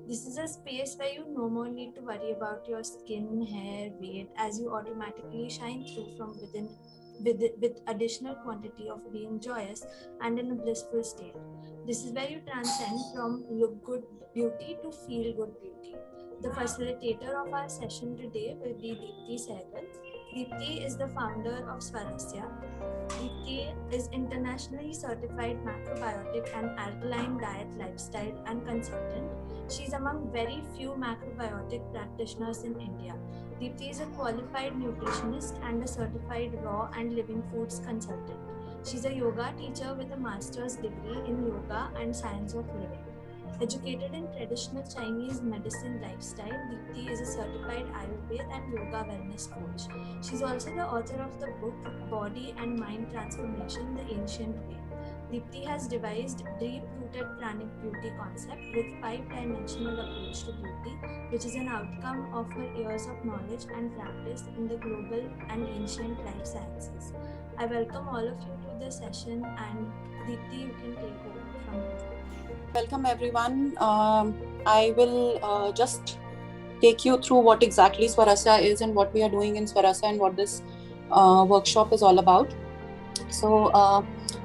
This is a space where you no more need to worry about your skin, hair, weight, as you automatically shine through from within with additional quantity of being joyous and in a blissful state. This is where you transcend from look good beauty to feel good beauty. The facilitator of our session today will be Deepti Sehgal. Deepti is the founder of Swarasya. Deepti is internationally certified macrobiotic and alkaline diet lifestyle and consultant. She is among very few macrobiotic practitioners in India. Deepti is a qualified nutritionist and a certified raw and living foods consultant. She's a yoga teacher with a master's degree in yoga and science of living. Educated in traditional Chinese medicine lifestyle, Deepti is a certified Ayurveda and yoga wellness coach. She's also the author of the book Body and Mind Transformation: The Ancient Way. Deepti has devised deep-rooted pranic beauty concept with five-dimensional approach to beauty, which is an outcome of her years of knowledge and practice in the global and ancient life sciences. I welcome all of you to the session, and Deepti, you can take over from here. Welcome everyone. I will just take you through what exactly Swarasya is and what we are doing in Swarasya and what this workshop is all about. So,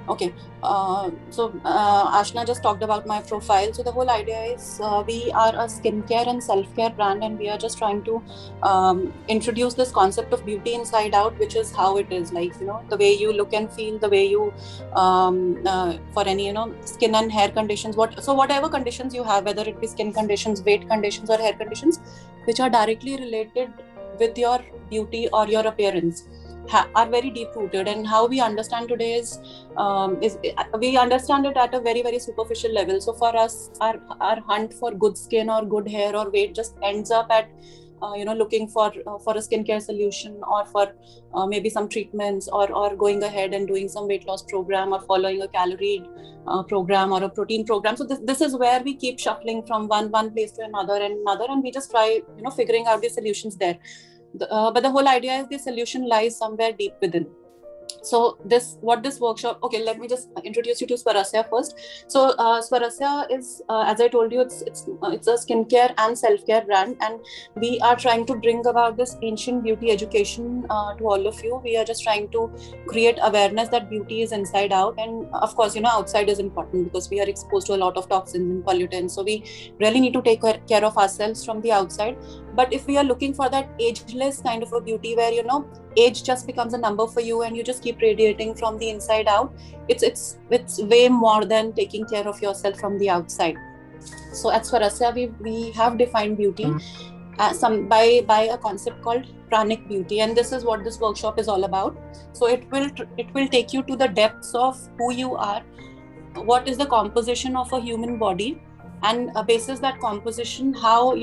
okay. Ashna just talked about my profile. So the whole idea is we are a skincare and self-care brand, and we are just trying to introduce this concept of beauty inside out, which is how it is, like, the way you look and feel, the way you for any skin and hair conditions, whatever conditions you have, whether it be skin conditions, weight conditions, or hair conditions, which are directly related with your beauty or your appearance, are very deep rooted. And how we understand today is we understand it at a very, very superficial level. So for us, our hunt for good skin or good hair or weight just ends up at looking for a skincare solution, or for maybe some treatments, or going ahead and doing some weight loss program, or following a calorie program or a protein program. So this is where we keep shuffling from one place to another, and we just try figuring out the solutions there. But the whole idea is the solution lies somewhere deep within. So this workshop, okay, let me just introduce you to Swarasya first. So Swarasya is, as I told you, it's a skincare and self-care brand, and we are trying to bring about this ancient beauty education to all of you. We are just trying to create awareness that beauty is inside out, and of course, outside is important because we are exposed to a lot of toxins and pollutants, so we really need to take care of ourselves from the outside. But if we are looking for that ageless kind of a beauty, where age just becomes a number for you and you just keep radiating from the inside out, it's way more than taking care of yourself from the outside. So at Swarasya, we have defined beauty by a concept called pranic beauty, and this is what this workshop is all about. So it will take you to the depths of who you are, what is the composition of a human body, and basis that composition, how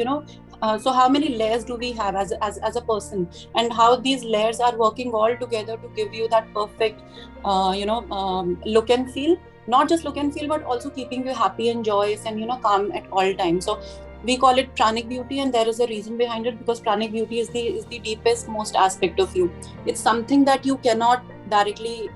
so how many layers do we have as a person, and how these layers are working all together to give you that perfect look and feel. Not just look and feel, but also keeping you happy and joyous and calm at all times. So we call it pranic beauty, and there is a reason behind it, because pranic beauty is the deepest most aspect of you. It's something that you cannot directly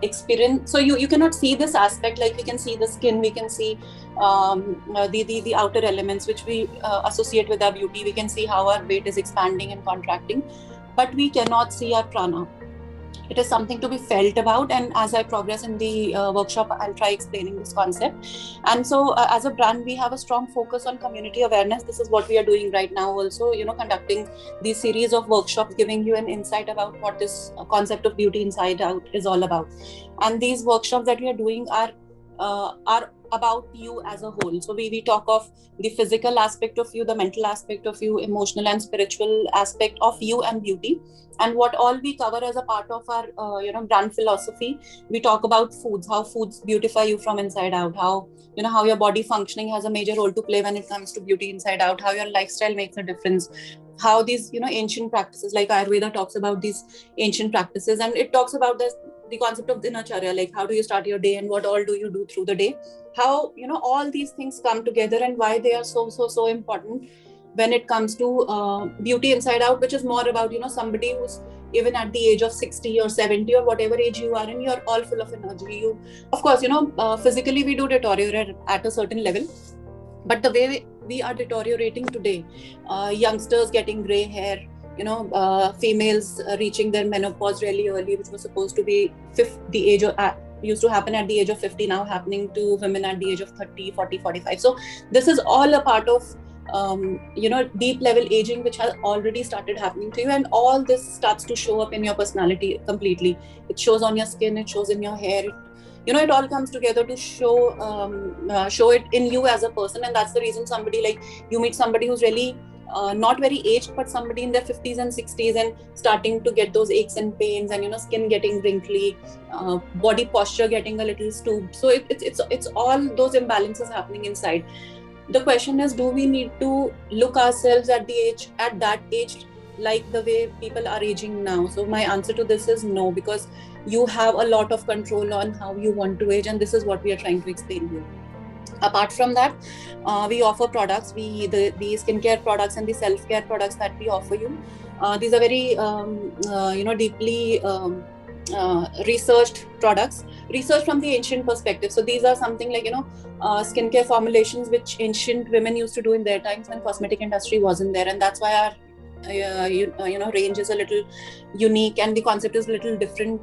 experience. So you cannot see this aspect, like we can see the skin, we can see the outer elements which we associate with our beauty. We can see how our weight is expanding and contracting, but we cannot see our prana. It is something to be felt about, and as I progress in the workshop, I'll try explaining this concept. And so as a brand, we have a strong focus on community awareness. This is what we are doing right now also, conducting these series of workshops, giving you an insight about what this concept of beauty inside out is all about. And these workshops that we are doing are about you as a whole. So we talk of the physical aspect of you, the mental aspect of you, emotional and spiritual aspect of you, and beauty. And what all we cover as a part of our brand philosophy, we talk about foods, how foods beautify you from inside out, how your body functioning has a major role to play when it comes to beauty inside out, how your lifestyle makes a difference, how these ancient practices like Ayurveda talks about these ancient practices, and it talks about the concept of dinacharya, like how do you start your day and what all do you do through the day, how all these things come together, and why they are so important when it comes to beauty inside out, which is more about somebody who's even at the age of 60 or 70 or whatever age you are in, you're all full of energy. You, of course, physically we do deteriorate at a certain level, But the way we are deteriorating today, youngsters getting gray hair, females reaching their menopause really early, which was supposed to be the age of used to happen at the age of 50, now happening to women at the age of 30, 40, 45. So this is all a part of deep level aging, which has already started happening to you, and all this starts to show up in your personality completely. It shows on your skin, it shows in your hair. It all comes together to show it in you as a person. And that's the reason somebody, like, you meet somebody who's really not very aged, but somebody in their 50s and 60s, and starting to get those aches and pains, and skin getting wrinkly, body posture getting a little stooped. So it's all those imbalances happening inside. The question is, do we need to look ourselves at that age like the way people are aging now? So my answer to this is no, because you have a lot of control on how you want to age, and this is what we are trying to explain here. Apart from that, we offer products. The skincare products and the self-care products that we offer you, these are very deeply researched products, researched from the ancient perspective. So these are something like skincare formulations which ancient women used to do in their times when cosmetic industry wasn't there, and that's why our range is a little unique, and the concept is a little different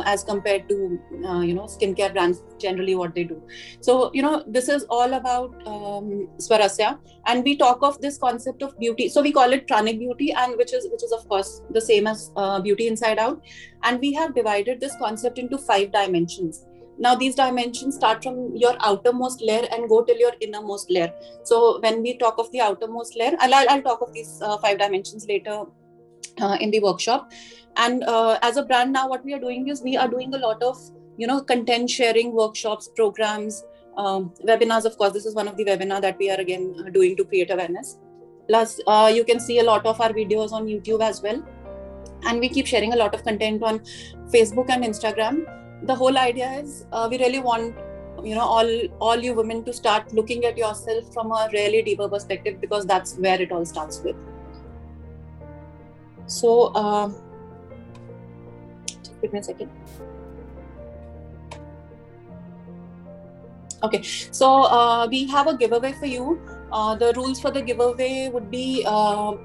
as compared to skincare brands generally what they do. So this is all about Swarasya, and we talk of this concept of beauty. So we call it pranic beauty, and which is of course the same as beauty inside out. And we have divided this concept into 5 dimensions. Now these dimensions start from your outermost layer and go till your innermost layer. So when we talk of the outermost layer, I'll talk of these 5 dimensions later in the workshop. And as a brand now, what we are doing is we are doing a lot of content sharing workshops, programs, webinars. Of course, this is one of the webinar that we are again doing to create awareness. Plus, you can see a lot of our videos on YouTube as well, and we keep sharing a lot of content on Facebook and Instagram. The whole idea is we really want all you women to start looking at yourself from a really deeper perspective, because that's where it all starts with. So just give me a second. Okay, so we have a giveaway for you. The rules for the giveaway would be,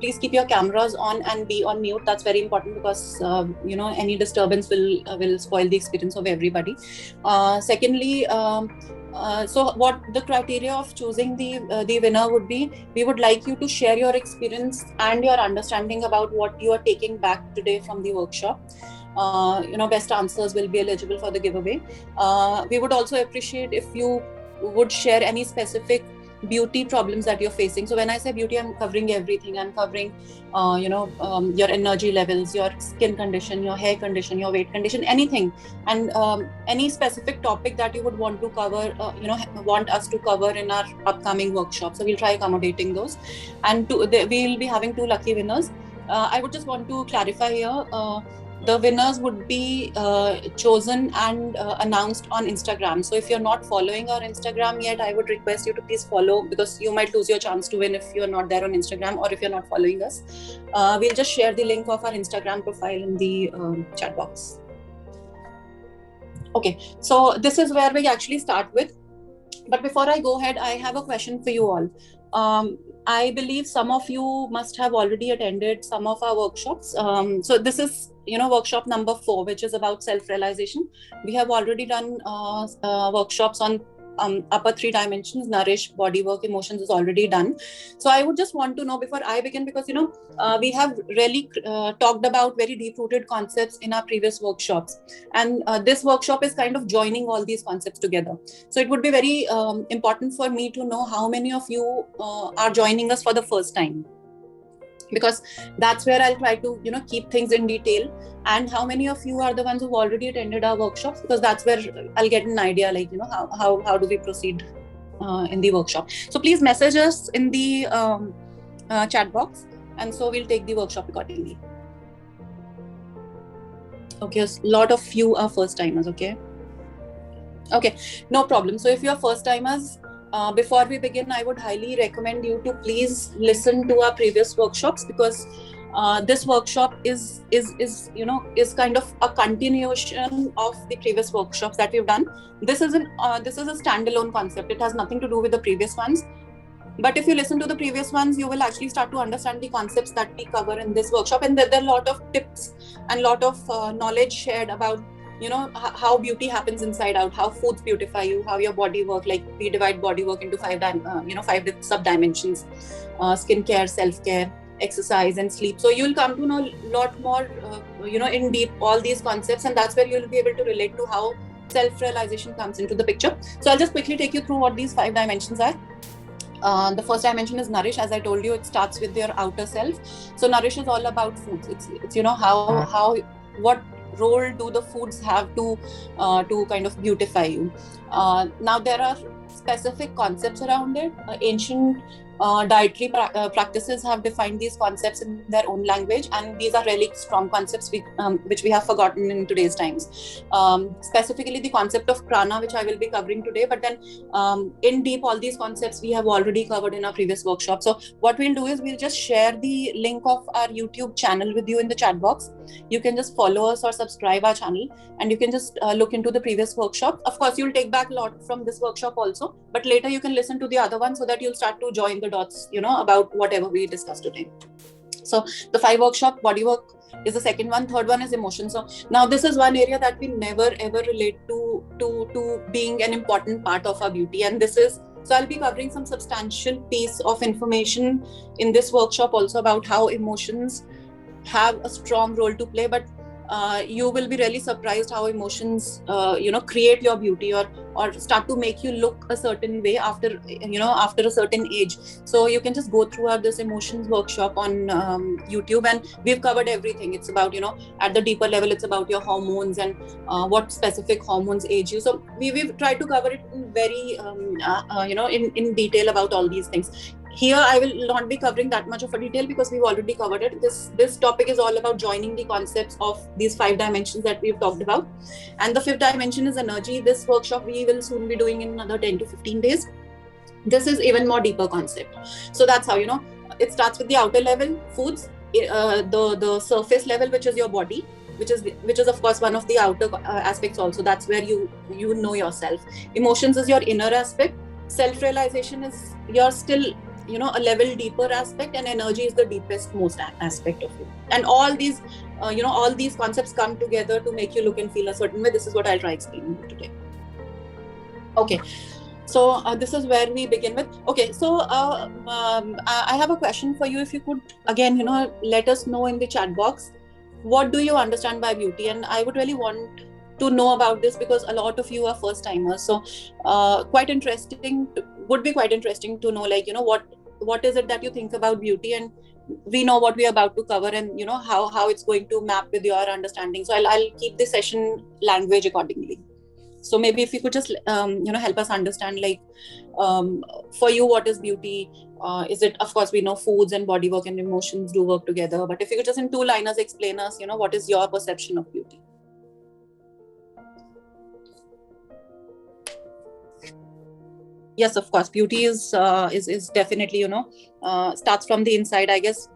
please keep your cameras on and be on mute. That's very important, because any disturbance will spoil the experience of everybody. Secondly, so what the criteria of choosing the winner would be, we would like you to share your experience and your understanding about what you are taking back today from the workshop. Best answers will be eligible for the giveaway. We would also appreciate if you would share any specific beauty problems that you're facing. So when I say beauty, I'm covering everything. I'm covering your energy levels, your skin condition, your hair condition, your weight condition, anything, and any specific topic that you would want to cover, want us to cover in our upcoming workshop. So we'll try accommodating those, and we'll be having 2 lucky winners. I would just want to clarify here, the winners would be chosen and announced on Instagram. So if you're not following our Instagram yet, I would request you to please follow, because you might lose your chance to win if you're not there on Instagram, or if you're not following us. We'll just share the link of our Instagram profile in the chat box. Okay, so this is where we actually start with. But before I go ahead, I have a question for you all. I believe some of you must have already attended some of our workshops. So this is workshop number 4, which is about self-realization. We have already done workshops on upper 3 dimensions, nourish, body work, emotions is already done. So I would just want to know before I begin, because we have really talked about very deep-rooted concepts in our previous workshops, and this workshop is kind of joining all these concepts together. So it would be very important for me to know how many of you are joining us for the first time, because that's where I'll try to keep things in detail, and how many of you are the ones who've already attended our workshops, because that's where I'll get an idea, like how do we proceed in the workshop. So please message us in the chat box, and so we'll take the workshop accordingly. Okay, a lot of you are first timers. Okay, no problem. So if you are first timers, before we begin, I would highly recommend you to please listen to our previous workshops, because this workshop is kind of a continuation of the previous workshops that we've done. This is a standalone concept. It has nothing to do with the previous ones. But if you listen to the previous ones, you will actually start to understand the concepts that we cover in this workshop. And there are a lot of tips and a lot of knowledge shared about, how beauty happens inside out, how foods beautify you, how your body work. Like we divide body work into five sub dimensions: skincare, self-care, exercise, and sleep. So you'll come to know a lot more, in deep all these concepts, and that's where you'll be able to relate to how self-realization comes into the picture. So I'll just quickly take you through what these 5 dimensions are. The first dimension is nourish. As I told you, it starts with your outer self. So nourish is all about foods. It's how what role do the foods have to kind of beautify you. Now there are specific concepts around it. Ancient dietary practices have defined these concepts in their own language, and these are really strong concepts which we have forgotten in today's times. Specifically the concept of prana, which I will be covering today, but then in deep all these concepts we have already covered in our previous workshop. So what we'll do is we'll just share the link of our YouTube channel with you in the chat box. You can just follow us or subscribe our channel, and you can just look into the previous workshop. Of course, you'll take back a lot from this workshop also, but later you can listen to the other one so that you'll start to join the dots, about whatever we discussed today. So the 5 workshop, body work is the second one. Third one is emotion. So now this is one area that we never ever relate to being an important part of our beauty, and this is. So I'll be covering some substantial piece of information in this workshop also about how emotions have a strong role to play, but you will be really surprised how emotions create your beauty or start to make you look a certain way after a certain age. So you can just go through this emotions workshop on YouTube, and we've covered everything. It's about, at the deeper level, it's about your hormones and what specific hormones age you. So we've tried to cover it in very in detail about all these things. Here I will not be covering that much of a detail because we've already covered it. This topic is all about joining the concepts of these 5 dimensions that we've talked about. And the 5th dimension is energy. This workshop we will soon be doing in another 10 to 15 days. This is even more deeper concept. So that's how, it starts with the outer level, foods, the surface level, which is your body, which is of course one of the outer aspects also. That's where you know yourself. Emotions is your inner aspect. Self-realization is your still a level deeper aspect, and energy is the deepest most aspect of you. And all these all these concepts come together to make you look and feel a certain way. This is what I'll try explaining today. Okay, so this is where we begin with. Okay, so I have a question for you. If you could again let us know in the chat box, what do you understand by beauty? And I would really want to know about this because a lot of you are first timers. So would be quite interesting to know, what is it that you think about beauty, and we know what we are about to cover, and how it's going to map with your understanding. So I'll keep the session language accordingly. So maybe if you could just help us understand, for you, what is beauty? Is it, of course we know foods and body work and emotions do work together, but if you could just in 2 liners explain us what is your perception of beauty? Yes, of course, beauty is definitely starts from the inside. I guess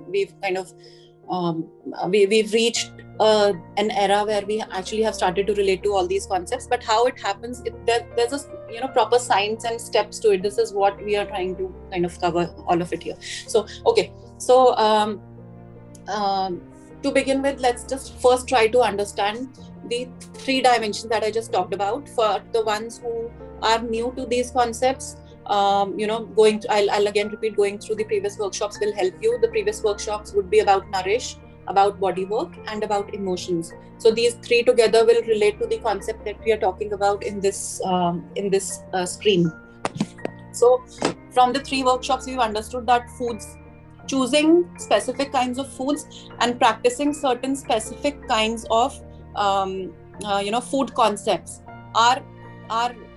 we've kind of we've reached an era where we actually have started to relate to all these concepts, but how it happens, there's a proper science and steps to it. This is what we are trying to kind of cover all of it here. So okay, so to begin with, let's just first try to understand the 3 dimensions that I just talked about. For the ones who are new to these concepts, I'll again repeat, going through the previous workshops will help you. The previous workshops would be about nourish, about body work, and about emotions. So these 3 together will relate to the concept that we are talking about in this screen. So from the 3 workshops, we've understood that foods, choosing specific kinds of foods and practicing certain specific kinds of food concepts are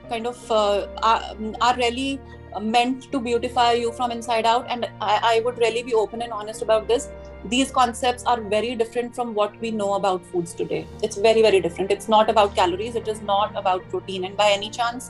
kind of are really meant to beautify you from inside out. And I would really be open and honest about this. These concepts are very different from what we know about foods today. It's very, very different. It's not about calories. It is not about protein. And by any chance,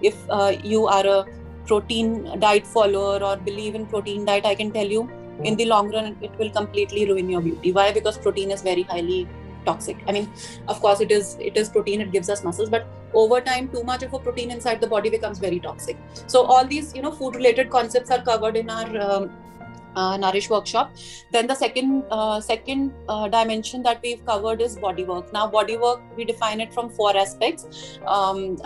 if you are a protein diet follower or believe in protein diet, I can tell you, in the long run, it will completely ruin your beauty. Why? Because protein is very highly toxic. I mean, of course, it is protein. It gives us muscles, but over time, too much of a protein inside the body becomes very toxic. So all these, food related concepts are covered in our Nourish workshop. Then the second dimension that we've covered is body work. Now, body work, we define it from 4 aspects.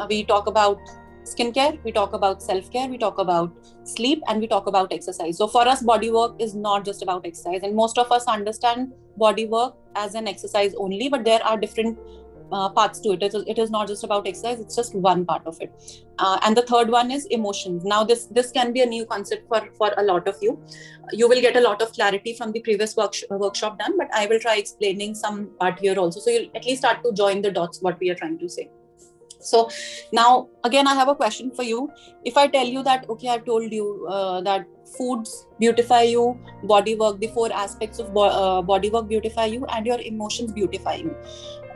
We talk about skincare, we talk about self-care, we talk about sleep, and we talk about exercise. So for us, body work is not just about exercise, and most of us understand body work as an exercise only, but there are different parts to it. It is not just about exercise, it's just one part of it. And the third one is emotions. Now this can be a new concept for a lot of you. You will get a lot of clarity from the previous workshop done, but I will try explaining some part here also, so you'll at least start to join the dots what we are trying to say. So now again, I have a question for you. If I tell you that, okay, I've told you that foods beautify you, body work, the 4 aspects of body work beautify you, and your emotions beautify you.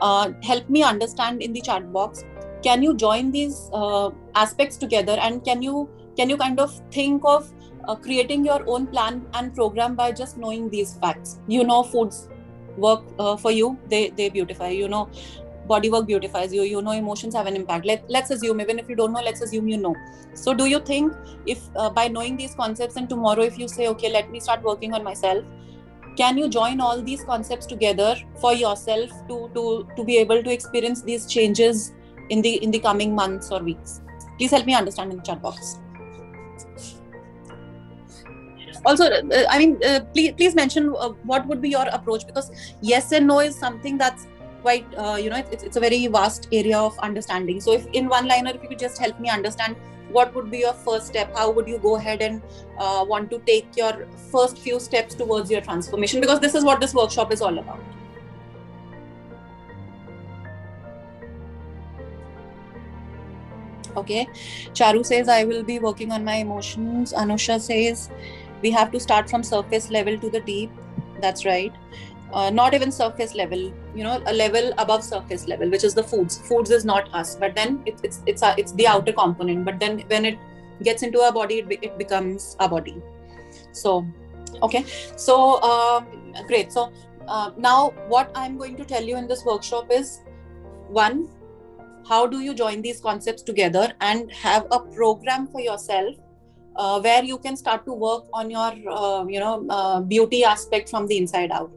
Help me understand in the chat box. Can you join these aspects together, and can you kind of think of creating your own plan and program by just knowing these facts? Foods work for you, they beautify. Body work beautifies you. Emotions have an impact. Let's assume, even if you don't know, let's assume you know. So do you think if by knowing these concepts, and tomorrow if you say, okay, let me start working on myself, can you join all these concepts together for yourself to be able to experience these changes in the coming months or weeks? Please help me understand in the chat box. Also, please mention what would be your approach, because yes and no is something that's quite, it's a very vast area of understanding. So if in one liner, if you could just help me understand what would be your first step, how would you go ahead and want to take your first few steps towards your transformation, because this is what this workshop is all about. Okay, Charu says, I will be working on my emotions. Anusha says, we have to start from surface level to the deep. That's right. Not even surface level, a level above surface level, which is the foods. Foods is not us, but then it's the outer component. But then when it gets into our body, it becomes our body. So, okay. So, great. So now what I'm going to tell you in this workshop is, 1, how do you join these concepts together and have a program for yourself where you can start to work on your beauty aspect from the inside out.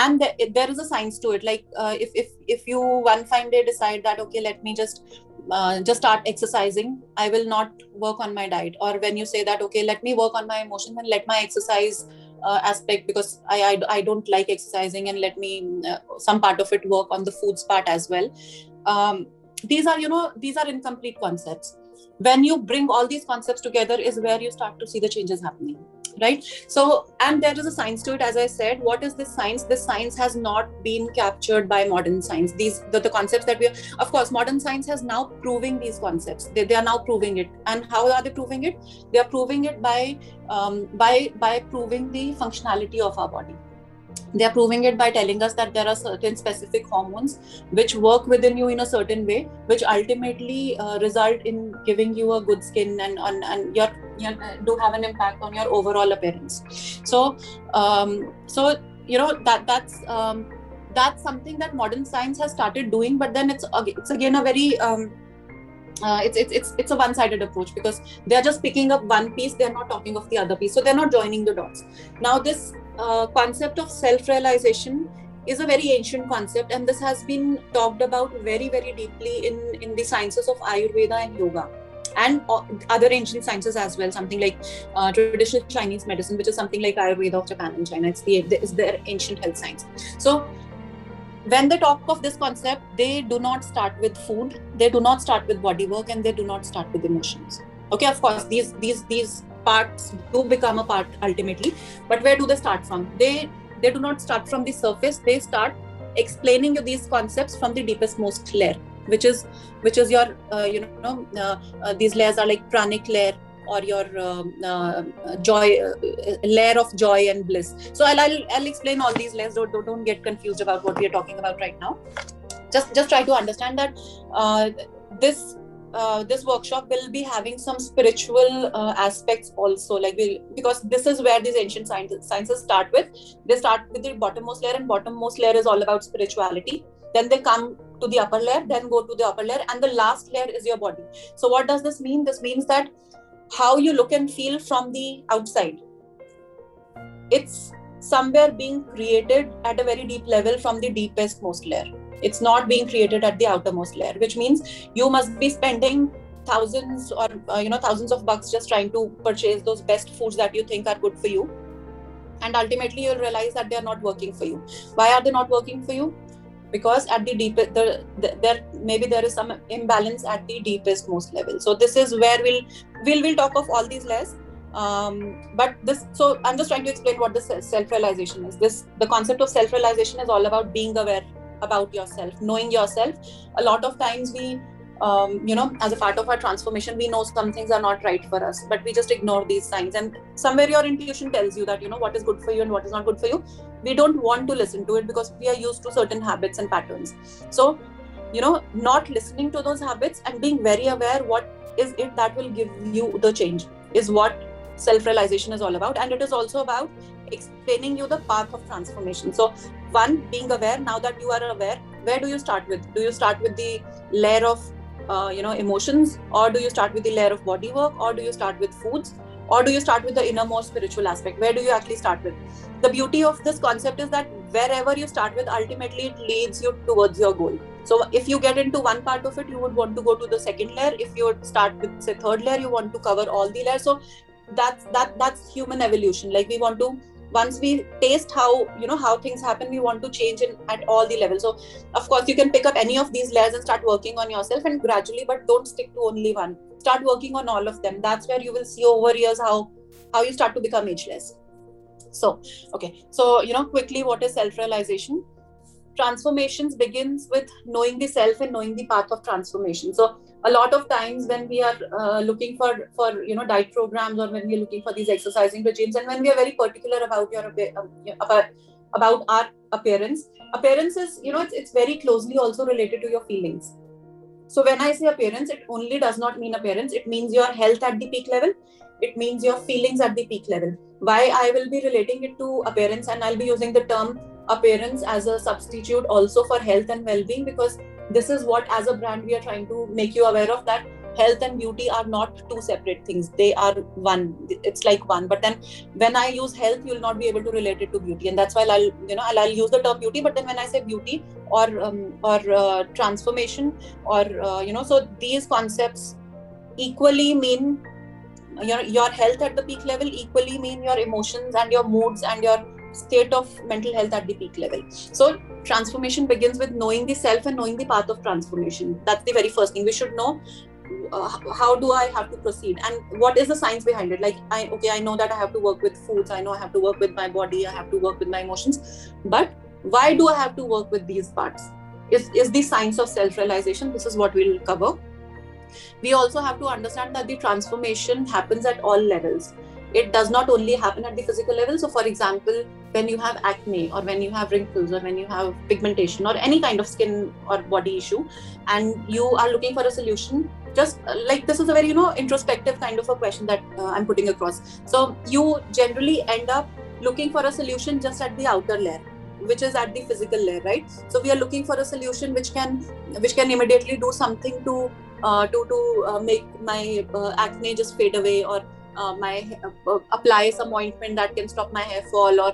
And there is a science to it. Like if you one fine day decide that, okay, let me just start exercising, I will not work on my diet. Or when you say that, okay, let me work on my emotions and let my exercise aspect, because I don't like exercising, and let me some part of it work on the foods part as well. These are incomplete concepts. When you bring all these concepts together is where you start to see the changes happening, right? So, and there is a science to it. As I said, what is this science? This science has not been captured by modern science. The concepts that of course, modern science has now proving these concepts. They are now proving it. And how are they proving it? They are proving it by proving the functionality of our body. They are proving it by telling us that there are certain specific hormones which work within you in a certain way, which ultimately result in giving you a good skin and do have an impact on your overall appearance. So that's something that modern science has started doing, but then it's again a very it's a one-sided approach, because they're just picking up one piece, they're not talking of the other piece, so they're not joining the dots. Now this concept of self-realization is a very ancient concept, and this has been talked about very, very deeply in the sciences of Ayurveda and yoga, and other ancient sciences as well, something like traditional Chinese medicine, which is something like Ayurveda of Japan and China. It's their ancient health science. So when they talk of this concept, they do not start with food, they do not start with body work, and they do not start with emotions. Okay, of course, these parts do become a part ultimately, but where do they start from? They do not start from the surface. They start explaining you these concepts from the deepest most layer, which is your these layers are like pranic layer, or your joy layer of joy and bliss. So I'll explain all these layers. Don't get confused about what we are talking about right now. Just try to understand that this workshop will be having some spiritual aspects also, because this is where these ancient sciences start with. They start with the bottommost layer, and bottommost layer is all about spirituality. Then they come to the upper layer, then go to the upper layer, and the last layer is your body. So what does this mean? This means that how you look and feel from the outside, it's somewhere being created at a very deep level from the deepest most layer. It's not being created at the outermost layer, which means you must be spending thousands or thousands of bucks just trying to purchase those best foods that you think are good for you, and ultimately you'll realize that they are not working for you. Why are they not working for you? Because at the deepest, there is some imbalance at the deepest most level. So this is where we'll talk of all these layers. But this, so I'm just trying to explain what the self-realization is. The concept of self-realization is all about being aware about yourself, knowing yourself. A lot of times we, as a part of our transformation, we know some things are not right for us, but we just ignore these signs. And somewhere your intuition tells you that, what is good for you and what is not good for you. We don't want to listen to it because we are used to certain habits and patterns. So, not listening to those habits and being very aware what is it that will give you the change is what self-realization is all about. And it is also about explaining you the path of transformation. So one, being aware. Now that you are aware, where do you start with? Do you start with the layer of emotions, or do you start with the layer of body work, or do you start with foods, or do you start with the innermost spiritual aspect? Where do you actually start with? The beauty of this concept is that wherever you start with, ultimately it leads you towards your goal. So if you get into one part of it, you would want to go to the second layer. If you start with, say, third layer, you want to cover all the layers. So that's human evolution. Like, we want to, once we taste how things happen, we want to change at all the levels. So of course you can pick up any of these layers and start working on yourself, and gradually, but don't stick to only one. Start working on all of them. That's where you will see over years how you start to become ageless. So okay, so quickly, what is self-realization? Transformations begins with knowing the self and knowing the path of transformation. So a lot of times when we are looking for diet programs, or when we are looking for these exercising regimes, and when we are very particular about about our appearance is it's very closely also related to your feelings. So when I say appearance, it only does not mean appearance. It means your health at the peak level. It means your feelings at the peak level. Why I will be relating it to appearance, and I'll be using the term appearance as a substitute also for health and well-being, because this is what, as a brand, we are trying to make you aware of, that health and beauty are not two separate things. They are one. It's like one. But then when I use health, you'll not be able to relate it to beauty, and that's why I'll use the term beauty. But then when I say beauty or transformation, or so these concepts equally mean your health at the peak level, equally mean your emotions and your moods and your state of mental health at the peak level. So transformation begins with knowing the self and knowing the path of transformation. That's the very first thing. We should know how do I have to proceed, and what is the science behind it. Like, I know that I have to work with foods, I know I have to work with my body, I have to work with my emotions, but why do I have to work with these parts? Is the science of self-realization. This is what we'll cover. We also have to understand that the transformation happens at all levels. It does not only happen at the physical level. So for example, when you have acne, or when you have wrinkles, or when you have pigmentation, or any kind of skin or body issue, and you are looking for a solution, just like, this is a very introspective kind of a question that I'm putting across. So you generally end up looking for a solution just at the outer layer, which is at the physical layer, right? So we are looking for a solution which can immediately do something to make my acne just fade away, or apply some ointment that can stop my hair fall, or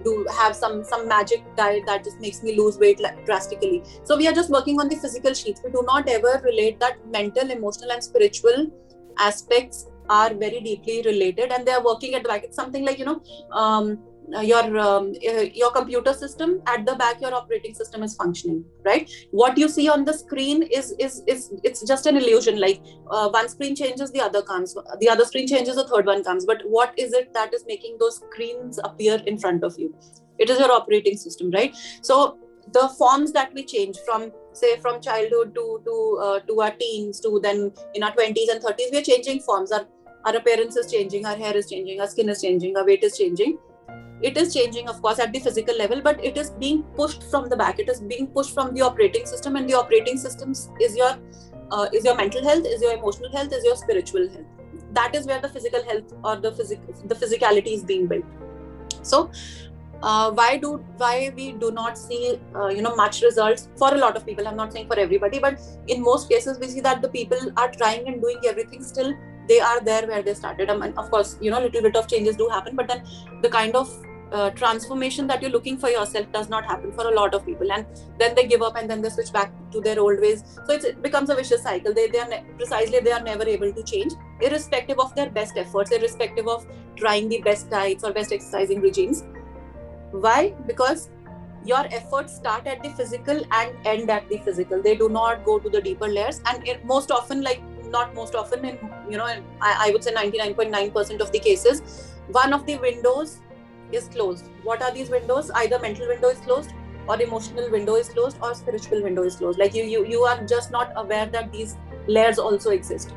do have some magic diet that just makes me lose weight drastically. So we are just working on the physical sheets. We do not ever relate that mental, emotional and spiritual aspects are very deeply related, and they are working at the back. It's something like your computer system at the back, your operating system is functioning, right? What you see on the screen is it's just an illusion. Like, one screen changes, the other comes, the other screen changes, the third one comes. But what is it that is making those screens appear in front of you? It is your operating system, right? So the forms that we change from childhood to our teens, to then in our 20s and 30s, we are changing forms. Our appearance is changing, our hair is changing, our skin is changing, our weight is changing. It is changing, of course, at the physical level, but it is being pushed from the back. It is being pushed from the operating system, and the operating system is your mental health, is your emotional health, is your spiritual health. That is where the physical health or the physicality is being built. So why we do not see much results for a lot of people. I'm not saying for everybody, but in most cases we see that the people are trying and doing everything, still they are there where they started. And of course, little bit of changes do happen, but then the kind of transformation that you're looking for yourself does not happen for a lot of people, and then they give up and then they switch back to their old ways. So it becomes a vicious cycle. They are never able to change, irrespective of their best efforts, irrespective of trying the best diets or best exercising regimes. Why? Because your efforts start at the physical and end at the physical. They do not go to the deeper layers, and most often, not most often, I would say 99.9% of the cases, one of the windows is closed. What are these windows? Either mental window is closed, or emotional window is closed, or spiritual window is closed. Like you are just not aware that these layers also exist.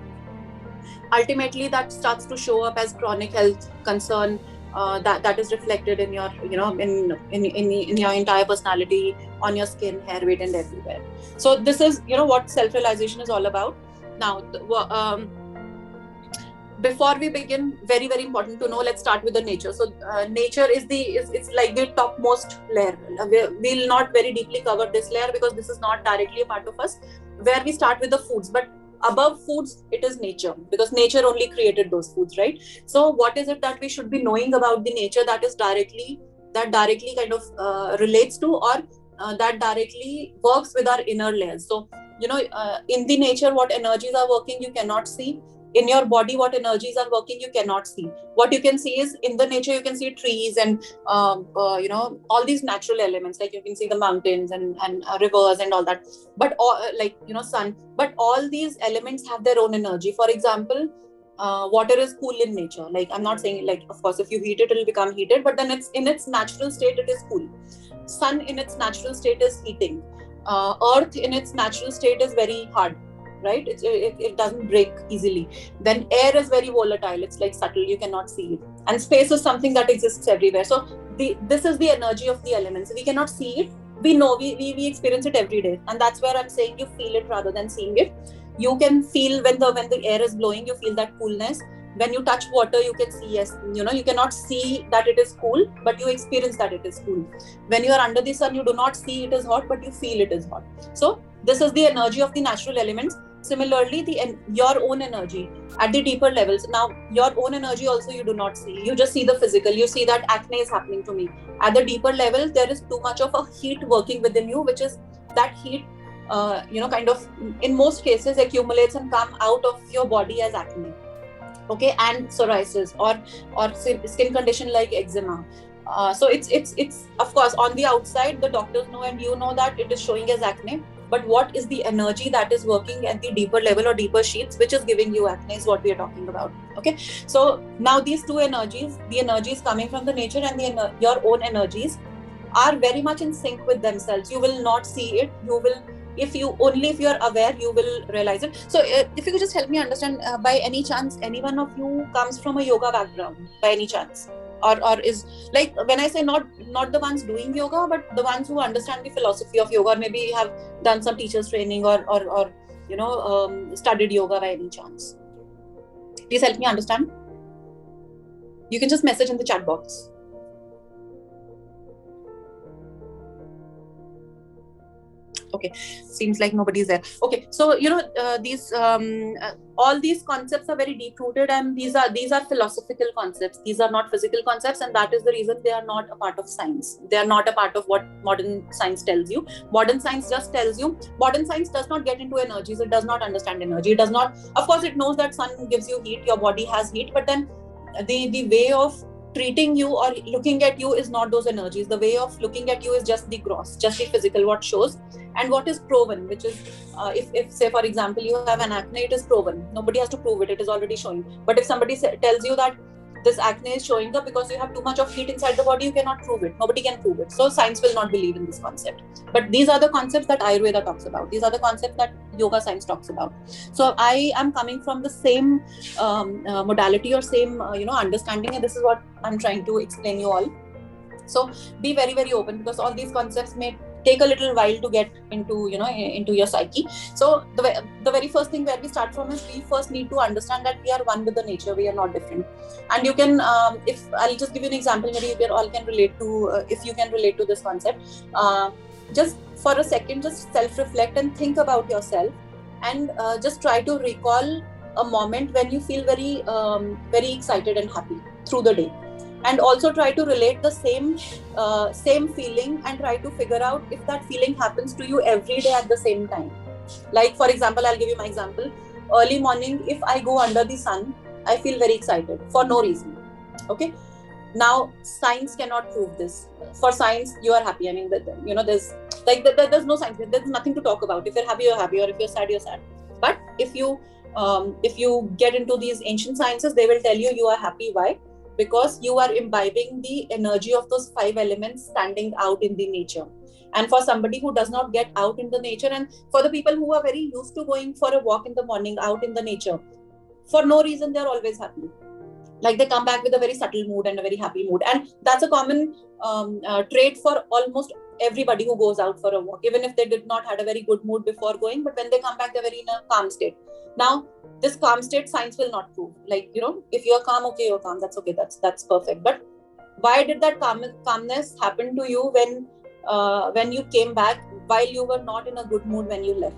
Ultimately, that starts to show up as chronic health concern. That is reflected in your in your entire personality, on your skin, hair, weight, and everywhere. So this is what self-realization is all about. Now, before we begin, very very important to know, let's start with the nature. So nature is it's like the topmost layer. We'll not very deeply cover this layer because this is not directly a part of us, where we start with the foods. But above foods, it is nature, because nature only created those foods, right? So what is it that we should be knowing about the nature that directly kind of relates to, or that directly works with our inner layers? So in the nature, what energies are working you cannot see. In your body, what energies are working you cannot see. What you can see is, in the nature you can see trees and all these natural elements, like you can see the mountains and rivers and all that, but sun. But all these elements have their own energy. For example, water is cool in nature. Like, I'm not saying, like, of course if you heat it, it'll become heated, but then it's in its natural state, it is cool. Sun in its natural state is heating. Earth in its natural state is very hard, right? It doesn't break easily. Then air is very volatile. It's like subtle, you cannot see it. And space is something that exists everywhere. So this is the energy of the elements. We cannot see it. We know, we experience it every day. And that's where I'm saying you feel it rather than seeing it. You can feel when the air is blowing, you feel that coolness. When you touch water, you can see, yes, you cannot see that it is cool, but you experience that it is cool. When you are under the sun, you do not see it is hot, but you feel it is hot. So this is the energy of the natural elements. Similarly, your own energy at the deeper levels. Now, your own energy also you do not see. You just see the physical. You see that acne is happening to me. At the deeper level, there is too much of a heat working within you, which is that heat, kind of, in most cases, accumulates and come out of your body as acne. Okay, and psoriasis or skin condition like eczema. So it's of course on the outside, the doctors know and you know that it is showing as acne. But what is the energy that is working at the deeper level or deeper sheets, which is giving you acne, is what we are talking about. Okay, so now these two energies, the energies coming from the nature and your own energies, are very much in sync with themselves. You will not see it. You will, if you're aware, you will realize it. So if you could just help me understand, by any chance, any one of you comes from a yoga background, by any chance? Or is, like, when I say not the ones doing yoga, but the ones who understand the philosophy of yoga, or maybe have done some teachers training or studied yoga by any chance. Please help me understand. You can just message in the chat box. Okay, seems like nobody's there. Okay, so these all these concepts are very deep rooted, and these are philosophical concepts. These are not physical concepts, and that is the reason they are not a part of science. They are not a part of what modern science tells you. Modern science just tells you. Modern science does not get into energies. It does not understand energy. It does not. Of course, it knows that sun gives you heat. Your body has heat, but then the way of treating you or looking at you is not those energies. The way of looking at you is just the gross, just the physical, what shows and what is proven, which is if say for example you have an acne, it is proven. Nobody has to prove it, it is already showing. But if somebody tells you that this acne is showing up because you have too much of heat inside the body, you cannot prove it. Nobody can prove it. So science will not believe in this concept. But these are the concepts that Ayurveda talks about. These are the concepts that yoga science talks about. So I am coming from the same modality or same understanding, and this is what I'm trying to explain you all. So be very very open, because all these concepts may take a little while to get into, you know, into your psyche. So the very first thing where we start from is we first need to understand that we are one with the nature, we are not different. And you can, if I'll just give you an example, maybe you all can relate to, if you can relate to this concept, just for a second, just self-reflect and think about yourself, and just try to recall a moment when you feel very excited and happy through the day, and also try to relate the same feeling and try to figure out if that feeling happens to you every day at the same time. Like, for example, I'll give you my example. Early morning, if I go under the sun, I feel very excited for no reason. Okay. Now, science cannot prove this. For science, you are happy. I mean, you know, there's no science. There's nothing to talk about. If you're happy, you're happy, or if you're sad, you're sad. But if you get into these ancient sciences, they will tell you you are happy. Why? Because you are imbibing the energy of those 5 elements standing out in the nature. And for somebody who does not get out in the nature, and for the people who are very used to going for a walk in the morning out in the nature, for no reason, they're always happy. Like, they come back with a very subtle mood and a very happy mood. And that's a common trait for almost everybody who goes out for a walk, even if they did not had a very good mood before going, but when they come back, they're very in a calm state. Now, this calm state, science will not prove. Like, you know, if you're calm, okay, you're calm, that's okay, that's perfect. But why did that calmness happen to you when you came back, while you were not in a good mood when you left?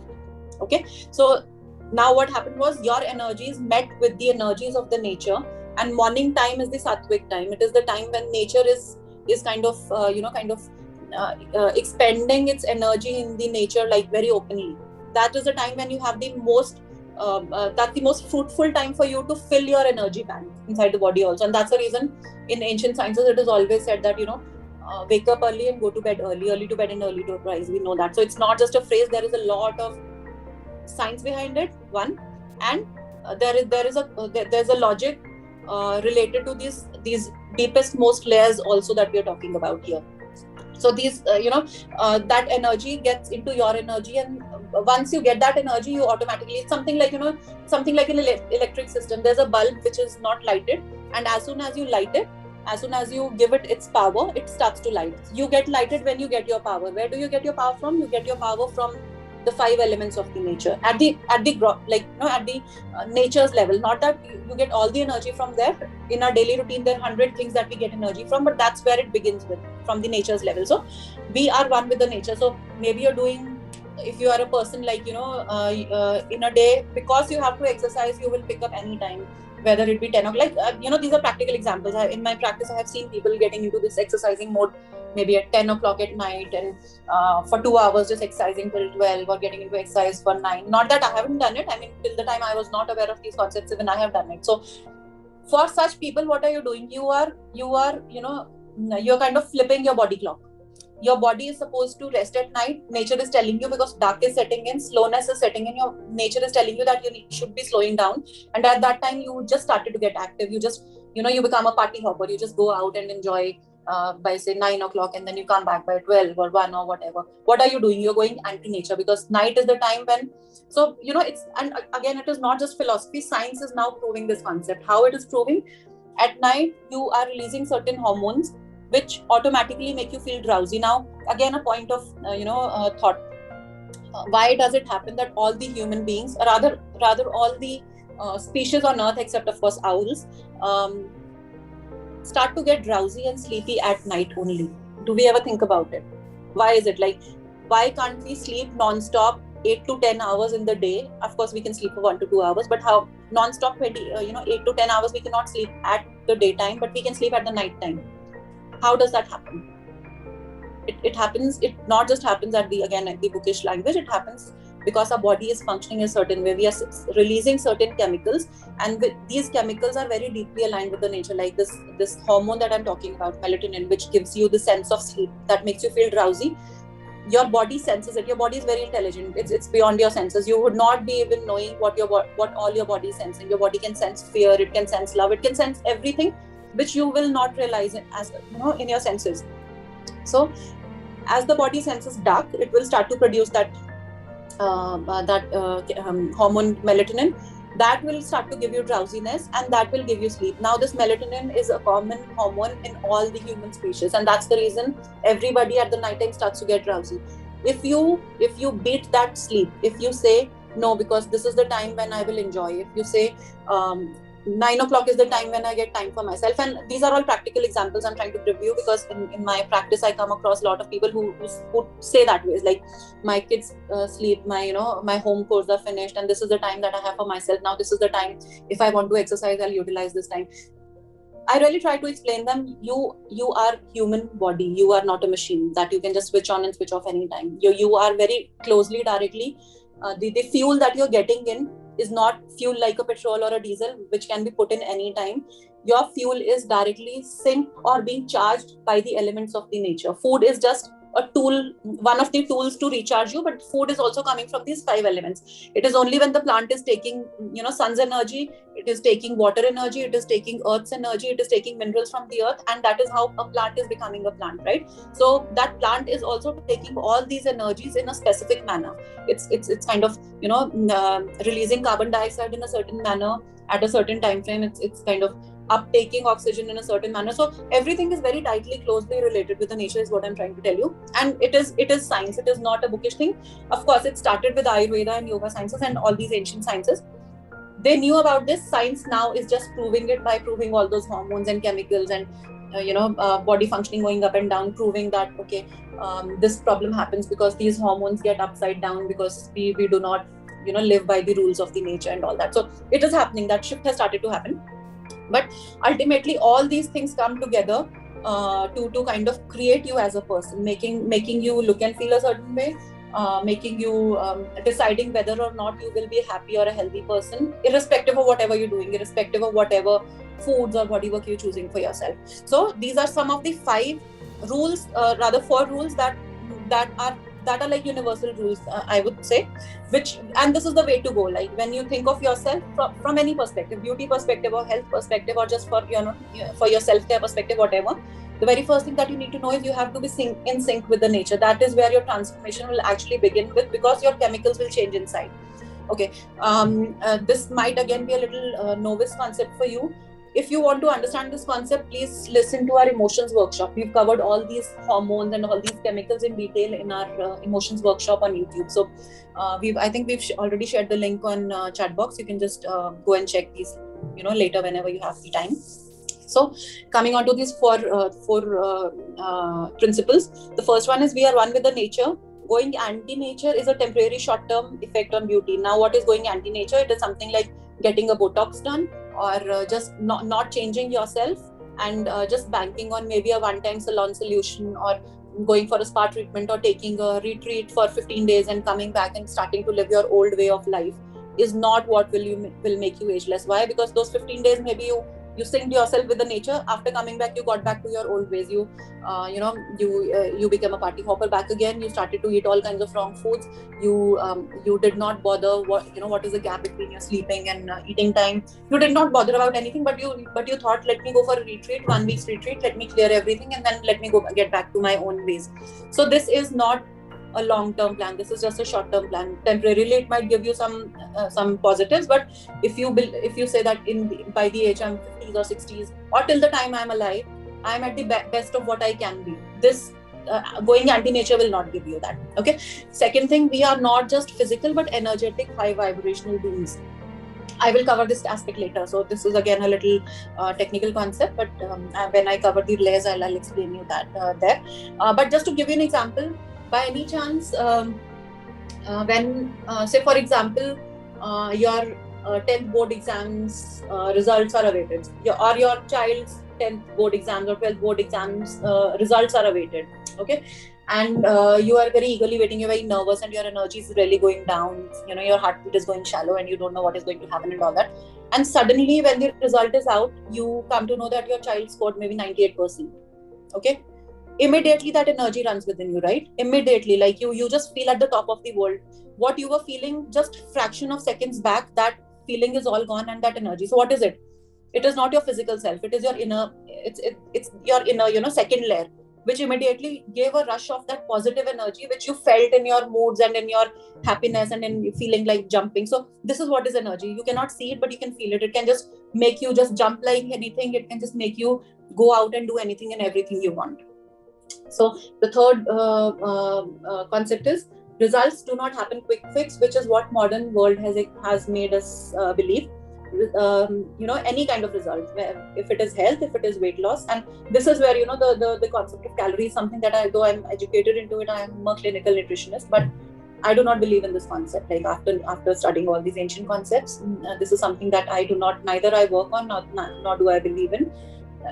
Okay, so now what happened was your energies met with the energies of the nature, and morning time is the sattvic time. It is the time when nature is kind of expending its energy in the nature, like, very openly. That is the time when you have the most that's the most fruitful time for you to fill your energy bank inside the body also. And that's the reason in ancient sciences it is always said that, you know, wake up early and go to bed early to bed and early to rise. We know that. So it's not just a phrase, there is a lot of science behind it, one. And there's a logic related to these deepest most layers also that we are talking about here. So these that energy gets into your energy, and once you get that energy, you automatically, it's something like an electric system. There's a bulb which is not lighted, and as soon as you light it, as soon as you give it its power, it starts to light. You get lighted when you get your power. Where do you get your power from? You get your power from the 5 elements of the nature at the nature's level. Not that you get all the energy from there. In our daily routine, there are 100 things that we get energy from, but that's where it begins with, from the nature's level. So we are one with the nature. So maybe you're doing, if you are a person like, in a day, because you have to exercise, you will pick up any time, whether it be 10 o'clock. These are practical examples. In my practice, I have seen people getting into this exercising mode maybe at 10 o'clock at night, and for 2 hours just exercising till 12, or getting into exercise for 9. Not that I haven't done it. I mean, till the time I was not aware of these concepts, even I have done it. So for such people, what are you doing? You're kind of flipping your body clock. Your body is supposed to rest at night. Nature is telling you, because dark is setting in, slowness is setting in, your nature is telling you that you should be slowing down. And at that time, you just started to get active. You just, you become a party hopper. You just go out and enjoy by say 9 o'clock, and then you come back by 12 or 1 or whatever. What are you doing? You're going anti-nature, because night is the time when, so, it's, and again, it is not just philosophy. Science is now proving this concept. How it is proving? At night, you are releasing certain hormones which automatically make you feel drowsy. Now, again, a point of, thought. Why does it happen that all the human beings, rather all the species on earth, except of course owls, start to get drowsy and sleepy at night only? Do we ever think about it? Why is it? Like, why can't we sleep non-stop 8 to 10 hours in the day? Of course, we can sleep for 1 to 2 hours, but how non-stop 8 to 10 hours we cannot sleep at the daytime, but we can sleep at the night time. How does that happen? It happens. It not just happens at the bookish language. It happens because our body is functioning a certain way. We are releasing certain chemicals, and these chemicals are very deeply aligned with the nature. Like this hormone that I'm talking about, melatonin, which gives you the sense of sleep, that makes you feel drowsy. Your body senses it. Your body is very intelligent. It's beyond your senses. You would not be even knowing what all your body is sensing. Your body can sense fear. It can sense love. It can sense everything, which you will not realize as in your senses. So as the body senses dark, it will start to produce that hormone melatonin, that will start to give you drowsiness, and that will give you sleep. Now this melatonin is a common hormone in all the human species, and that's the reason everybody at the night time starts to get drowsy. If you beat that sleep, if you say no, because this is the time when I will enjoy, if you say 9 o'clock is the time when I get time for myself, and these are all practical examples I'm trying to give you, because in my practice I come across a lot of people who say that way. It's like, my kids sleep, my home chores are finished, and this is the time that I have for myself. Now this is the time, if I want to exercise, I'll utilize this time. I really try to explain them, you are human body, you are not a machine that you can just switch on and switch off anytime. You are very closely, directly, the fuel that you're getting in is not fuel like a petrol or a diesel which can be put in any time. Your fuel is directly synced or being charged by the elements of the nature. Food is just a tool, one of the tools to recharge you, but food is also coming from these 5 elements. It is only when the plant is taking sun's energy, it is taking water energy, it is taking earth's energy, it is taking minerals from the earth, and that is how a plant is becoming a plant, right? So that plant is also taking all these energies in a specific manner. It's kind of releasing carbon dioxide in a certain manner at a certain time frame. It's kind of uptaking oxygen in a certain manner. So everything is very tightly, closely related with the nature, is what I'm trying to tell you. And it is science. It is not a bookish thing. Of course, it started with Ayurveda and yoga sciences and all these ancient sciences. They knew about this. Science now is just proving it by proving all those hormones and chemicals and body functioning going up and down, proving that this problem happens because these hormones get upside down, because we do not live by the rules of the nature and all that. So it is happening. That shift has started to happen. But ultimately, all these things come together to kind of create you as a person, making you look and feel a certain way, making you deciding whether or not you will be a happy or a healthy person, irrespective of whatever you're doing, irrespective of whatever foods or body work you're choosing for yourself. So these are some of the 5 rules, rather 4 rules that are like universal rules, I would say, and this is the way to go. Like, when you think of yourself from any perspective, beauty perspective or health perspective, or just for for your self-care perspective, whatever, the very first thing that you need to know is you have to be in sync with the nature. That is where your transformation will actually begin with, because your chemicals will change inside. Okay, this might again be a little novice concept for you. If you want to understand this concept, please listen to our emotions workshop. We've covered all these hormones and all these chemicals in detail in our emotions workshop on YouTube. So I think we've already shared the link on chat box. You can just go and check these later whenever you have the time. So coming on to these four principles, the first one is we are one with the nature. Going anti-nature is a temporary short-term effect on beauty. Now, what is going anti-nature? It is something like getting a Botox done, or just not changing yourself, and just banking on maybe a one-time salon solution, or going for a spa treatment, or taking a retreat for 15 days and coming back and starting to live your old way of life is not what will make you ageless. Why? Because those 15 days maybe you synced yourself with the nature. After coming back, you got back to your old ways. You became a party hopper back again. You started to eat all kinds of wrong foods. You did not bother what is the gap between your sleeping and eating time. You did not bother about anything, but you thought, let me go for a retreat, 1 week's retreat, let me clear everything, and then let me go get back to my own ways. So this is not a long-term plan. This is just a short-term plan. Temporarily, it might give you some positives, but if you say that by the age I'm 50s or 60s, or till the time I'm alive, I'm at the best of what I can be, this going anti-nature will not give you that. Okay. Second thing, we are not just physical but energetic, high vibrational beings. I will cover this aspect later. So this is again a little technical concept, but when I cover the layers, I'll explain you that there. But just to give you an example, by any chance, when say for example, your 10th board exams results are awaited, or your child's 10th board exams or 12th board exams results are awaited, okay, and you are very eagerly waiting, you're very nervous, and your energy is really going down, your heartbeat is going shallow, and you don't know what is going to happen and all that. And suddenly, when the result is out, you come to know that your child scored maybe 98%. Okay, immediately that energy runs within you, right? Immediately, like you just feel at the top of the world. What you were feeling just fraction of seconds back, that feeling is all gone, and that energy. So what is it? It is not your physical self. It is your inner. It's your inner, second layer. which immediately gave a rush of that positive energy, which you felt in your moods and in your happiness and in feeling like jumping. So this is what is energy. You cannot see it, but you can feel it. It can just make you just jump like anything. It can just make you go out and do anything and everything you want. So the third concept is results do not happen quick fix, which is what modern world has made us believe. Any kind of result, if it is health, if it is weight loss, and this is where the concept of calories, something that though I'm educated into it, I am a clinical nutritionist, but I do not believe in this concept. Like after studying all these ancient concepts, this is something that I do not, neither I work on, nor do I believe in.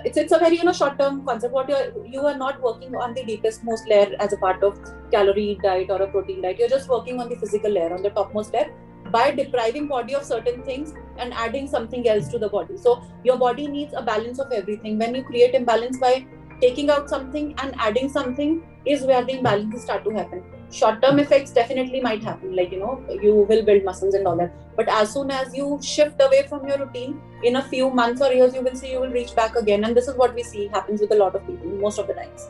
It's a very short-term concept. What you are not working on the deepest most layer as a part of calorie diet or a protein diet. You're just working on the physical layer, on the topmost layer, by depriving body of certain things and adding something else to the body. So your body needs a balance of everything. When you create imbalance by taking out something and adding something, is where the imbalances start to happen. Short-term effects definitely might happen, like you will build muscles and all that, but as soon as you shift away from your routine, in a few months or years, you will see you will reach back again. And this is what we see happens with a lot of people most of the times.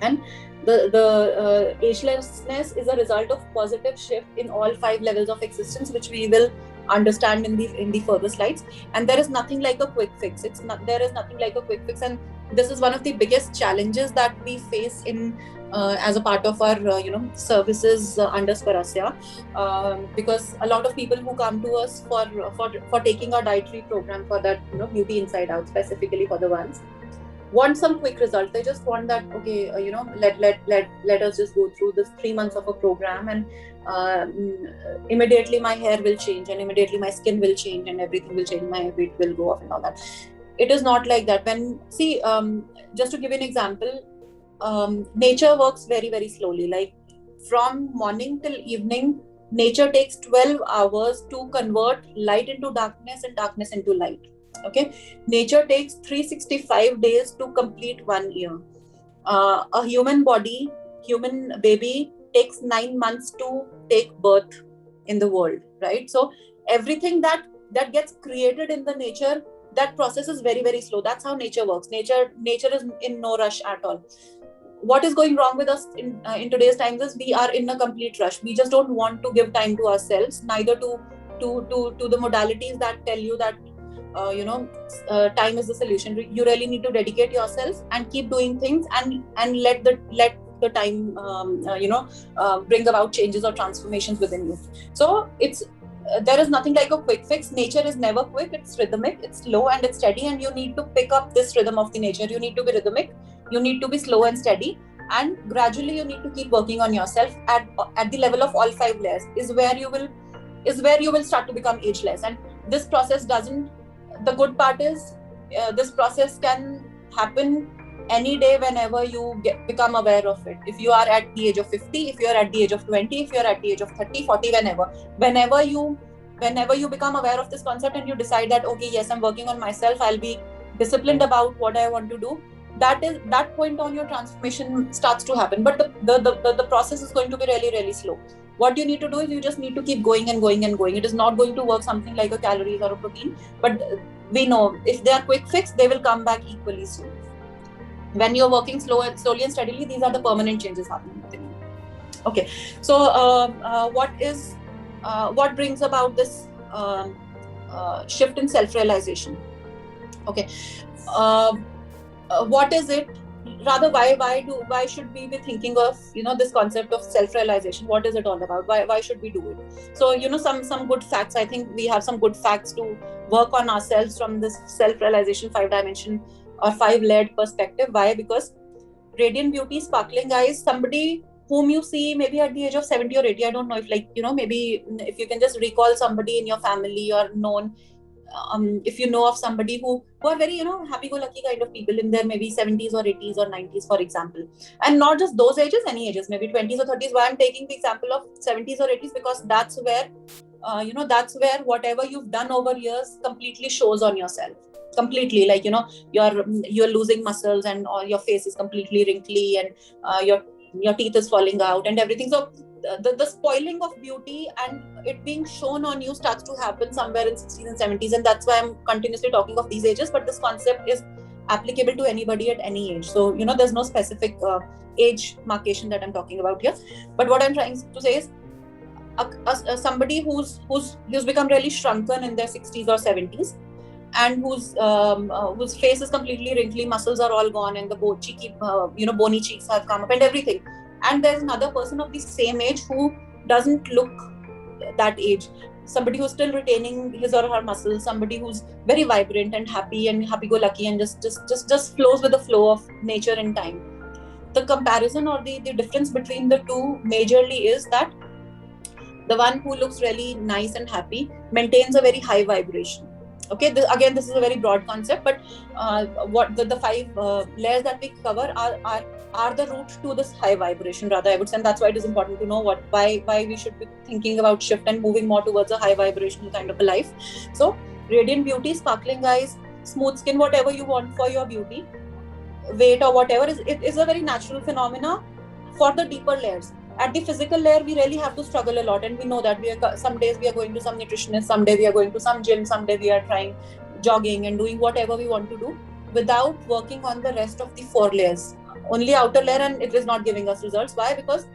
And the agelessness is a result of positive shift in all 5 levels of existence, which we will understand in the further slides. And there is nothing like a quick fix. There is nothing like a quick fix, and this is one of the biggest challenges that we face in as a part of our services under Swarasya, because a lot of people who come to us for taking our dietary program for that Beauty Inside Out, specifically for the ones want some quick result. They just want that, okay, let us just go through this 3 months of a program, and immediately my hair will change, and immediately my skin will change, and everything will change, my weight will go off and all that. It is not like that. Just to give you an example, nature works very, very slowly. Like from morning till evening, nature takes 12 hours to convert light into darkness and darkness into light. Okay, nature takes 365 days to complete 1 year. A human baby takes 9 months to take birth in the world, right? So everything that gets created in the nature, that process is very, very slow. That's how nature works. Nature is in no rush at all. What is going wrong with us in today's times is we are in a complete rush. We just don't want to give time to ourselves, neither to the modalities that tell you that time is the solution. You really need to dedicate yourself and keep doing things, and let the time bring about changes or transformations within you. So there is nothing like a quick fix. Nature is never quick. It's rhythmic, it's slow, and it's steady, and you need to pick up this rhythm of the nature. You need to be rhythmic, you need to be slow and steady, and gradually you need to keep working on yourself at the level of all 5 layers, is where you will start to become ageless. And this process the good part is this process can happen any day, whenever you become aware of it. If you are at the age of 50, if you are at the age of 20, if you are at the age of 30, 40, whenever you become aware of this concept and you decide that, okay, yes, I'm working on myself, I'll be disciplined about what I want to do, that point on your transformation starts to happen. But the process is going to be really, really slow. What you need to do is you just need to keep going and going and going. It is not going to work something like a calories or a protein, but we know if they are quick fix, they will come back equally soon. When you're working slowly and steadily, these are the permanent changes happening within you. Okay, so what brings about this shift in self-realization? Okay, what is it? Rather, why should we be thinking of this concept of self-realization? What is it all about? Why should we do it? So some good facts. I think we have some good facts to work on ourselves from this self-realization 5-dimension or 5-layered perspective. Why? Because radiant beauty, sparkling eyes, somebody whom you see maybe at the age of 70 or 80. I don't know if maybe if you can just recall somebody in your family or known. If you know of somebody who are very happy-go-lucky kind of people in their maybe 70s or 80s or 90s, for example, and not just those ages, any ages, maybe 20s or 30s. Why I'm taking the example of 70s or 80s? Because that's where whatever you've done over years completely shows on yourself. Completely, like you're losing muscles, and your face is completely wrinkly, and your teeth is falling out and everything. So the spoiling of beauty and it being shown on you starts to happen somewhere in 60s and 70s, and that's why I'm continuously talking of these ages. But this concept is applicable to anybody at any age. So, there's no specific age marcation that I'm talking about here. But what I'm trying to say is, somebody who's become really shrunken in their 60s or 70s, and whose face is completely wrinkly, muscles are all gone, and the bony cheeks have come up and everything. And there's another person of the same age who doesn't look that age. Somebody who's still retaining his or her muscles, somebody who's very vibrant and happy and happy-go-lucky and just flows with the flow of nature and time. The comparison or the difference between the two majorly is that the one who looks really nice and happy maintains a very high vibration. Okay, this is a very broad concept, but what the 5 layers that we cover are the route to this high vibration, rather, I would say. And that's why it is important to know why we should be thinking about shift and moving more towards a high vibrational kind of a life. So, radiant beauty, sparkling eyes, smooth skin, whatever you want for your beauty, weight or whatever, it is a very natural phenomena for the deeper layers. At the physical layer, we really have to struggle a lot, and we know that some days we are going to some nutritionist, some day we are going to some gym, some day we are trying jogging and doing whatever we want to do without working on the rest of the 4 layers. Only outer layer, and it is not giving us results. Why? Because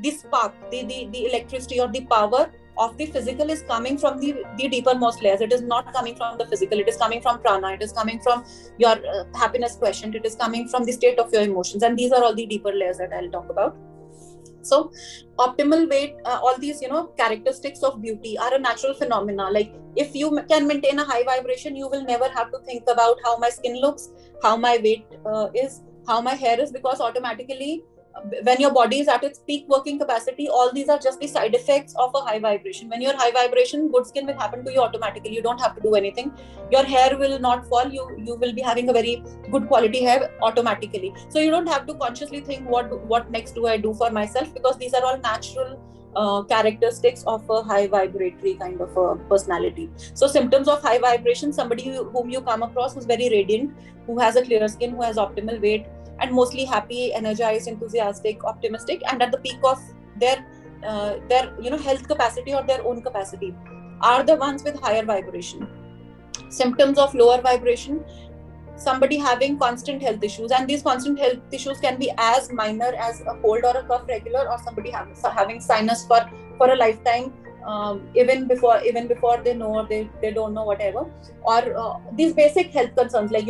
the spark, the electricity or the power of the physical is coming from the deepermost layers. It is not coming from the physical. It is coming from prana. It is coming from your happiness quotient. It is coming from the state of your emotions. And these are all the deeper layers that I'll talk about. So, optimal weight, all these, characteristics of beauty are a natural phenomena. Like, if you can maintain a high vibration, you will never have to think about how my skin looks, how my weight is, how my hair is, because automatically, when your body is at its peak working capacity, all these are just the side effects of a high vibration. When you're high vibration, good skin will happen to you automatically. You don't have to do anything. Your hair will not fall. You will be having a very good quality hair automatically. So you don't have to consciously think what next do I do for myself, because these are all natural characteristics of a high vibratory kind of a personality. So symptoms of high vibration: somebody whom you come across who's very radiant, who has a clear skin, who has optimal weight, and mostly happy, energized, enthusiastic, optimistic, and at the peak of their health capacity or their own capacity, are the ones with higher vibration. Symptoms of lower vibration: somebody having constant health issues, and these constant health issues can be as minor as a cold or a cough regular, or somebody having sinus for a lifetime, even before they know, or they don't know, whatever, or these basic health concerns like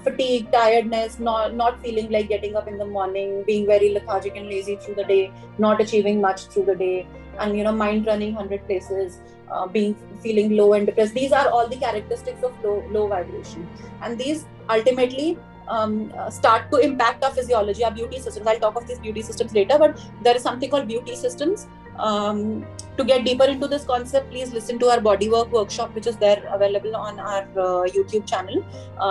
fatigue, tiredness, not feeling like getting up in the morning, being very lethargic and lazy through the day, not achieving much through the day, and mind running 100 places, feeling low and depressed. These are all the characteristics of low vibration, and these ultimately start to impact our physiology, our beauty systems. I'll talk of these beauty systems later, but there is something called beauty systems. To get deeper into this concept, please listen to our bodywork workshop, which is there available on our YouTube channel.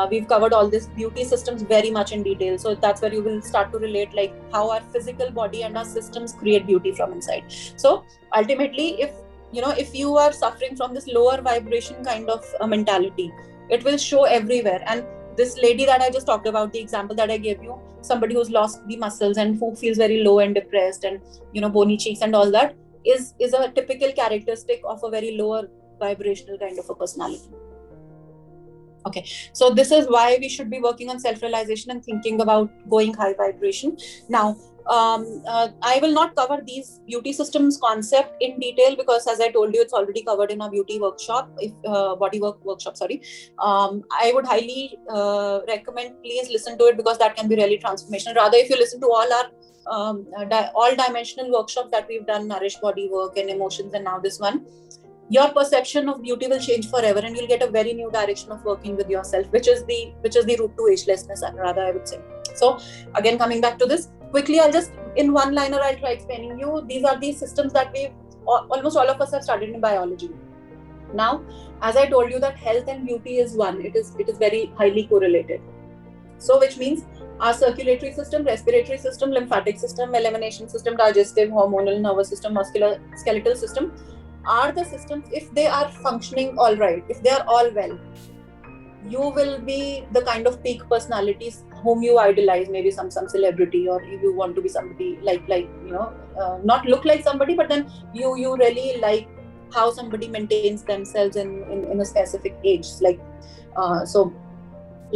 We've covered all these beauty systems very much in detail. So that's where you will start to relate like how our physical body and our systems create beauty from inside. So ultimately, if you are suffering from this lower vibration kind of mentality, it will show everywhere. And this lady that I just talked about, the example that I gave you, somebody who's lost the muscles and who feels very low and depressed and bony cheeks and all that, is a typical characteristic of a very lower vibrational kind of a personality. Okay, so this is why we should be working on self-realization and thinking about going high vibration. Now, I will not cover these beauty systems concept in detail, because as I told you, it's already covered in our beauty workshop, bodywork workshop, sorry. I would highly recommend, please listen to it, because that can be really transformational. Rather, if you listen to all our all dimensional workshops that we've done, Nourish, Bodywork and Emotions, and now this one, your perception of beauty will change forever, and you'll get a very new direction of working with yourself, which is the route to agelessness, rather, I would say. So again, coming back to this quickly, I'll just in one liner I'll try explaining you. These are the systems that almost all of us have studied in biology. Now, as I told you, that health and beauty is one. It is very highly correlated. So which means our circulatory system, respiratory system, lymphatic system, elimination system, digestive, hormonal, nervous system, muscular, skeletal system are the systems. If they are functioning all right, if they are all well, you will be the kind of peak personalities whom you idolize, maybe some celebrity, or you want to be somebody like not look like somebody, but then you really like how somebody maintains themselves in a specific age. So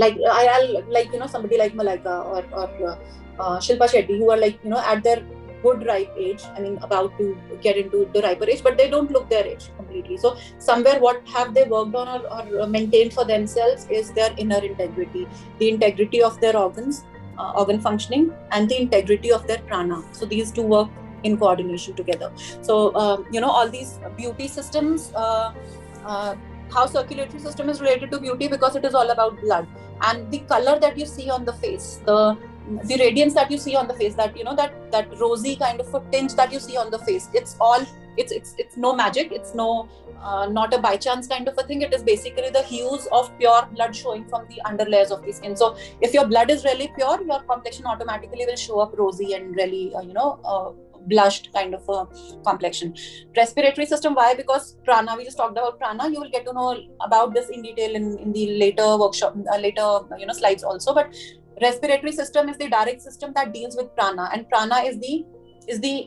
like I'll like somebody like Malaika or Shilpa Shetty, who are like at their good ripe age, I mean about to get into the riper age, but they don't look their age completely. So somewhere what have they worked on or maintained for themselves is their inner integrity, the integrity of their organs, organ functioning, and the integrity of their prana. So these two work in coordination together. So all these beauty systems, how circulatory system is related to beauty, because it is all about blood, and the color that you see on the face, the radiance that you see on the face, that that rosy kind of a tinge that you see on the face, it's no magic, it's not a by chance kind of a thing. It is basically the hues of pure blood showing from the underlayers of the skin. So if your blood is really pure, your complexion automatically will show up rosy and really blushed kind of a complexion. Respiratory system, why? Because prana, we just talked about prana. You will get to know about this in detail in the later workshop, later slides also. But respiratory system is the direct system that deals with prana, and prana is the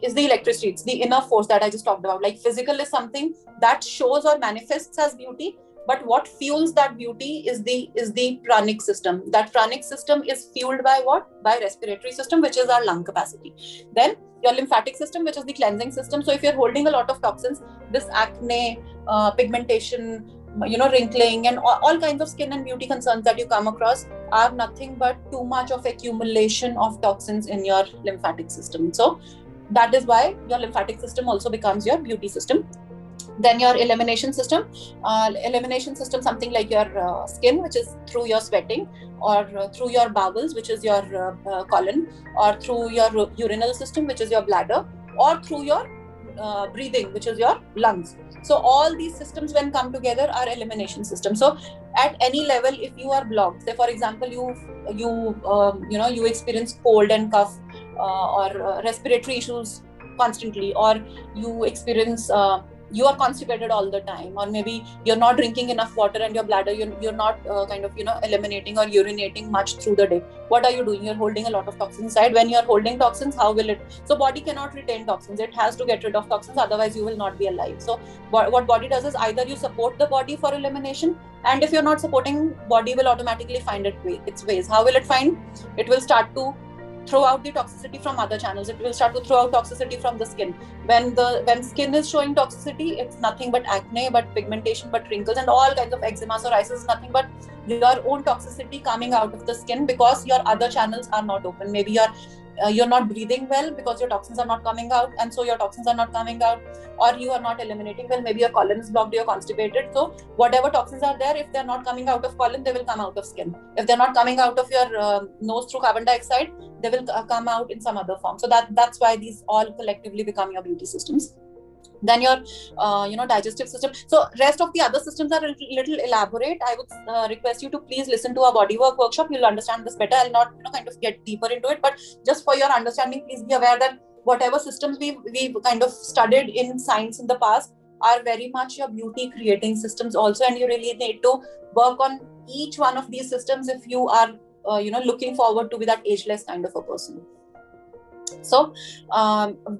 electricity, it's the inner force that I just talked about. Like physical is something that shows or manifests as beauty, but what fuels that beauty is the pranic system. That pranic system is fueled by what? By respiratory system, which is our lung capacity. Then your lymphatic system, which is the cleansing system. So if you're holding a lot of toxins, this acne, pigmentation, wrinkling, and all kinds of skin and beauty concerns that you come across are nothing but too much of accumulation of toxins in your lymphatic system. So that is why your lymphatic system also becomes your beauty system. Then your elimination system, something like your skin, which is through your sweating, or through your bowels, which is your colon, or through your urinal system, which is your bladder, or through your breathing, which is your lungs. So all these systems, when come together, are elimination systems. So at any level, if you are blocked, say for example you experience cold and cough, or respiratory issues constantly, or you experience you are constipated all the time, or maybe you're not drinking enough water and your bladder, you're not eliminating or urinating much through the day. What are you doing? You're holding a lot of toxins inside. When you're holding toxins, how will it? So body cannot retain toxins. It has to get rid of toxins, otherwise you will not be alive. So what body does is either you support the body for elimination, and if you're not supporting, body will automatically find its ways. How will it find? It will start to throw out the toxicity from other channels. It will start to throw out toxicity from the skin. When skin is showing toxicity, it's nothing but acne, but pigmentation, but wrinkles, and all kinds of eczema, psoriasis, nothing but your own toxicity coming out of the skin, because your other channels are not open. Maybe you're not breathing well because your toxins are not coming out, and so your toxins are not coming out, or you are not eliminating well. Maybe your colon is blocked, you're constipated. So whatever toxins are there, if they're not coming out of colon, they will come out of skin. If they're not coming out of your nose through carbon dioxide, they will come out in some other form. So that's why these all collectively become your beauty systems. Then your digestive system. So rest of the other systems are a little elaborate. I would request you to please listen to our bodywork workshop. You'll understand this better. I'll not kind of get deeper into it, but just for your understanding, please be aware that whatever systems we've kind of studied in science in the past are very much your beauty creating systems also, and you really need to work on each one of these systems if you are looking forward to be that ageless kind of a person. So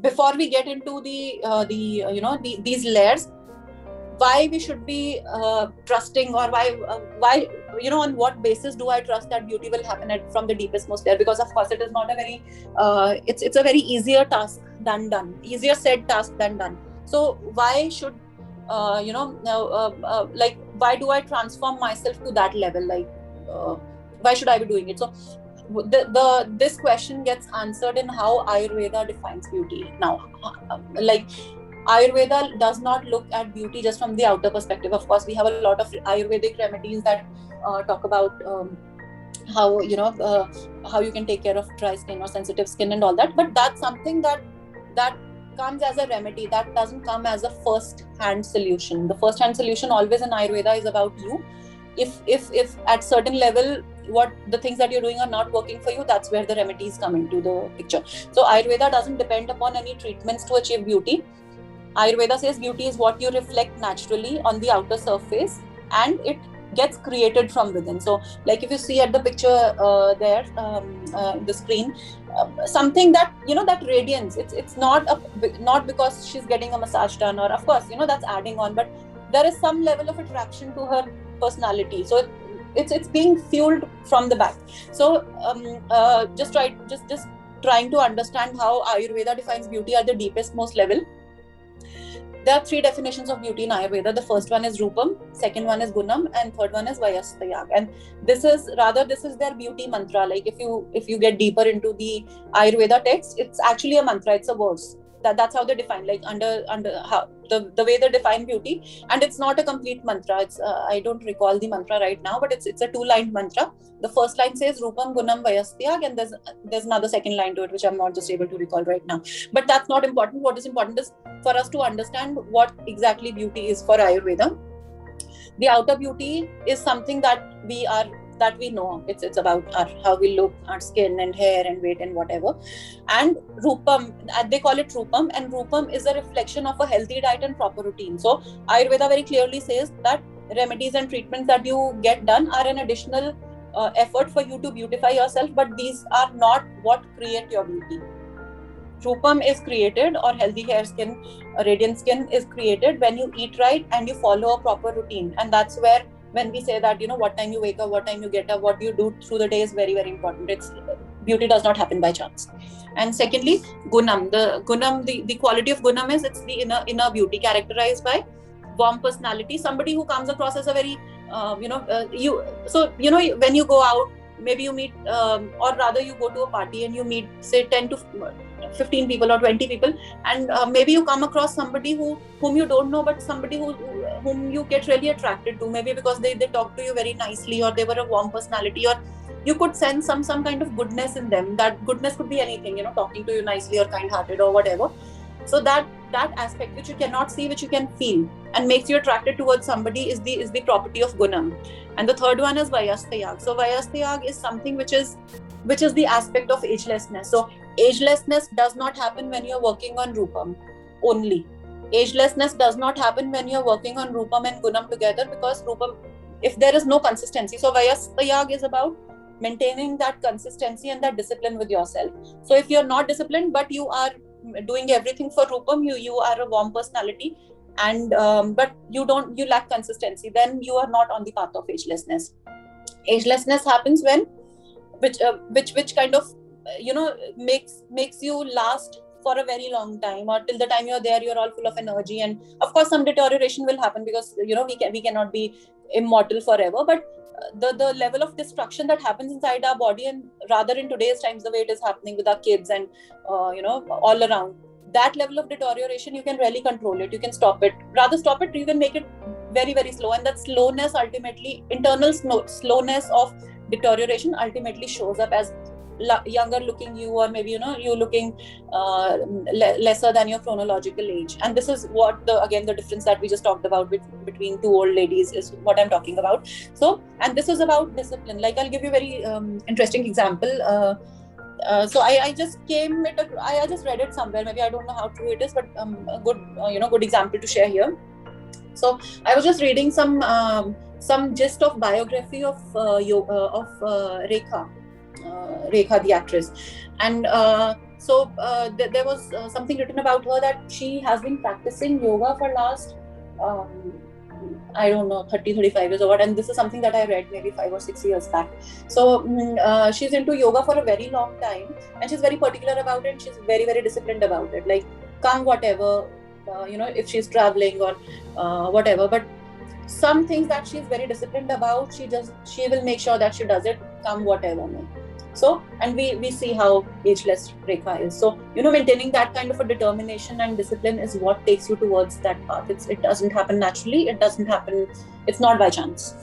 before we get into these layers, why we should be trusting, or why on what basis do I trust that beauty will happen from the deepest most layer? Because of course it is not a very it's a very easier task than done, easier said task than done. So why should like why do I transform myself to that level? Like why should I be doing it? So this question gets answered in how Ayurveda defines beauty. Now, like Ayurveda does not look at beauty just from the outer perspective. Of course, we have a lot of Ayurvedic remedies that talk about how you can take care of dry skin or sensitive skin and all that. But that's something that comes as a remedy. That doesn't come as a first-hand solution. The first-hand solution always in Ayurveda is about you. If at certain level what the things that you're doing are not working for you, that's where the remedies come into the picture. So Ayurveda doesn't depend upon any treatments to achieve beauty. Ayurveda says beauty is what you reflect naturally on the outer surface, and it gets created from within. So like if you see at the picture there, the screen, something that that radiance, it's not because she's getting a massage done, or of course that's adding on, but there is some level of attraction to her personality. So it's being fueled from the back. So just trying to understand how Ayurveda defines beauty at the deepest most level. There are 3 definitions of beauty in Ayurveda. The first one is Rupam, second one is Gunam, and third one is Vayastayag. And this is their beauty mantra. Like if you get deeper into the Ayurveda text, it's actually a mantra, it's a verse. That's how they define, like under how the way they define beauty. And it's not a complete mantra. It's I don't recall the mantra right now, but it's a 2-line mantra. The first line says Rupam, Gunam, Vayastayag, and there's another second line to it, which I'm not just able to recall right now. But that's not important. What is important is for us to understand what exactly beauty is for Ayurveda. The outer beauty is something that we know. It's about how we look, our skin and hair and weight and whatever. And Rupam, they call it Rupam, and Rupam is a reflection of a healthy diet and proper routine. So Ayurveda very clearly says that remedies and treatments that you get done are an additional effort for you to beautify yourself, but these are not what create your beauty. Rupam is created, or healthy hair, skin, radiant skin is created when you eat right and you follow a proper routine. And that's where, when we say that, what time you wake up, what time you get up, what you do through the day is very, very important. Beauty does not happen by chance. And secondly, Gunam. The quality of Gunam is, it's the inner beauty, characterized by warm personality. Somebody who comes across as a very, when you go out, maybe you meet, or rather you go to a party and you meet, say, 10 to 15 people or 20 people, and maybe you come across somebody whom you don't know, but somebody whom you get really attracted to, maybe because they talk to you very nicely, or they were a warm personality, or you could sense some kind of goodness in them. That goodness could be anything, talking to you nicely or kind-hearted or whatever. So that aspect which you cannot see, which you can feel, and makes you attracted towards somebody, is the property of Gunam. And the third one is Vayastayag. So Vayastayag is something which is the aspect of agelessness. So agelessness does not happen when you're working on Rupam only. Agelessness does not happen when you're working on Rupam and Gunam together, because Rupam, if there is no consistency, so Vayastayag is about maintaining that consistency and that discipline with yourself. So if you're not disciplined, but you are doing everything for Rupam, you are a warm personality, and but you lack consistency, then you are not on the path of agelessness. Agelessness happens when which kind of makes you last for a very long time, or till the time you're there, you're all full of energy. And of course some deterioration will happen, because we cannot be immortal forever, but the level of destruction that happens inside our body, and rather in today's times the way it is happening with our kids and all around, that level of deterioration, you can really control it. You can stop it, you can make it very, very slow. And that slowness, ultimately internal slowness of deterioration, ultimately shows up as younger looking you, or maybe you looking lesser than your chronological age. And this is what the difference that we just talked about between 2 old ladies is what I'm talking about. So, and this is about discipline. Like, I'll give you a very interesting example. So I just I just read it somewhere, maybe I don't know how true it is, but a good example to share here. So I was just reading some gist of biography of Rekha, the actress, and there was something written about her, that she has been practicing yoga for last I don't know, 35 years or what. And this is something that I read maybe 5 or 6 years back. So she's into yoga for a very long time, and she's very particular about it. She's very, very disciplined about it. Like, come whatever, if she's traveling or whatever. But some things that she's very disciplined about, she will make sure that she does it, come whatever may. So, and we see how ageless Rekha is. So, maintaining that kind of a determination and discipline is what takes you towards that path. It doesn't happen naturally. It's not by chance.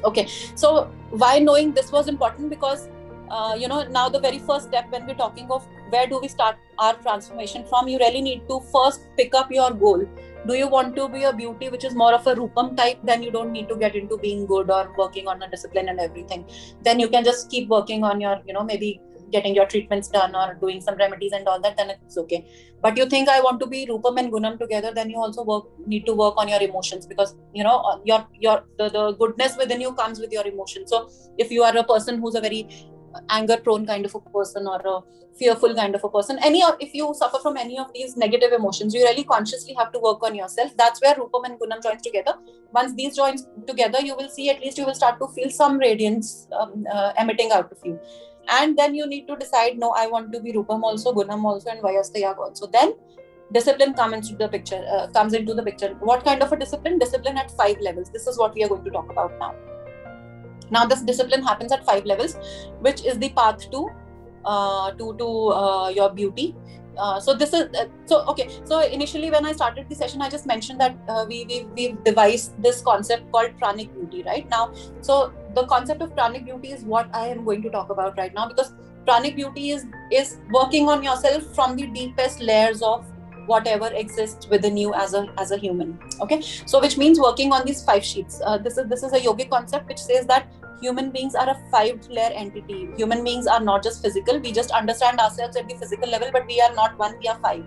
Okay, so why knowing this was important? Because, now the very first step when we're talking of where do we start our transformation from, you really need to first pick up your goal. Do you want to be a beauty which is more of a Rupam type? Then you don't need to get into being good or working on a discipline and everything. Then you can just keep working on your, maybe getting your treatments done or doing some remedies and all that, then it's okay. But you think I want to be Rupam and Gunam together, then you also need to work on your emotions, because the goodness within you comes with your emotions. So if you are a person who's a very anger prone kind of a person or a fearful kind of a person, if you suffer from any of these negative emotions, you really consciously have to work on yourself. That's where Rupam and Gunam joins together. Once these joins together, you will see, at least you will start to feel some radiance emitting out of you. And then you need to decide, no, I want to be Rupam also, Gunam also, and Vayastayag also. Then discipline comes into the picture. What kind of a discipline? Discipline at 5 levels. This is what we are going to talk about now. Now, this discipline happens at 5 levels, which is the path to your beauty. So this is okay. So initially, when I started the session, I just mentioned that we've devised this concept called pranic beauty, right? Now, so the concept of pranic beauty is what I am going to talk about right now, because pranic beauty is working on yourself from the deepest layers of whatever exists within you as a human. Okay, so which means working on these 5 sheets. This is a yogic concept which says that human beings are a 5-layer entity. Human beings are not just physical. We just understand ourselves at the physical level, but we are not 1, we are 5.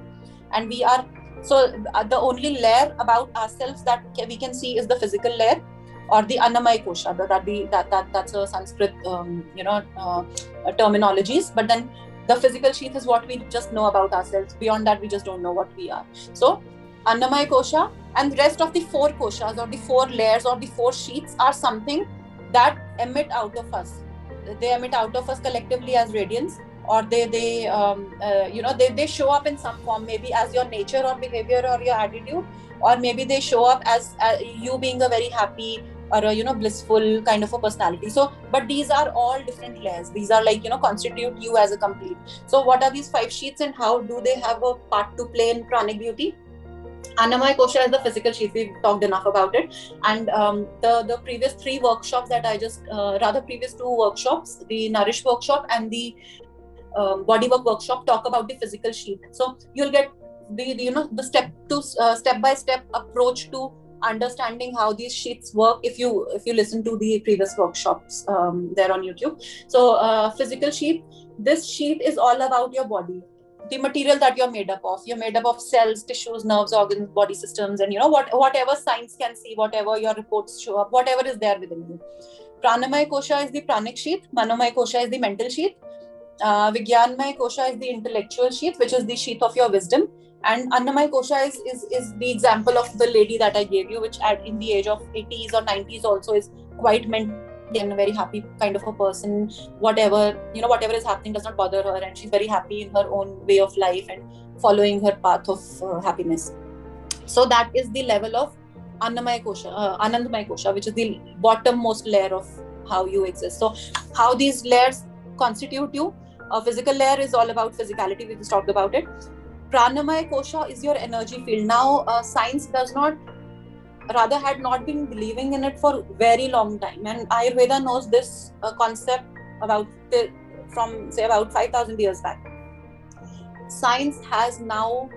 And we are, so the only layer about ourselves that we can see is the physical layer, or the Annamaya Kosha. That's a Sanskrit terminologies. But then the physical sheath is what we just know about ourselves. Beyond that, we just don't know what we are. So Annamaya Kosha and the rest of the 4 koshas, or the 4 layers, or the 4 sheaths are something that emit out of us. They emit out of us collectively as radiance, or they show up in some form, maybe as your nature or behavior or your attitude, or maybe they show up as you being a very happy or a blissful kind of a personality. So, but these are all different layers. These are like, constitute you as a complete. So what are these 5 sheaths, and how do they have a part to play in pranic beauty? Annamaya Kosha is the physical sheath. We've talked enough about it. And the previous 3 workshops that I just, previous 2 workshops, the Nourish workshop and the Bodywork workshop, talk about the physical sheath. So you'll get the step by step approach to understanding how these sheets work if you listen to the previous workshops there on YouTube. So physical sheet, this sheet is all about your body, the material that you're made up of. You're made up of cells, tissues, nerves, organs, body systems, and whatever science can see, whatever your reports show up, whatever is there within you. Pranamaya Kosha is the pranic sheath, Manomaya Kosha is the mental sheath, Vigyanmaya Kosha is the intellectual sheath, which is the sheath of your wisdom, and Annamaya Kosha is the example of the lady that I gave you, which in the age of 80s or 90s also is quite mentally and a very happy kind of a person. Whatever is happening does not bother her, and she's very happy in her own way of life and following her path of happiness. So that is the level of Annamaya Kosha, Anandamaya Kosha, which is the bottommost layer of how you exist. So how these layers constitute you. Physical layer is all about physicality. We just talked about it. Pranamaya Kosha is your energy field. Now, science had not been believing in it for very long time, and Ayurveda knows this concept from say about 5,000 years back. Science has now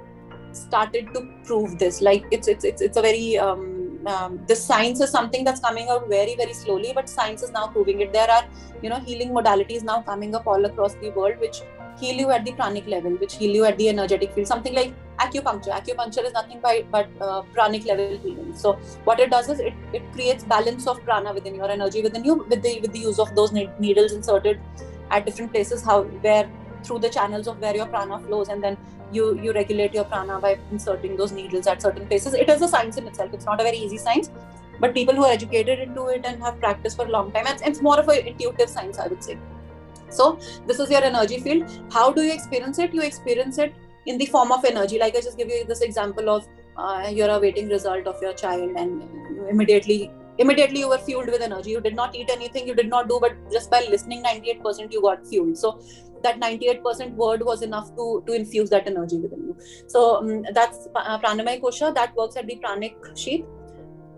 started to prove this. Like it's a very this science is something that's coming out very, very slowly, but science is now proving it. There are healing modalities now coming up all across the world which heal you at the pranic level, which heal you at the energetic field. Something like acupuncture. Acupuncture is nothing but pranic level healing. So what it does is it creates balance of prana within your energy within you with the use of those needles inserted at different places, where through the channels of where your prana flows, and then you regulate your prana by inserting those needles at certain places. It is a science in itself. It's not a very easy science, but people who are educated into it and have practiced for a long time, it's more of an intuitive science, I would say. So this is your energy field. How do you experience it? You experience it in the form of energy. Like I just give you this example of you're awaiting result of your child, and immediately you were fueled with energy. You did not eat anything, you did not do, but just by listening 98% you got fueled. So that 98% word was enough to infuse that energy within you. So that's Pranamaya Kosha. That works at the pranic sheath.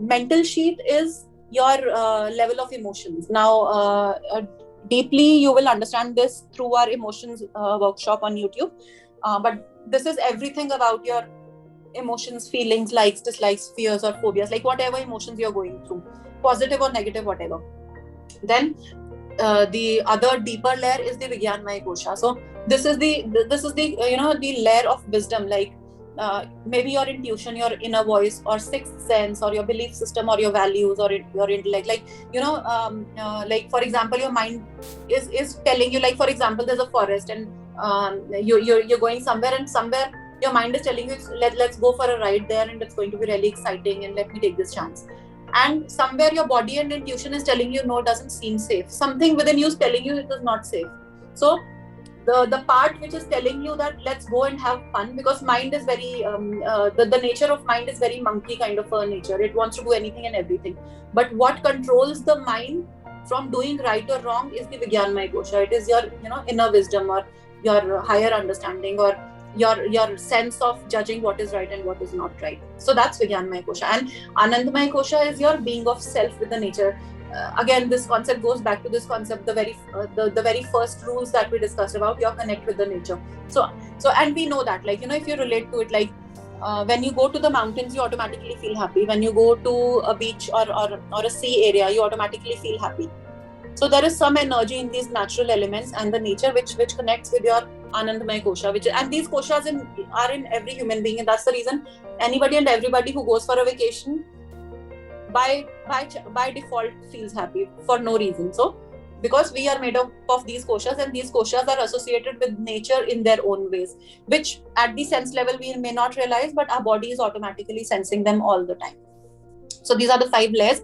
Mental sheath is your level of emotions. Now deeply you will understand this through our emotions workshop on YouTube, but this is everything about your emotions, feelings, likes, dislikes, fears or phobias, like whatever emotions you're going through, positive or negative, whatever. Then the other deeper layer is the Vigyanmaya Kosha. So this is the the layer of wisdom. Like maybe your intuition, your inner voice, or sixth sense, or your belief system, or your values, or your intellect. Like, like for example, your mind is telling you, like for example, there's a forest, and you're going somewhere, and somewhere your mind is telling you, let's go for a ride there, and it's going to be really exciting, and let me take this chance. And somewhere your body and intuition is telling you, no, it doesn't seem safe. Something within you is telling you it is not safe. So the part which is telling you that let's go and have fun, because mind is very the nature of mind is very monkey kind of a nature. It wants to do anything and everything. But what controls the mind from doing right or wrong is the Vigyanmaya Kosha. It is your inner wisdom, or your higher understanding, or your sense of judging what is right and what is not right. So that's Vigyanmaya Kosha. And Anandamaya Kosha is your being of self with the nature. Again, this concept goes back to this concept, the very first rules that we discussed about your connect with the nature. So and we know that, like, if you relate to it, like when you go to the mountains, you automatically feel happy. When you go to a beach or a sea area, you automatically feel happy. So there is some energy in these natural elements and the nature which connects with your Anandamaya Kosha, and these koshas are in every human being, and that's the reason anybody and everybody who goes for a vacation by default feels happy for no reason. So because we are made up of these koshas, and these koshas are associated with nature in their own ways, which at the sense level we may not realize, but our body is automatically sensing them all the time. So these are the 5 layers.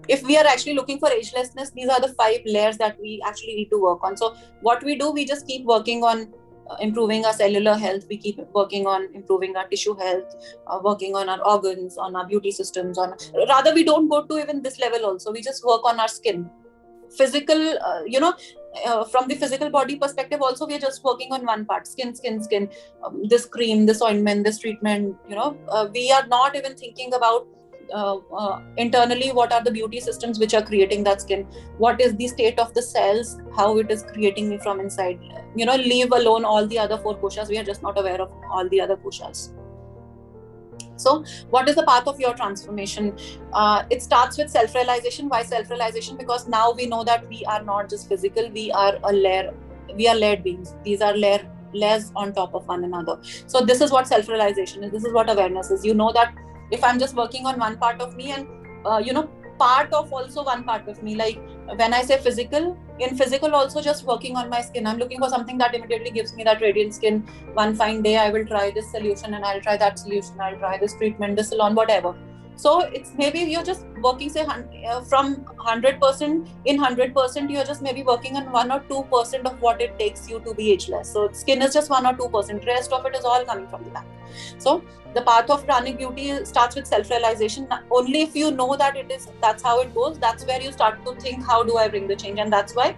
If we are actually looking for agelessness, these are the 5 layers that we actually need to work on. So what we do, we just keep working on improving our cellular health. We keep working on improving our tissue health, working on our organs, on our beauty systems. Rather, we don't go to even this level also. We just work on our skin. Physical, from the physical body perspective also, we are just working on one part, skin. This cream, this ointment, this treatment, we are not even thinking about internally what are the beauty systems which are creating that skin, what is the state of the cells, how it is creating me from inside. Leave alone all the other 4 koshas. We are just not aware of all the other koshas. So what is the path of your transformation? It starts with self-realization. Why self-realization? Because now we know that we are not just physical, we are layered beings. These are layers on top of one another. So this is what self-realization is. This is what awareness is. You know that if I'm just working on one part of me, and part of also one part of me, like when I say physical, in physical also just working on my skin, I'm looking for something that immediately gives me that radiant skin. One fine day I will try this solution, and I'll try that solution, I'll try this treatment, this salon, whatever. So it's maybe you're just working, say, from 100%, in 100%, you're just maybe working on 1 or 2% of what it takes you to be ageless. So skin is just 1 or 2%. Rest of it is all coming from the back. So the path of pranic beauty starts with self-realization. Only if you know that that's how it goes, that's where you start to think, how do I bring the change? And that's why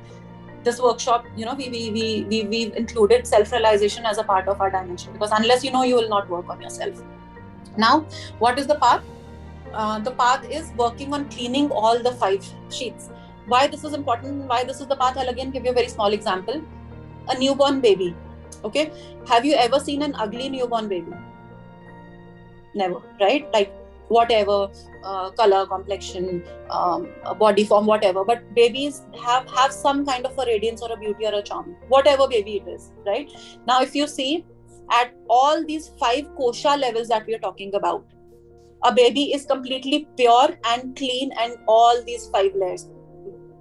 this workshop, we've included self-realization as a part of our dimension, because unless you will not work on yourself. Now, what is the path? The path is working on cleaning all the 5 sheets. Why this is important, why this is the path, I'll again give you a very small example. A newborn baby. Okay, have you ever seen an ugly newborn baby? Never, right? Like whatever color, complexion, body form, whatever, but babies have some kind of a radiance or a beauty or a charm, whatever baby it is, right? Now if you see at all these 5 kosha levels that we are talking about, a baby is completely pure and clean, and all these 5 layers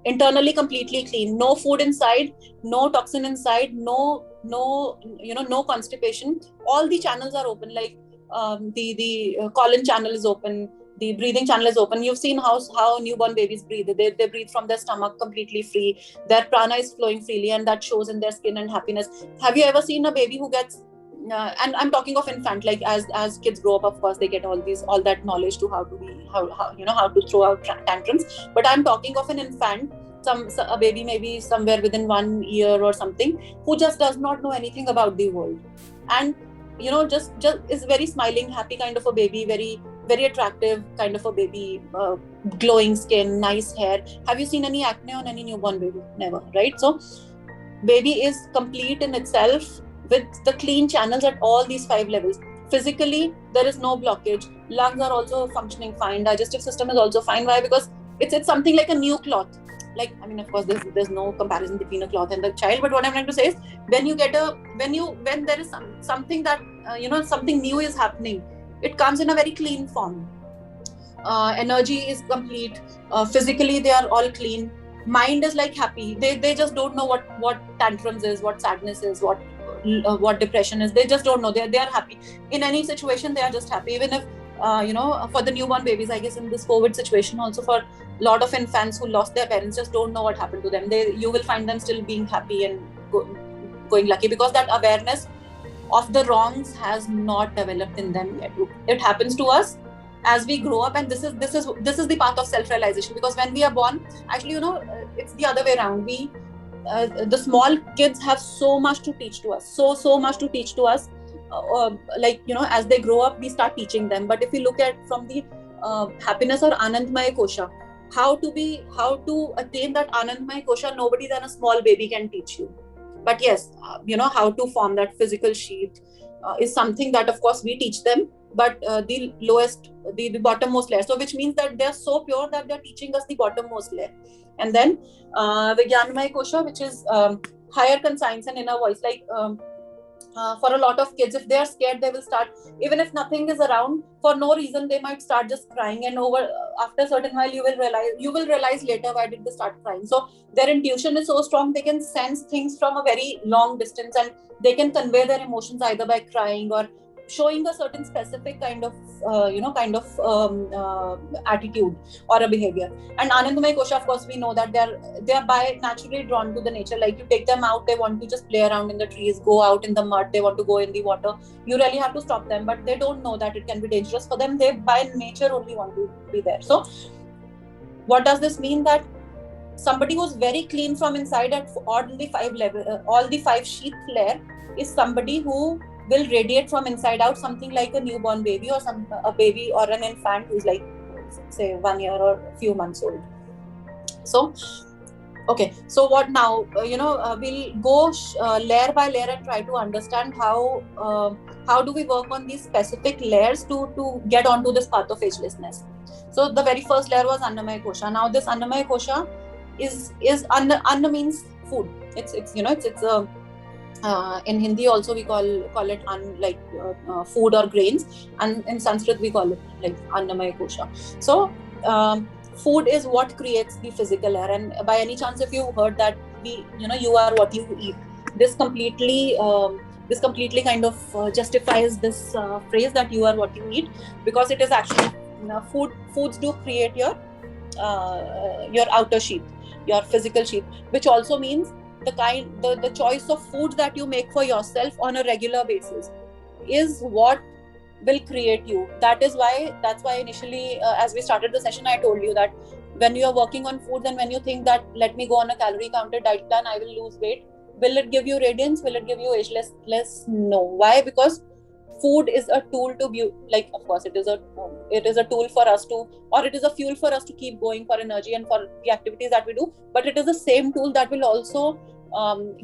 internally completely clean, no food inside, no toxin inside, no constipation. All the channels are open, like the colon channel is open, the breathing channel is open. You've seen how newborn babies breathe. They breathe from their stomach completely free. Their prana is flowing freely, and that shows in their skin and happiness. Have you ever seen a baby who gets and I'm talking of infant, like as kids grow up, of course they get all that knowledge to how to throw out tantrums, but I'm talking of an infant, a baby maybe somewhere within 1 year or something, who just does not know anything about the world, and just is very smiling, happy kind of a baby, very very attractive kind of a baby, glowing skin, nice hair. Have you seen any acne on any newborn baby? Never, right? So baby is complete in itself with the clean channels at all these 5 levels. Physically, there is no blockage. Lungs are also functioning fine. Digestive system is also fine. Why? Because it's something like a new cloth. like, I mean, of course, there's no comparison between a cloth and the child, but what I'm trying to say is, when there is something that something new is happening, it comes in a very clean form. Energy is complete, physically they are all clean, mind is like happy, they just don't know what tantrums is, what sadness is, what depression is. They just don't know. They are happy in any situation. They are just happy. Even if for the newborn babies, I guess in this COVID situation also, for a lot of infants who lost their parents, just don't know what happened to them. You will find them still being happy and going lucky, because that awareness of the wrongs has not developed in them yet. It happens to us as we grow up, and this is the path of self-realization. Because when we are born, actually, it's the other way around. The small kids have so much to teach to us, so much to teach to us. As they grow up, we start teaching them. But if you look at from the happiness or Anandmaya Kosha, how to attain that Anandmaya Kosha, nobody than a small baby can teach you. But yes, how to form that physical sheath is something that, of course, we teach them. But the bottommost layer, so which means that they're so pure that they're teaching us the bottommost layer. And then Vijnanamaya Kosha, which is higher conscience and inner voice. For a lot of kids, if they are scared, they will start, even if nothing is around, for no reason, they might start just crying. And after a certain while, you will realize later, why did they start crying? So their intuition is so strong, they can sense things from a very long distance, and they can convey their emotions either by crying or showing a certain specific kind of attitude or a behavior. And Anandamaya Kosha, of course, we know that they are by naturally drawn to the nature. Like, you take them out, they want to just play around in the trees, go out in the mud, they want to go in the water. You really have to stop them, but they don't know that it can be dangerous for them. They by nature only want to be there. So what does this mean? That somebody who's very clean from inside at all the five sheath layer is somebody who will radiate from inside out, something like a newborn baby, or a baby or an infant who's like, say, 1 year or a few months old. So okay, so what now? We'll go layer by layer and try to understand how do we work on these specific layers to get onto this path of agelessness. So the very first layer was Annamaya Kosha. Now this Annamaya Kosha is Anna means food. It's in Hindi also we call it food or grains, and in Sanskrit we call it like Annamaya Kosha. So food is what creates the physical layer. And by any chance, if you heard that you are what you eat, this completely kind of justifies this phrase that you are what you eat, because it is actually foods do create your outer sheath, your physical sheath, which also means the choice of food that you make for yourself on a regular basis is what will create you. That's why initially, as we started the session, I told you that when you are working on foods and when you think that, let me go on a calorie counted diet plan, I will lose weight, will it give you radiance? Will it give you agelessness? No. Why? Because food is a tool to be, like, of course, it is a tool for us to, or it is a fuel for us to keep going for energy and for the activities that we do. But it is the same tool that will also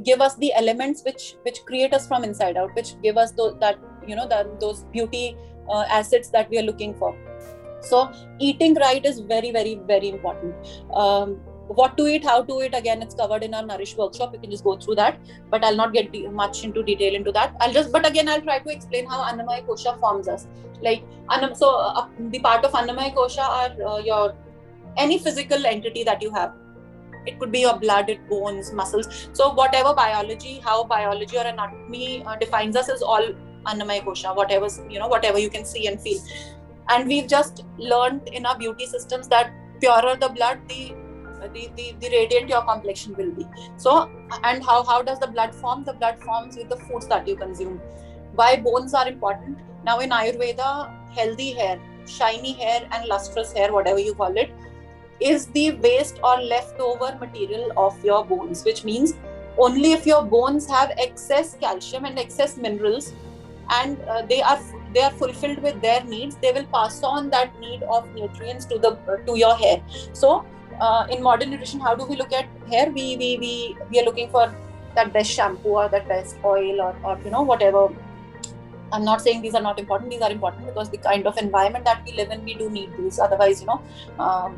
give us the elements which create us from inside out, which give us those beauty assets that we are looking for. So eating right is very, very, very important. What to eat, how to eat, again, it's covered in our Nourish workshop. You can just go through that, but I'll not get much into detail into that. But again, I'll try to explain how Annamaya Kosha forms us. Like, the part of Annamaya Kosha are your any physical entity that you have. It could be your blood, bones, muscles. So whatever how biology or anatomy defines us is all Annamaya Kosha, whatever you can see and feel. And we've just learned in our beauty systems that purer the blood, the radiant your complexion will be. So, and how does the blood form? The blood forms with the foods that you consume. Why bones are important? Now in Ayurveda, healthy hair, shiny hair and lustrous hair, whatever you call it, is the waste or leftover material of your bones, which means only if your bones have excess calcium and excess minerals, and they are fulfilled with their needs, they will pass on that need of nutrients to your hair. So in modern nutrition, how do we look at hair? We are looking for that best shampoo or that best oil or whatever. I'm not saying these are not important. These are important because the kind of environment that we live in, we do need these. Otherwise,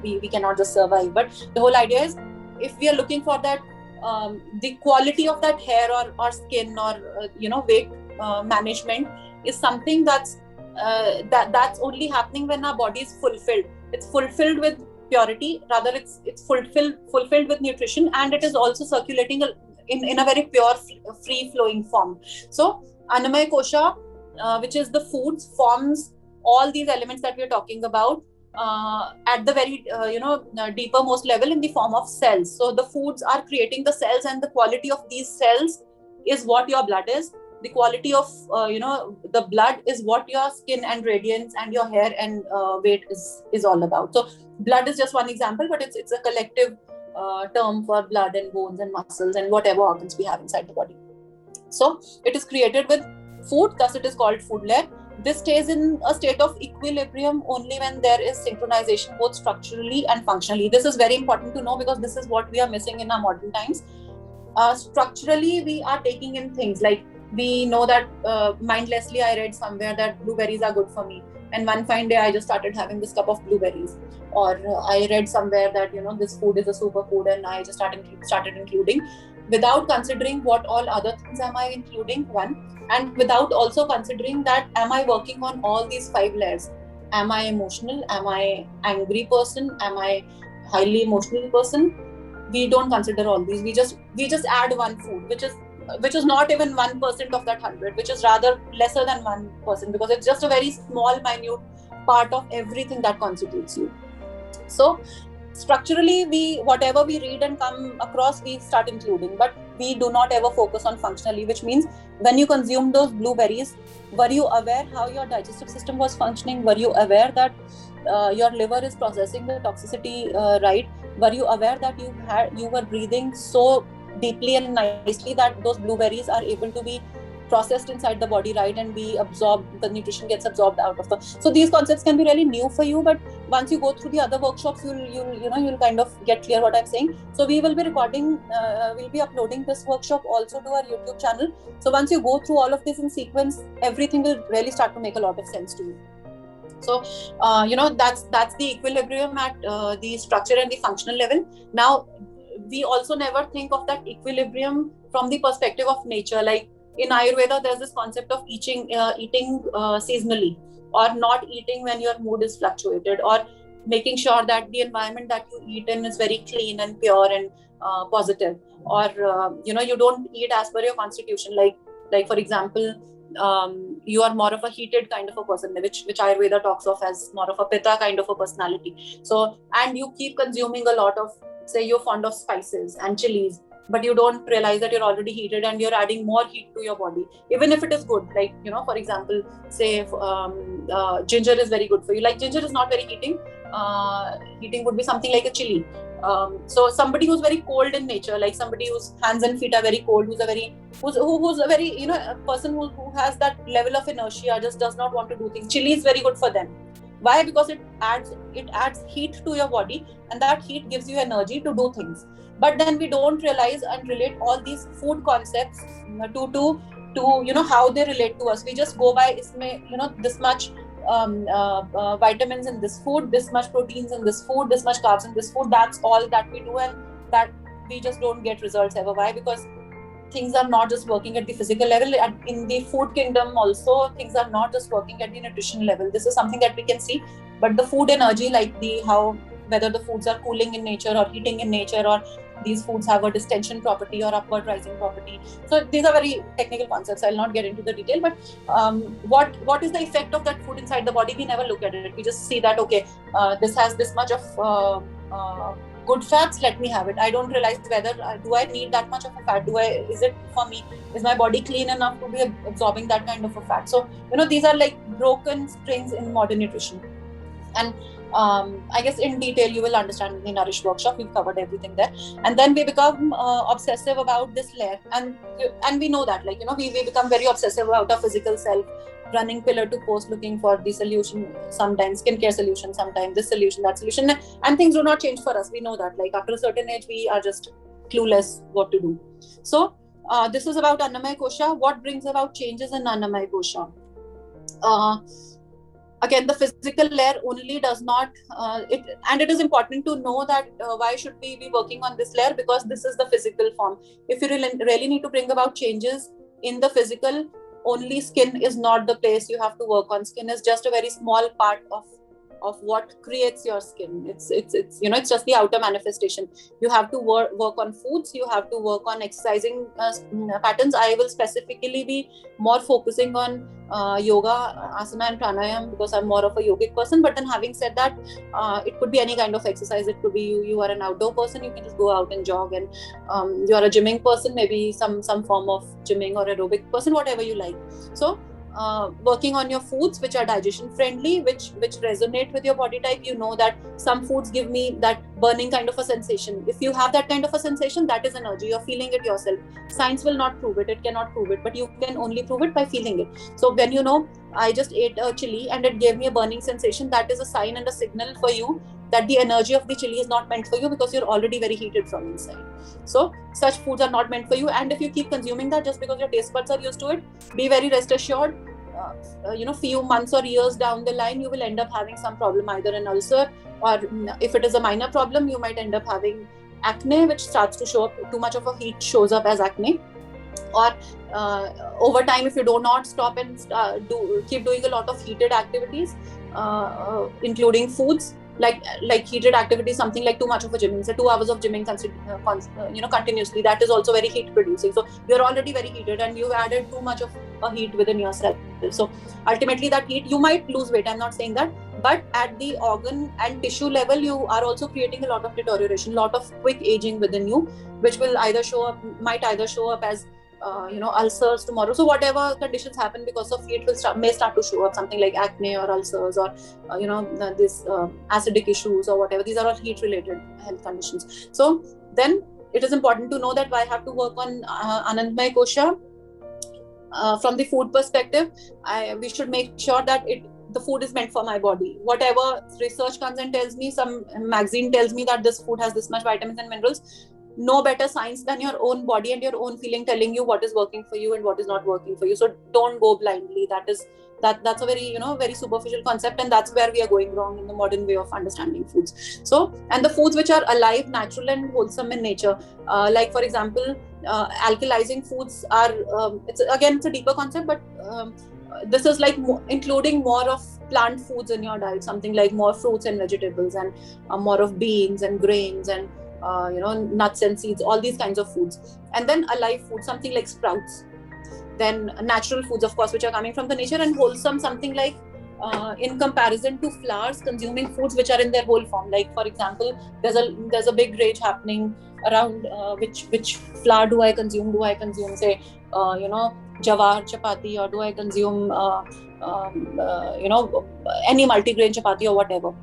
we cannot just survive. But the whole idea is if we are looking for that, the quality of that hair or skin or weight management is something that's only happening when our body is fulfilled. It's fulfilled with purity, rather it's fulfilled with nutrition, and it is also circulating in a very pure, free flowing form. So Annamaya Kosha, which is the foods, forms all these elements that we are talking about at the very deeper most level in the form of cells. So the foods are creating the cells, and the quality of these cells is what your blood is. The quality of the blood is what your skin and radiance and your hair and weight is all about. So blood is just one example, but it's a collective term for blood and bones and muscles and whatever organs we have inside the body. So it is created with food, thus it is called food layer. This stays in a state of equilibrium only when there is synchronization both structurally and functionally. This is very important to know, because this is what we are missing in our modern times. Structurally, we are taking in things like, we know that mindlessly I read somewhere that blueberries are good for me, and one fine day I just started having this cup of blueberries. Or I read somewhere that this food is a superfood, and I just started including, without considering what all other things am I including, one, and without also considering that am I working on all these 5 layers. Am I emotional? Am I angry person? Am I highly emotional person? We don't consider all these. We just add one food, which is not even 1% of that 100, which is rather lesser than 1%, because it's just a very small, minute part of everything that constitutes you. So structurally, whatever we read and come across, we start including, but we do not ever focus on functionally, which means when you consume those blueberries, were you aware how your digestive system was functioning? Were you aware that your liver is processing the toxicity right? Were you aware that you were breathing so deeply and nicely that those blueberries are able to be processed inside the body, right, and be absorbed, the nutrition gets absorbed out of the. So these concepts can be really new for you, but once you go through the other workshops, you'll kind of get clear what I'm saying. So we will be recording, we'll be uploading this workshop also to our YouTube channel. So once you go through all of this in sequence, everything will really start to make a lot of sense to you. So that's the equilibrium at the structure and the functional level. Now we also never think of that equilibrium from the perspective of nature. Like in Ayurveda, there's this concept of eating seasonally, or not eating when your mood is fluctuated, or making sure that the environment that you eat in is very clean and pure and positive, or you don't eat as per your constitution. Like for example, you are more of a heated kind of a person, which Ayurveda talks of as more of a pitta kind of a personality. So, and you keep consuming a lot of, say you're fond of spices and chilies, but you don't realize that you're already heated and you're adding more heat to your body, even if it is good. Like, for example, say ginger is very good for you. Like ginger is not very heating. Heating would be something like a chili. So somebody who's very cold in nature, like somebody whose hands and feet are very cold, who's a very a person who has that level of inertia, just does not want to do things. Chili is very good for them. Why? Because it adds heat to your body, and that heat gives you energy to do things. But then we don't realize and relate all these food concepts to how they relate to us. We just go by this much vitamins in this food, this much proteins in this food, this much carbs in this food. That's all that we do, and that we just don't get results ever. Why? Because things are not just working at the physical level. In the food kingdom also, things are not just working at the nutrition level. This is something that we can see, but the food energy, like whether the foods are cooling in nature or heating in nature, or these foods have a distension property or upward rising property. So these are very technical concepts. I'll not get into the detail, but what is the effect of that food inside the body? We never look at it. We just see that, okay, this has this much of good fats, let me have it. I don't realize whether do I need that much of a fat? Is it for me? Is my body clean enough to be absorbing that kind of a fat? So these are like broken springs in modern nutrition. And I guess in detail you will understand in the Nourish workshop. We've covered everything there, and then we become obsessive about this layer, and we know that, like we become very obsessive about our physical self, running pillar to post looking for the solution, sometimes skincare solution, sometimes this solution, that solution, and things do not change for us. We know that, like after a certain age we are just clueless what to do. So this is about Annamaya Kosha. What brings about changes in Annamaya Kosha? again, the physical layer only does not and it is important to know that why should we be working on this layer, because this is the physical form. If you really need to bring about changes in the physical, only skin is not the place you have to work on. Skin is just a very small part of what creates your skin. It's it's just the outer manifestation. You have to work on foods, you have to work on exercising patterns. I will specifically be more focusing on yoga, asana and pranayam, because I'm more of a yogic person. But then having said that, it could be any kind of exercise. It could be you are an outdoor person, you can just go out and jog, and you are a gymming person, maybe some form of gymming, or aerobic person, whatever you like. So working on your foods which are digestion friendly, which resonate with your body type. You know that some foods give me that burning kind of a sensation. If you have that kind of a sensation, that is energy. You're feeling it yourself. Science will not prove it, it cannot prove it, but you can only prove it by feeling it. So when you know, I just ate a chili and it gave me a burning sensation, that is a sign and a signal for you that the energy of the chili is not meant for you, because you're already very heated from inside. So such foods are not meant for you. And if you keep consuming that just because your taste buds are used to it, be very rest assured, few months or years down the line, you will end up having some problem, either an ulcer, or if it is a minor problem, you might end up having acne, which starts to show up. Too much of a heat shows up as acne. Or over time, if you do not stop and keep doing a lot of heated activities, including foods, like heated activities, something like too much of a gymming, say 2 hours of gymming continuously, that is also very heat producing. So you're already very heated and you've added too much of a heat within yourself. So ultimately that heat, you might lose weight, I'm not saying that, but at the organ and tissue level, you are also creating a lot of deterioration, a lot of quick aging within you, which will might either show up as ulcers tomorrow. So whatever conditions happen because of heat may start to show up, something like acne or ulcers, or this acidic issues or whatever. These are all heat related health conditions. So then it is important to know that I have to work on Anandamaya Kosha. From the food perspective, we should make sure that the food is meant for my body. Whatever research comes and tells me, some magazine tells me that this food has this much vitamins and minerals, no better science than your own body and your own feeling telling you what is working for you and what is not working for you. So don't go blindly. That's a very very superficial concept, and that's where we are going wrong in the modern way of understanding foods. So, and the foods which are alive, natural and wholesome in nature, like for example, alkalizing foods are it's a deeper concept, but this is like including more of plant foods in your diet, something like more fruits and vegetables, and more of beans and grains and nuts and seeds, all these kinds of foods. And then alive food, something like sprouts. Then natural foods, of course, which are coming from the nature, and wholesome, something like in comparison to flowers, consuming foods which are in their whole form. Like for example, there's a big rage happening around which flour do I consume? Do I consume, say, jawar chapati, or do I consume any multigrain chapati or whatever?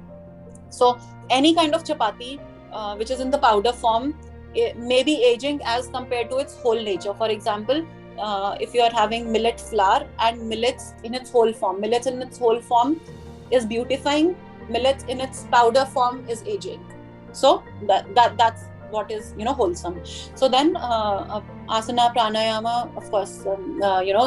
So any kind of chapati which is in the powder form, may be aging as compared to its whole nature. For example, if you are having millet flour and millets in its whole form is beautifying, millets in its powder form is aging. So that's what is wholesome. So then asana, pranayama, of course,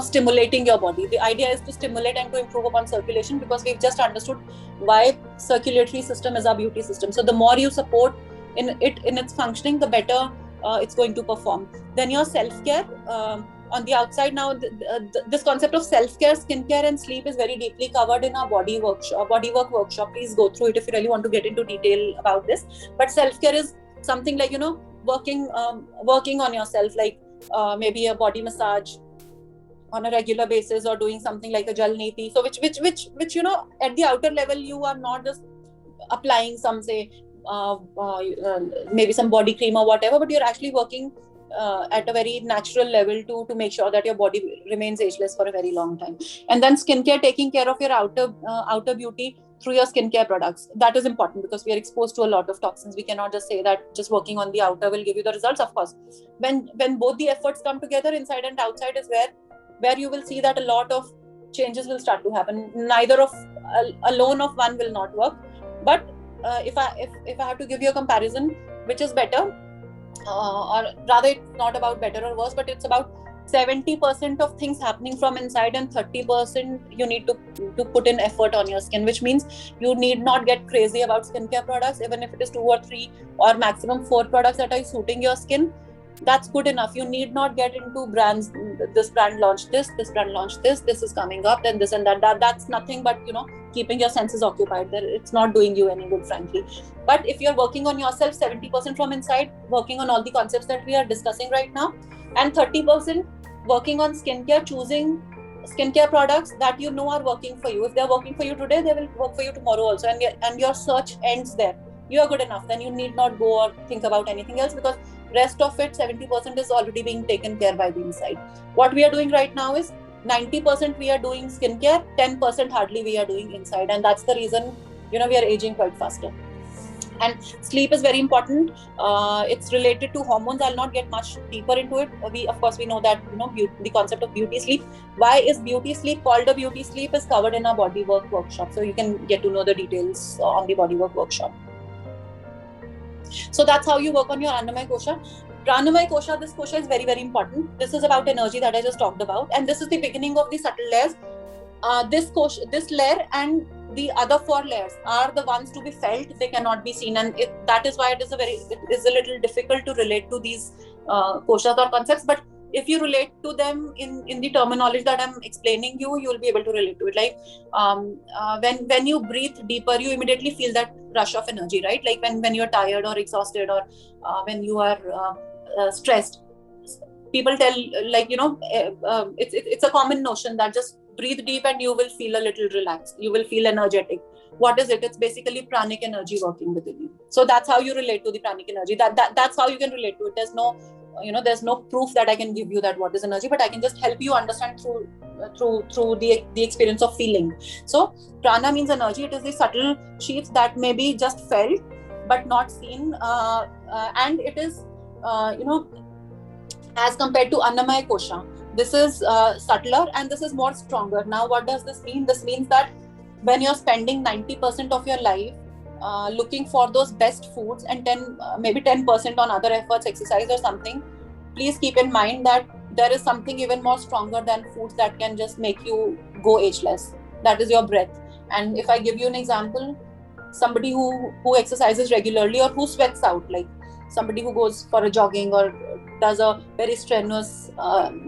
stimulating your body. The idea is to stimulate and to improve upon circulation, because we've just understood why circulatory system is our beauty system. So the more you support in its functioning, the better it's going to perform. Then your self-care, on the outside now, this concept of self-care, skincare and sleep is very deeply covered in our bodywork workshop. Please go through it if you really want to get into detail about this. But self-care is something like working on yourself, like maybe a body massage on a regular basis, or doing something like a jal neti. So which at the outer level, you are not just applying some, say, maybe some body cream or whatever, but you're actually working at a very natural level to make sure that your body remains ageless for a very long time. And then skincare, taking care of your outer beauty through your skincare products. That is important, because we are exposed to a lot of toxins. We cannot just say that just working on the outer will give you the results. Of course, when both the efforts come together, inside and outside, is where you will see that a lot of changes will start to happen. Neither of alone of one will not work. But if I have to give you a comparison, which is better, or rather, it's not about better or worse, but it's about 70% of things happening from inside and 30% you need to put in effort on your skin, which means you need not get crazy about skincare products. Even if it is 2 or 3 or maximum 4 products that are suiting your skin, that's good enough. You need not get into brands. This brand launched this brand launched this is coming up, then this and that. That's nothing but, keeping your senses occupied. It's not doing you any good, frankly. But if you're working on yourself 70% from inside, working on all the concepts that we are discussing right now, and 30% working on skincare, choosing skincare products that you know are working for you. If they're working for you today, they will work for you tomorrow also, and your search ends there. You are good enough. Then you need not go or think about anything else, because rest of it, 70% is already being taken care by the inside. What we are doing right now is 90% we are doing skincare, 10% hardly we are doing inside, and that's the reason we are aging quite faster. And sleep is very important. It's related to hormones. I'll not get much deeper into it. We know that the concept of beauty sleep. Why is beauty sleep called a beauty sleep is covered in our bodywork workshop, so you can get to know the details on the bodywork workshop. So that's how you work on your Annamaya Kosha. Pranamaya Kosha, this kosha is very, very important. This is about energy that I just talked about, and this is the beginning of the subtle layers. This layer and the other 4 layers are the ones to be felt. They cannot be seen, and that is why it is a little difficult to relate to these koshas or concepts. But if you relate to them in the terminology that I'm explaining you will be able to relate to it. Like when you breathe deeper, you immediately feel that rush of energy, right? Like when you're tired or exhausted, or when you are stressed. People tell, it's a common notion that just breathe deep and you will feel a little relaxed. You will feel energetic. What is it? It's basically pranic energy working within you. So that's how you relate to the pranic energy. That's how you can relate to it. There's no proof that I can give you that what is energy, but I can just help you understand through the experience of feeling. So prana means energy. It is the subtle sheaths that may be just felt but not seen, and it is as compared to Annamaya Kosha. This is subtler and this is more stronger. Now, what does this mean? This means that when you're spending 90% of your life looking for those best foods and maybe 10% on other efforts, exercise or something, please keep in mind that there is something even more stronger than foods that can just make you go ageless. That is your breath. And if I give you an example, somebody who exercises regularly or who sweats out, like somebody who goes for a jogging or does a very strenuous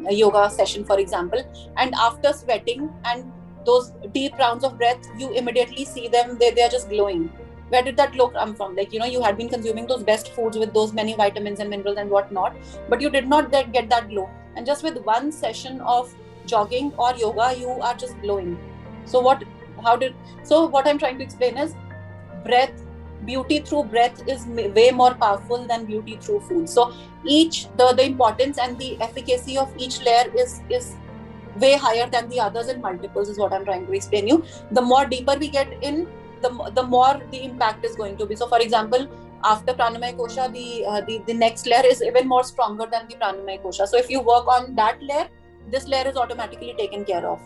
yoga session, for example, and after sweating and those deep rounds of breath, you immediately see them, they are just glowing. Where did that glow come from? Like, you had been consuming those best foods with those many vitamins and minerals and whatnot, but you did not get that glow. And just with one session of jogging or yoga, you are just glowing. So what I'm trying to explain is breath, beauty through breath is way more powerful than beauty through food. So the importance and the efficacy of each layer is way higher than the others in multiples, is what I'm trying to explain you. The more deeper we get in, the more the impact is going to be. So for example, after Pranamaya Kosha, the next layer is even more stronger than the Pranamaya Kosha. So if you work on that layer, this layer is automatically taken care of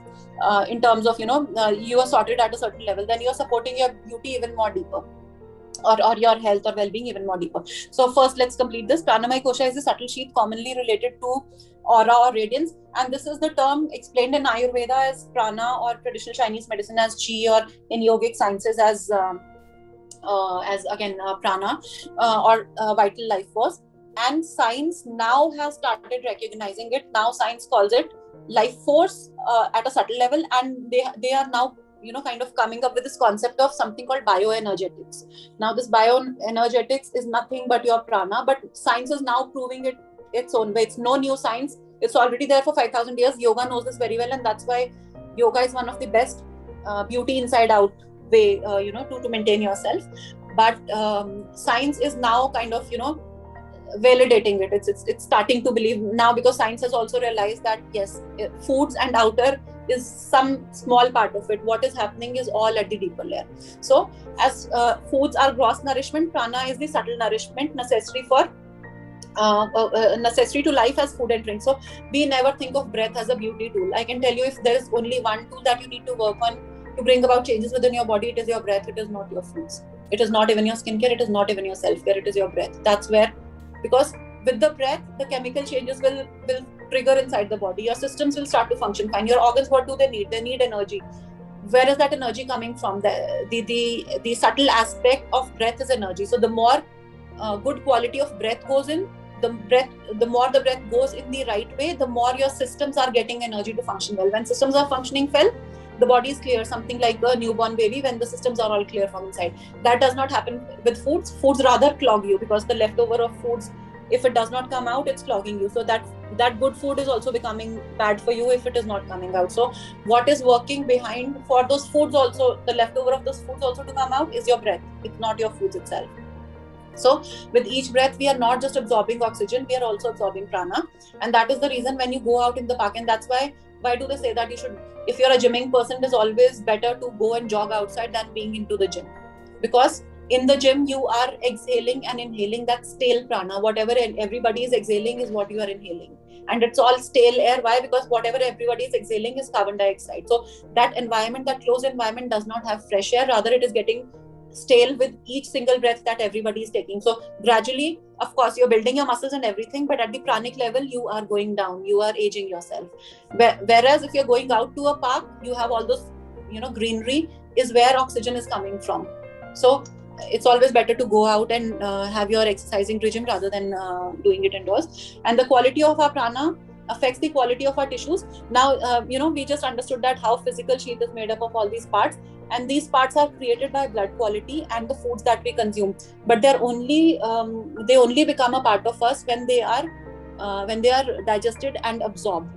in terms of, you are sorted at a certain level, then you are supporting your beauty even more deeper. Or your health or well-being even more deeper. So first, let's complete this. Pranamaya Kosha is a subtle sheath commonly related to aura or radiance, and this is the term explained in Ayurveda as prana, or traditional Chinese medicine as chi, or in yogic sciences as again prana or vital life force. And science now has started recognizing it. Now science calls it life force at a subtle level, and they are now kind of coming up with this concept of something called bioenergetics. Now this bioenergetics is nothing but your prana, but science is now proving it its own way. It's no new science. It's already there for 5,000 years. Yoga knows this very well, and that's why yoga is one of the best beauty inside out way to maintain yourself. But science is now kind of validating it. It's starting to believe now, because science has also realized that yes, foods and outer is some small part of it. What is happening is all at the deeper layer. So as foods are gross nourishment, prana is the subtle nourishment necessary to life as food and drink. So we never think of breath as a beauty tool. I can tell you, if there is only one tool that you need to work on to bring about changes within your body, it is your breath. It is not your foods. It is not even your skincare. It is not even your self-care. It is your breath. That's where, because with the breath, the chemical changes will trigger inside the body. Your systems will start to function fine. Your organs, what do they need? They need energy. Where is that energy coming from? The subtle aspect of breath is energy. So the more good quality of breath goes in, the more the breath goes in the right way, the more your systems are getting energy to function well. When systems are functioning well, the body is clear, something like a newborn baby when the systems are all clear from inside. That does not happen with foods. Foods rather clog you, because the leftover of foods, if it does not come out, it's clogging you. So that good food is also becoming bad for you if it is not coming out. So what is working behind for those foods also, the leftover of those foods also to come out, is your breath. It's not your foods itself. So with each breath, we are not just absorbing oxygen, we are also absorbing prana. And that is the reason when you go out in the park, and that's why do they say that you should, if you're a gymming person, it is always better to go and jog outside than being into the gym. Because in the gym, you are exhaling and inhaling that stale prana. Whatever everybody is exhaling is what you are inhaling. And it's all stale air. Why? Because whatever everybody is exhaling is carbon dioxide. So that environment, that closed environment, does not have fresh air. Rather, it is getting stale with each single breath that everybody is taking. So gradually, of course, you're building your muscles and everything, but at the pranic level, you are going down, you are aging yourself. Whereas if you're going out to a park, you have all those, greenery is where oxygen is coming from. So it's always better to go out and have your exercising regime rather than doing it indoors. And the quality of our prana affects the quality of our tissues. Now, we just understood that how physical sheath is made up of all these parts, and these parts are created by blood quality and the foods that we consume. But they only become a part of us when they are digested and absorbed.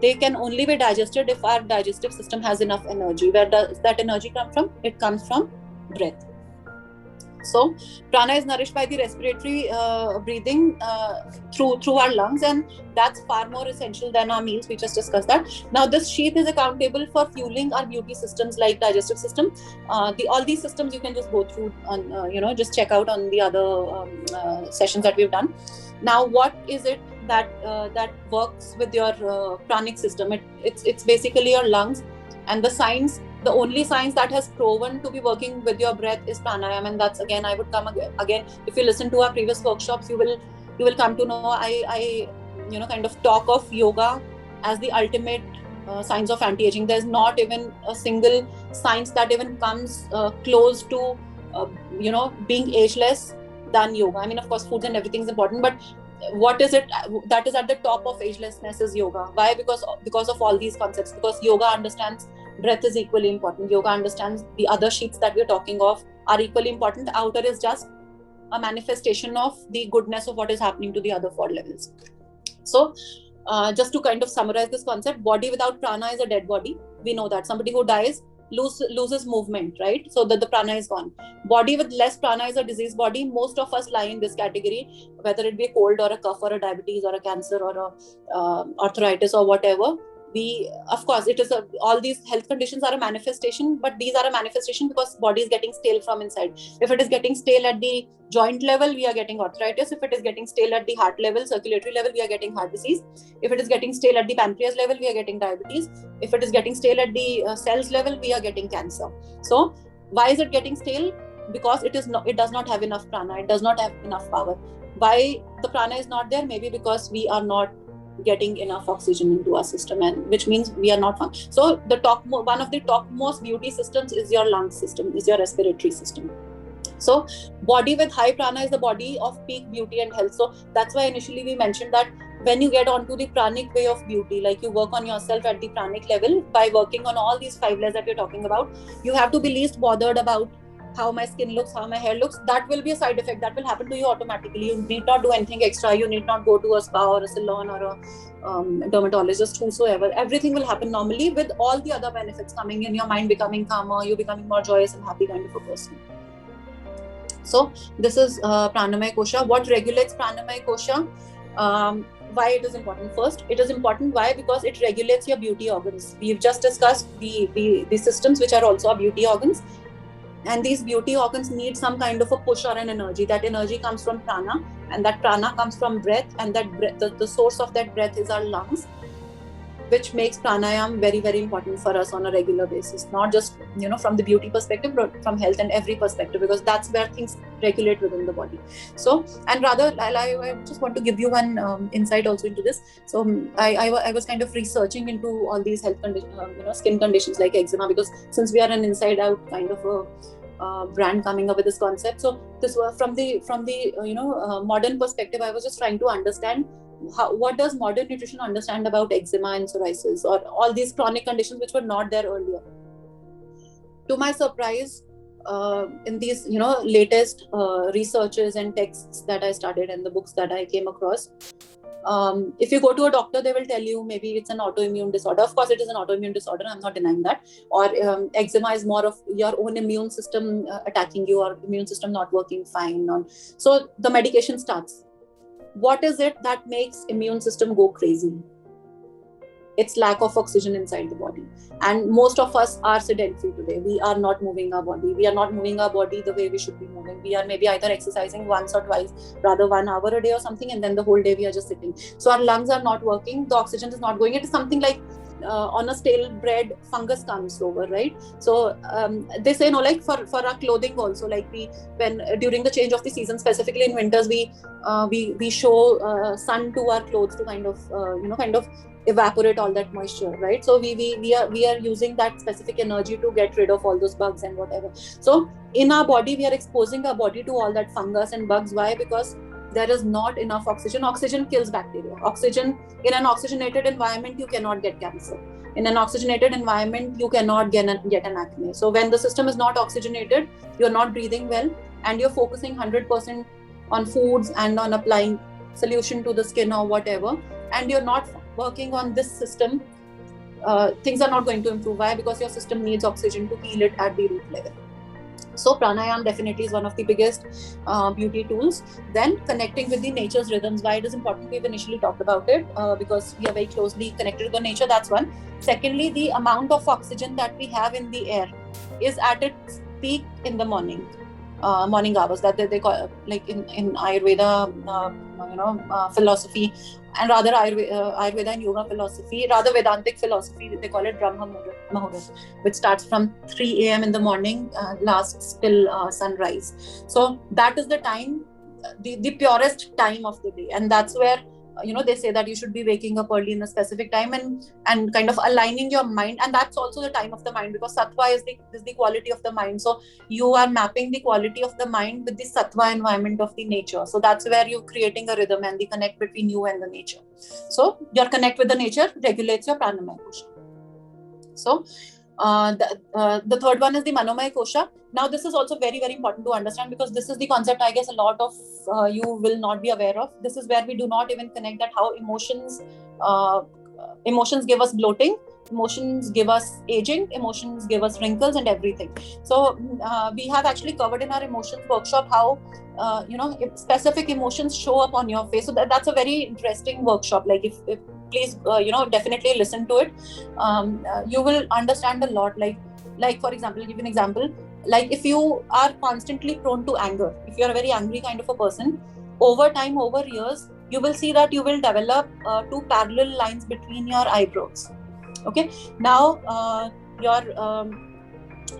They can only be digested if our digestive system has enough energy. Where does that energy come from? It comes from breath. So prana is nourished by the respiratory breathing through our lungs, and that's far more essential than our meals. We just discussed that. Now this sheath is accountable for fueling our beauty systems like digestive system. All these systems you can just go through on just check out on the other sessions that we've done. Now what is it that works with your pranic system? It's basically your lungs, and the only science that has proven to be working with your breath is pranayama. And that's, again, I would come again, if you listen to our previous workshops, you will come to know I kind of talk of yoga as the ultimate science of anti-aging. There's not even a single science that even comes close to being ageless than yoga. I mean, of course, foods and everything is important, but what is it that is at the top of agelessness is yoga. Why? Because of all these concepts. Because yoga understands breath is equally important. Yoga understands the other sheets that we're talking of are equally important. The outer is just a manifestation of the goodness of what is happening to the other 4 levels. So just to kind of summarize this concept, body without prana is a dead body. We know that. Somebody who dies loses movement, right? So that the prana is gone. Body with less prana is a diseased body. Most of us lie in this category, whether it be a cold or a cough or a diabetes or a cancer or a arthritis or whatever. Of course, all these health conditions are a manifestation, but these are a manifestation because body is getting stale from inside. If it is getting stale at the joint level, we are getting arthritis. If it is getting stale at the heart level, circulatory level, we are getting heart disease. If it is getting stale at the pancreas level, we are getting diabetes. If it is getting stale at the cells level, we are getting cancer. So why is it getting stale? Because it does not have enough prana. It does not have enough power. Why the prana is not there? Maybe because we are not getting enough oxygen into our system, and which means we are not fun. So one of the topmost beauty systems is your lung system, is your respiratory system. So body with high prana is the body of peak beauty and health. So that's why initially we mentioned that when you get onto the pranic way of beauty, like you work on yourself at the pranic level by working on all these 5 layers that we're talking about, you have to be least bothered about how my skin looks, how my hair looks. That will be a side effect that will happen to you automatically. You need not do anything extra. You need not go to a spa or a salon or a dermatologist, whosoever. Everything will happen normally with all the other benefits coming in, your mind becoming calmer, you becoming more joyous and happy kind of a person. So this is Pranamaya Kosha. What regulates Pranamaya Kosha? Why it is important? First, it is important. Why? Because it regulates your beauty organs. We've just discussed the systems which are also our beauty organs. And these beauty organs need some kind of a push or an energy. That energy comes from prana, and that prana comes from breath, and that breath, the source of that breath is our lungs. which makes pranayam very, very important for us on a regular basis, not just from the beauty perspective, but from health and every perspective, because that's where things regulate within the body. So, and rather, I just want to give you one insight also into this. So I was kind of researching into all these health conditions, skin conditions like eczema, because since we are an inside out kind of a brand coming up with this concept, so this was from the modern perspective. I was just trying to understand what does modern nutrition understand about eczema and psoriasis, or all these chronic conditions which were not there earlier. To my surprise, in these latest researches and texts that I studied and the books that I came across, if you go to a doctor, they will tell you maybe it's an autoimmune disorder. Of course, it is an autoimmune disorder. I'm not denying that. Or eczema is more of your own immune system attacking you, or immune system not working fine. So the medication starts. What is it that makes immune system go crazy? It's lack of oxygen inside the body. And most of us are sedentary today. We are not moving our body. We are not moving our body the way we should be moving. We are maybe either exercising once or twice, rather 1 hour a day or something, and then the whole day we are just sitting. So our lungs are not working. The oxygen is not going. It is something like on a stale bread, fungus comes over, right? So they say like for our clothing also, like when during the change of the season, specifically in winters, we show sun to our clothes to kind of evaporate all that moisture, right? So we are using that specific energy to get rid of all those bugs and whatever. So in our body, we are exposing our body to all that fungus and bugs. Why? Because there is not enough oxygen. Oxygen kills bacteria. Oxygen, in an oxygenated environment, you cannot get cancer. In an oxygenated environment, you cannot get an acne. So when the system is not oxygenated, you're not breathing well, and you're focusing 100% on foods and on applying solution to the skin or whatever, and you're not working on this system, things are not going to improve. Why? Because your system needs oxygen to heal it at the root level. So pranayam definitely is one of the biggest beauty tools. Then connecting with the nature's rhythms. Why it is important? We've initially talked about it because we are very closely connected to the nature. That's one. Secondly, the amount of oxygen that we have in the air is at its peak in the morning hours. That they call, like in Ayurveda, philosophy, and rather Ayurveda and yoga philosophy, rather Vedantic philosophy, they call it Brahma Muhurat, which starts from 3 a.m. in the morning, lasts till sunrise. So that is the time, the purest time of the day, and that's where they say that you should be waking up early in a specific time and kind of aligning your mind, and that's also the time of the mind, because sattva is the quality of the mind. So you are mapping the quality of the mind with the sattva environment of the nature. So that's where you're creating a rhythm and the connect between you and the nature. So your connect with the nature regulates your pranamaya kosha. So the third one is the manomaya kosha. Now this is also very, very important to understand, because this is the concept I guess a lot of you will not be aware of. This is where we do not even connect that how emotions give us bloating, emotions give us aging, emotions give us wrinkles and everything. So we have actually covered in our emotions workshop how if specific emotions show up on your face. So that's a very interesting workshop. Like if please definitely listen to it. You will understand a lot. Like for example, I'll give you an example. Like if you are constantly prone to anger, if you're a very angry kind of a person, over time, over years, you will see that you will develop two parallel lines between your eyebrows. Okay, now your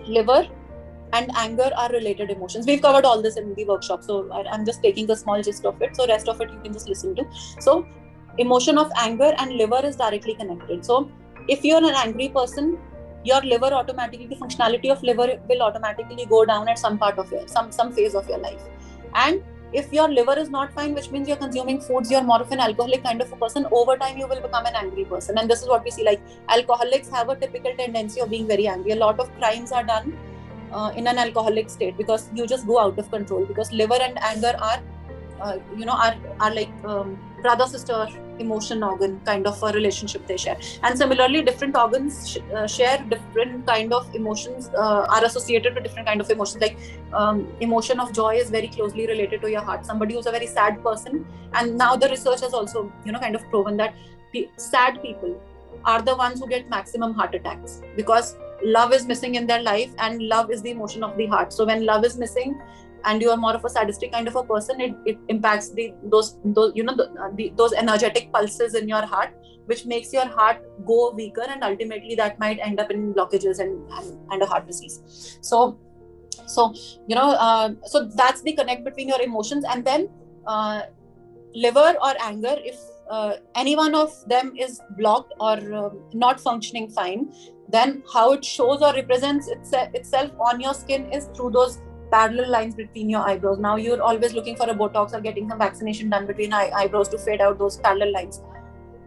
liver and anger are related emotions. We've covered all this in the workshop, so I'm just taking the small gist of it. So rest of it you can just listen to. So emotion of anger and liver is directly connected. So if you're an angry person, your liver automatically, the functionality of liver will automatically go down at some part of some phase of your life. And if your liver is not fine, which means you're consuming foods, you're more of an alcoholic kind of a person, over time you will become an angry person. And this is what we see, like alcoholics have a typical tendency of being very angry. A lot of crimes are done in an alcoholic state because you just go out of control, because liver and anger are like brother sister emotion organ kind of a relationship they share. And similarly, different organs share different kind of emotions, are associated with different kind of emotions. Like emotion of joy is very closely related to your heart. Somebody who's a very sad person, and now the research has also kind of proven that sad people are the ones who get maximum heart attacks, because love is missing in their life, and love is the emotion of the heart. So when love is missing, and you are more of a sadistic kind of a person, it impacts those those energetic pulses in your heart, which makes your heart go weaker, and ultimately that might end up in blockages and a heart disease. So so that's the connect between your emotions. And then liver or anger, if any one of them is blocked or not functioning fine, then how it shows or represents itself on your skin is through those parallel lines between your eyebrows. Now you're always looking for a Botox or getting some vaccination done between eyebrows to fade out those parallel lines,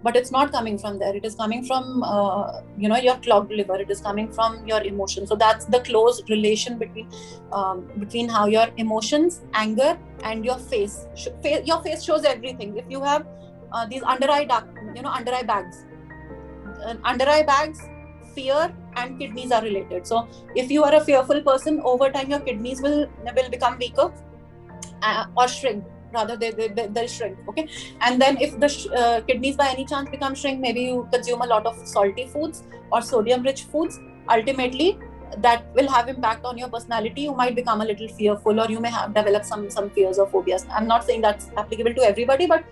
but it's not coming from there. It is coming from your clogged liver. It is coming from your emotions. So that's the close relation between how your emotions, anger, and your face. Your face shows everything. If you have these under eye bags, fear and kidneys are related. So if you are a fearful person, over time your kidneys will become weaker or shrink. Rather, they'll shrink. Okay, and then if the kidneys by any chance become shrink, maybe you consume a lot of salty foods or sodium-rich foods. Ultimately, that will have impact on your personality. You might become a little fearful, or you may develop some fears or phobias. I'm not saying that's applicable to everybody, but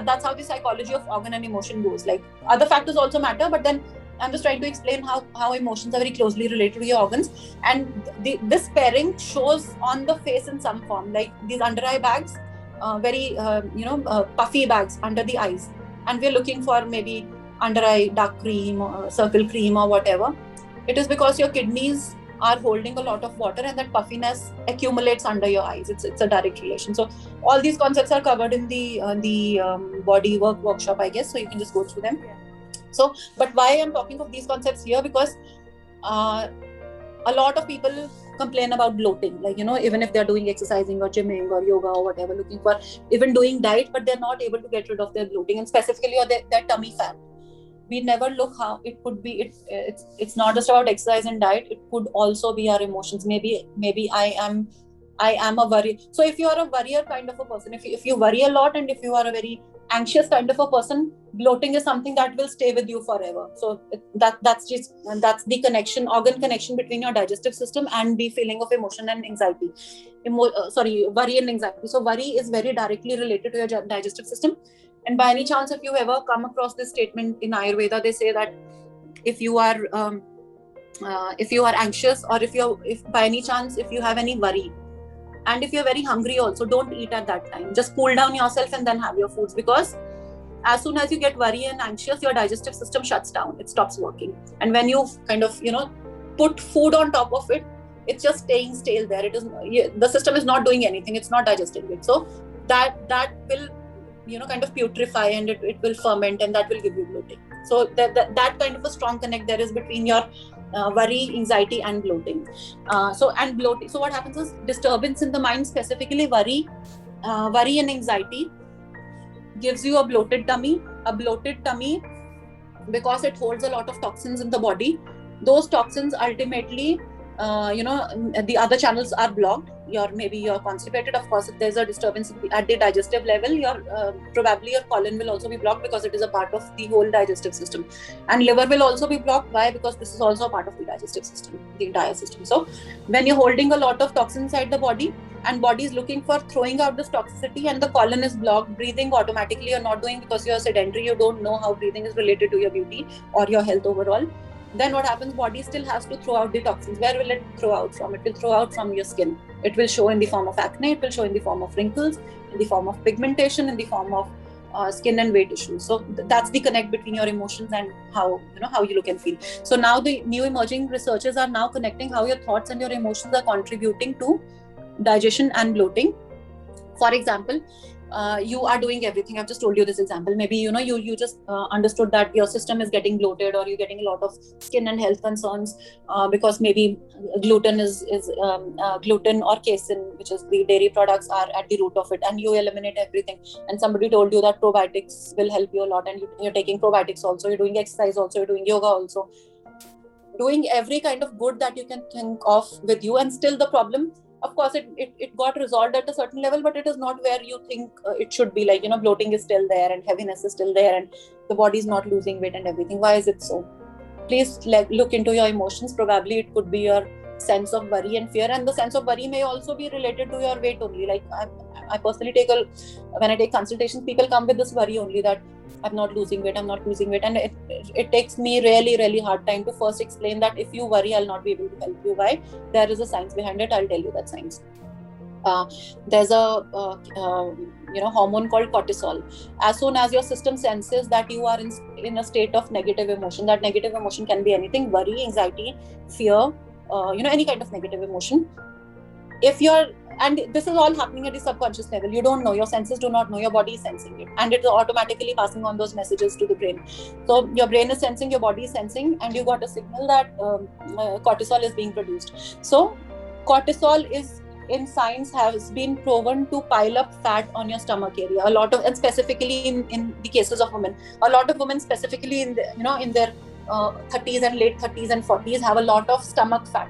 that's how the psychology of organ and emotion goes. Like, other factors also matter, but then I'm just trying to explain how emotions are very closely related to your organs. And this pairing shows on the face in some form, like these under eye bags, very puffy bags under the eyes, and we're looking for maybe under eye dark cream or circle cream or whatever. It is because your kidneys are holding a lot of water, and that puffiness accumulates under your eyes. It's a direct relation. So all these concepts are covered in the body work workshop, I guess. So you can just go through them. Yeah. So, but why I'm talking of these concepts here? Because a lot of people complain about bloating, like, even if they're doing exercising or gymming or yoga or whatever, looking for even doing diet, but they're not able to get rid of their bloating, and specifically or their tummy fat. We never look how it could be. It's not just about exercise and diet. It could also be our emotions. Maybe I am a worrier. So if you are a worrier kind of a person, if you worry a lot, and if you are a very anxious kind of a person, bloating is something that will stay with you forever. So that's the connection, organ connection between your digestive system and the feeling of emotion and anxiety. Worry and anxiety. So worry is very directly related to your digestive system. And by any chance, if you ever come across this statement in Ayurveda, they say that if you are anxious, or if by any chance if you have any worry, and if you're very hungry also, don't eat at that time. Just cool down yourself and then have your foods, because as soon as you get worried and anxious, your digestive system shuts down. It stops working. And when you kind of, put food on top of it, it's just staying stale there. The system is not doing anything. It's not digesting it. So that will, kind of putrefy, and it will ferment, and that will give you bloating. So that kind of a strong connect there is between your worry, anxiety, and bloating. And bloating. So what happens is disturbance in the mind, specifically worry and anxiety, gives you a bloated tummy. A bloated tummy, because it holds a lot of toxins in the body. Those toxins ultimately, the other channels are blocked. Maybe you're constipated. Of course, if there's a disturbance at the digestive level, probably your colon will also be blocked, because it is a part of the whole digestive system. And liver will also be blocked. Why? Because this is also a part of the digestive system, the entire system. So when you're holding a lot of toxins inside the body, and body is looking for throwing out this toxicity, and the colon is blocked, breathing automatically you're not doing, because you're sedentary, you don't know how breathing is related to your beauty or your health overall. Then what happens? Body still has to throw out the toxins. Where will it throw out from? It will throw out from your skin. It will show in the form of acne. It will show in the form of wrinkles, in the form of pigmentation, in the form of skin and weight issues. So that's the connect between your emotions and how you look and feel. So now the new emerging researchers are now connecting how your thoughts and your emotions are contributing to digestion and bloating. For example, you are doing everything. I've just told you this example. Maybe you just understood that your system is getting bloated, or you're getting a lot of skin and health concerns because maybe gluten gluten or casein, which is the dairy products, are at the root of it, and you eliminate everything. And somebody told you that probiotics will help you a lot, and you're taking probiotics also, you're doing exercise also, you're doing yoga also, doing every kind of good that you can think of with you, and still the problem, of course, it got resolved at a certain level, but it is not where you think it should be. Like, bloating is still there, and heaviness is still there, and the body is not losing weight and everything. Why is it so? Please look into your emotions. Probably it could be your sense of worry and fear, and the sense of worry may also be related to your weight only. Like I personally when I take consultations, people come with this worry only that I'm not losing weight, and it takes me really hard time to first explain that if you worry, I'll not be able to help you. Why? There is a science behind it. I'll tell you that science. There's a hormone called cortisol. As soon as your system senses that you are in a state of negative emotion, that negative emotion can be anything: worry, anxiety, fear, any kind of negative emotion. And this is all happening at the subconscious level. You don't know, your senses do not know, your body is sensing it, and it's automatically passing on those messages to the brain. So your brain is sensing, your body is sensing, and you got a signal that cortisol is being produced. So cortisol is, in science, has been proven to pile up fat on your stomach area. And specifically in the cases of women, a lot of women, specifically in their 30s and late 30s and 40s, have a lot of stomach fat.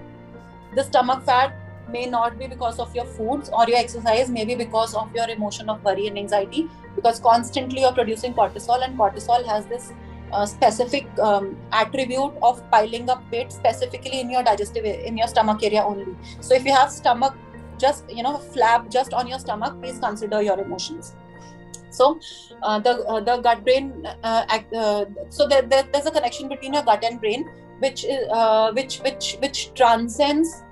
The stomach fat may not be because of your foods or your exercise, maybe because of your emotion of worry and anxiety, because constantly you're producing cortisol, and cortisol has this specific attribute of piling up weight specifically in your stomach area only. So if you have stomach, just flab just on your stomach, please consider your emotions. So the gut brain so there's a connection between your gut and brain, which transcends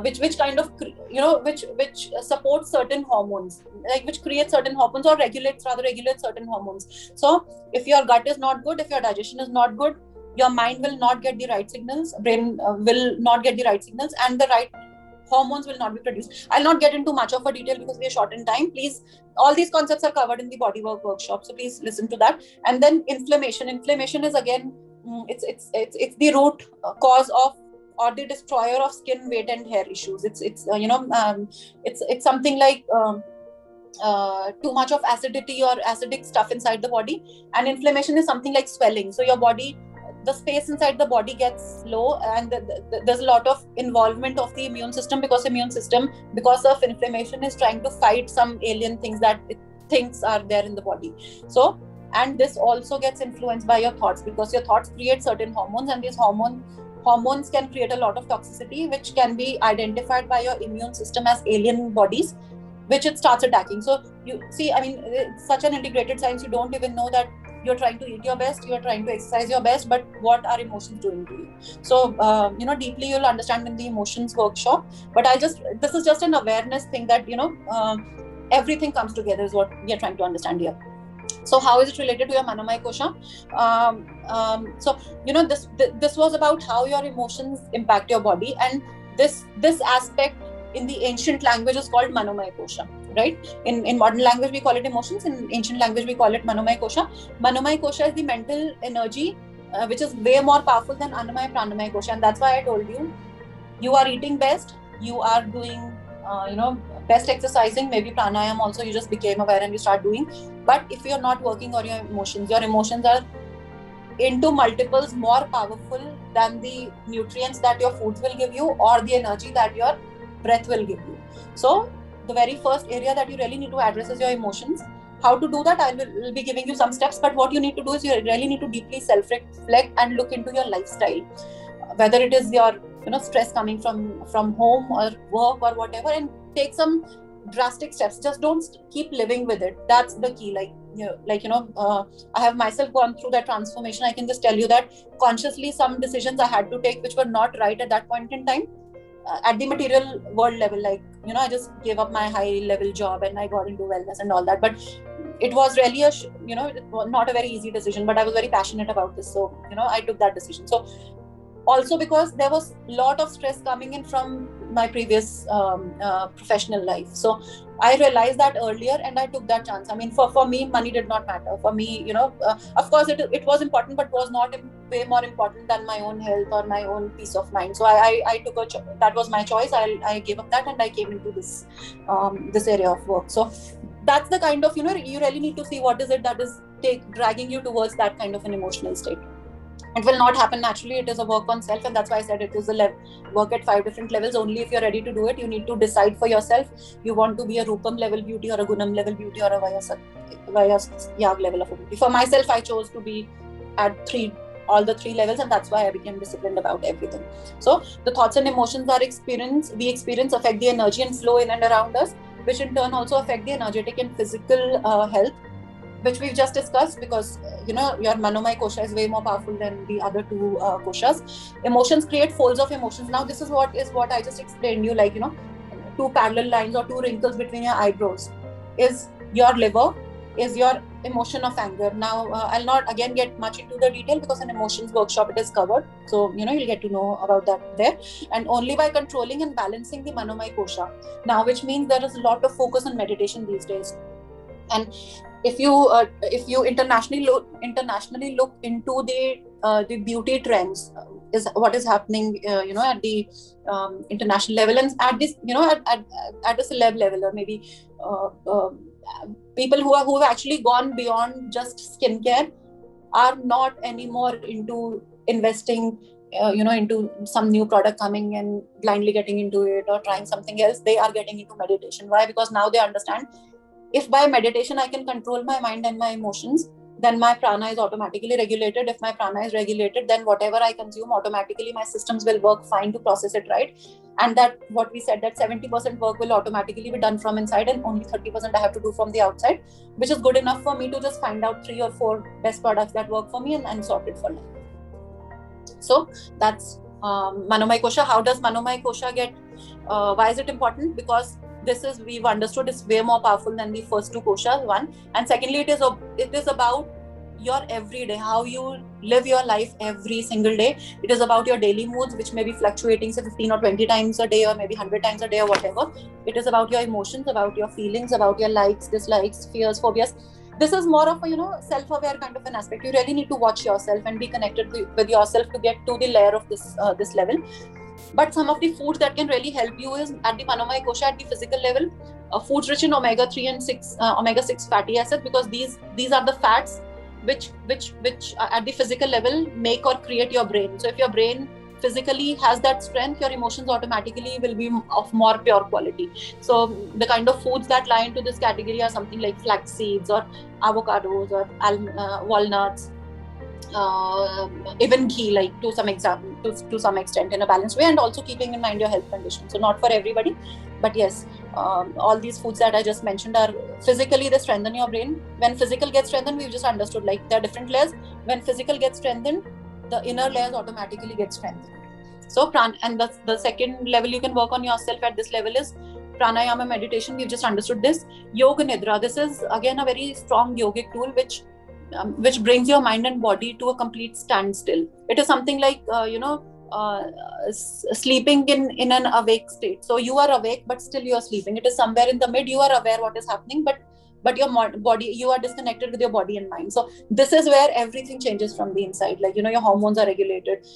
which kind of which supports certain hormones, like which creates certain hormones or regulates certain hormones. So if your gut is not good, if your digestion is not good, your mind will not get the right signals, brain will not get the right signals, and the right hormones will not be produced. I'll not get into much of a detail because we are short in time. Please, all these concepts are covered in the bodywork workshop, so please listen to that. And then inflammation is again, it's the root cause of, or the destroyer of, skin, weight and hair issues. It's something like too much of acidity or acidic stuff inside the body. And inflammation is something like swelling. So your body, the space inside the body gets low, and there's a lot of involvement of the immune system, because of inflammation is trying to fight some alien things that it thinks are there in the body. So, and this also gets influenced by your thoughts, because your thoughts create certain hormones, and these hormones can create a lot of toxicity, which can be identified by your immune system as alien bodies, which it starts attacking. So you see, I mean, it's such an integrated science. You don't even know that you're trying to eat your best, you're trying to exercise your best, but what are emotions doing to you? So deeply you'll understand in the emotions workshop. But this is just an awareness thing that everything comes together is what we are trying to understand here. So how is it related to your Manomaya Kosha? So this was about how your emotions impact your body, and this aspect in the ancient language is called Manomaya Kosha, right? In modern language we call it emotions. In ancient language we call it Manomaya Kosha. Manomaya Kosha is the mental energy which is way more powerful than Annamaya Pranamaya Kosha, and that's why I told you are eating best, you are doing best exercising, maybe pranayam also you just became aware and you start doing. But if you're not working on your emotions are into multiples more powerful than the nutrients that your foods will give you or the energy that your breath will give you. So the very first area that you really need to address is your emotions. How to do that, I will be giving you some steps, but what you need to do is you really need to deeply self-reflect and look into your lifestyle, whether it is your stress coming from home or work or whatever, and take some drastic steps. Just don't keep living with it. That's the key. I have myself gone through that transformation. I can just tell you that consciously some decisions I had to take which were not right at that point in time. At the material world level, I just gave up my high level job and I got into wellness and all that. But it was really it was not a very easy decision, but I was very passionate about this. So, I took that decision. So also because there was a lot of stress coming in from my previous professional life. So I realized that earlier and I took that chance. I mean, for me, money did not matter. For me, of course it was important, but was not way more important than my own health or my own peace of mind. So I took that was my choice. I gave up that and I came into this area of work. So that's the kind of, you really need to see what is it that is dragging you towards that kind of an emotional state. It will not happen naturally. It is a work on self, and that's why I said it is a work at 5 different levels. Only if you're ready to do it, you need to decide for yourself. You want to be a Rupam level beauty or a Gunam level beauty or a Vayas Yag level of a beauty. For myself, I chose to be at 3 all the three levels, and that's why I became disciplined about everything. So the thoughts and emotions we experience affect the energy and flow in and around us, which in turn also affect the energetic and physical health, which we've just discussed, because your Manomaya kosha is way more powerful than the other two koshas. Emotions create folds of emotions. Now this is what I just explained you, like two parallel lines or two wrinkles between your eyebrows is your liver, is your emotion of anger. Now I'll not again get much into the detail, because in emotions workshop it is covered, so you'll get to know about that there. And only by controlling and balancing the Manomaya kosha, now, which means there is a lot of focus on meditation these days. And if you internationally look into the beauty trends, is what is happening at the international level, and at this at a celeb level, or maybe people who have actually gone beyond just skincare are not anymore into investing into some new product coming and blindly getting into it or trying something else. They are getting into meditation. Why? Because now they understand, if by meditation I can control my mind and my emotions, then my prana is automatically regulated. If my prana is regulated, then whatever I consume, automatically my systems will work fine to process it right. And that what we said, that 70% work will automatically be done from inside, and only 30% I have to do from the outside, which is good enough for me to just find out 3 or 4 best products that work for me and sort it for life. So that's Manomaya kosha. How does Manomaya kosha get, why is it important? Because we've understood, it's way more powerful than the first two koshas, one. And secondly, it is about your everyday, how you live your life every single day. It is about your daily moods, which may be fluctuating, say 15 or 20 times a day, or maybe 100 times a day, or whatever. It is about your emotions, about your feelings, about your likes, dislikes, fears, phobias. This is more of a self-aware kind of an aspect. You really need to watch yourself and be connected with yourself to get to the layer of this level. But some of the foods that can really help you is at the Manomaya kosha, at the physical level, foods rich in omega-3 and omega-6 fatty acids, because these are the fats which at the physical level make or create your brain. So if your brain physically has that strength, your emotions automatically will be of more pure quality. So the kind of foods that lie into this category are something like flax seeds or avocados or walnuts, even ghee, like to some extent in a balanced way, and also keeping in mind your health condition. So not for everybody, but yes, all these foods that I just mentioned are physically, they strengthen your brain. When physical gets strengthened, we've just understood, like, there are different layers. When physical gets strengthened, the inner layers automatically get strengthened. So and the second level you can work on yourself at this level is pranayama, meditation. We've just understood this. Yoga nidra, this is again a very strong yogic tool which brings your mind and body to a complete standstill. It is something like sleeping in an awake state. So you are awake, but still you are sleeping. It is somewhere in the mid. You are aware what is happening, but your body, you are disconnected with your body and mind. So this is where everything changes from the inside. Like your hormones are regulated.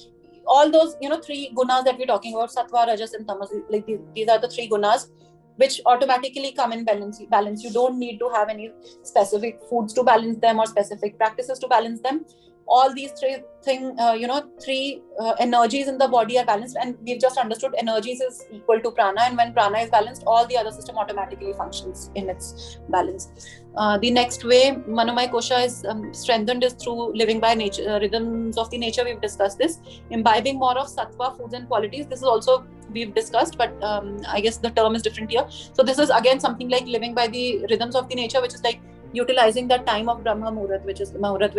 All those 3 gunas that we're talking about, sattva, rajas, and tamas, like these are the 3 gunas which automatically come in balance. You don't need to have any specific foods to balance them or specific practices to balance them. All these 3 energies in the body are balanced, and we've just understood energies is equal to prana, and when prana is balanced, all the other system automatically functions in its balance. The next way Manomaya kosha is strengthened is through living by nature, rhythms of the nature. We've discussed this. Imbibing more of sattva foods and qualities. This is also we've discussed, but I guess the term is different here. So this is again something like living by the rhythms of the nature, which is like utilizing that time of Brahma Muhurat, which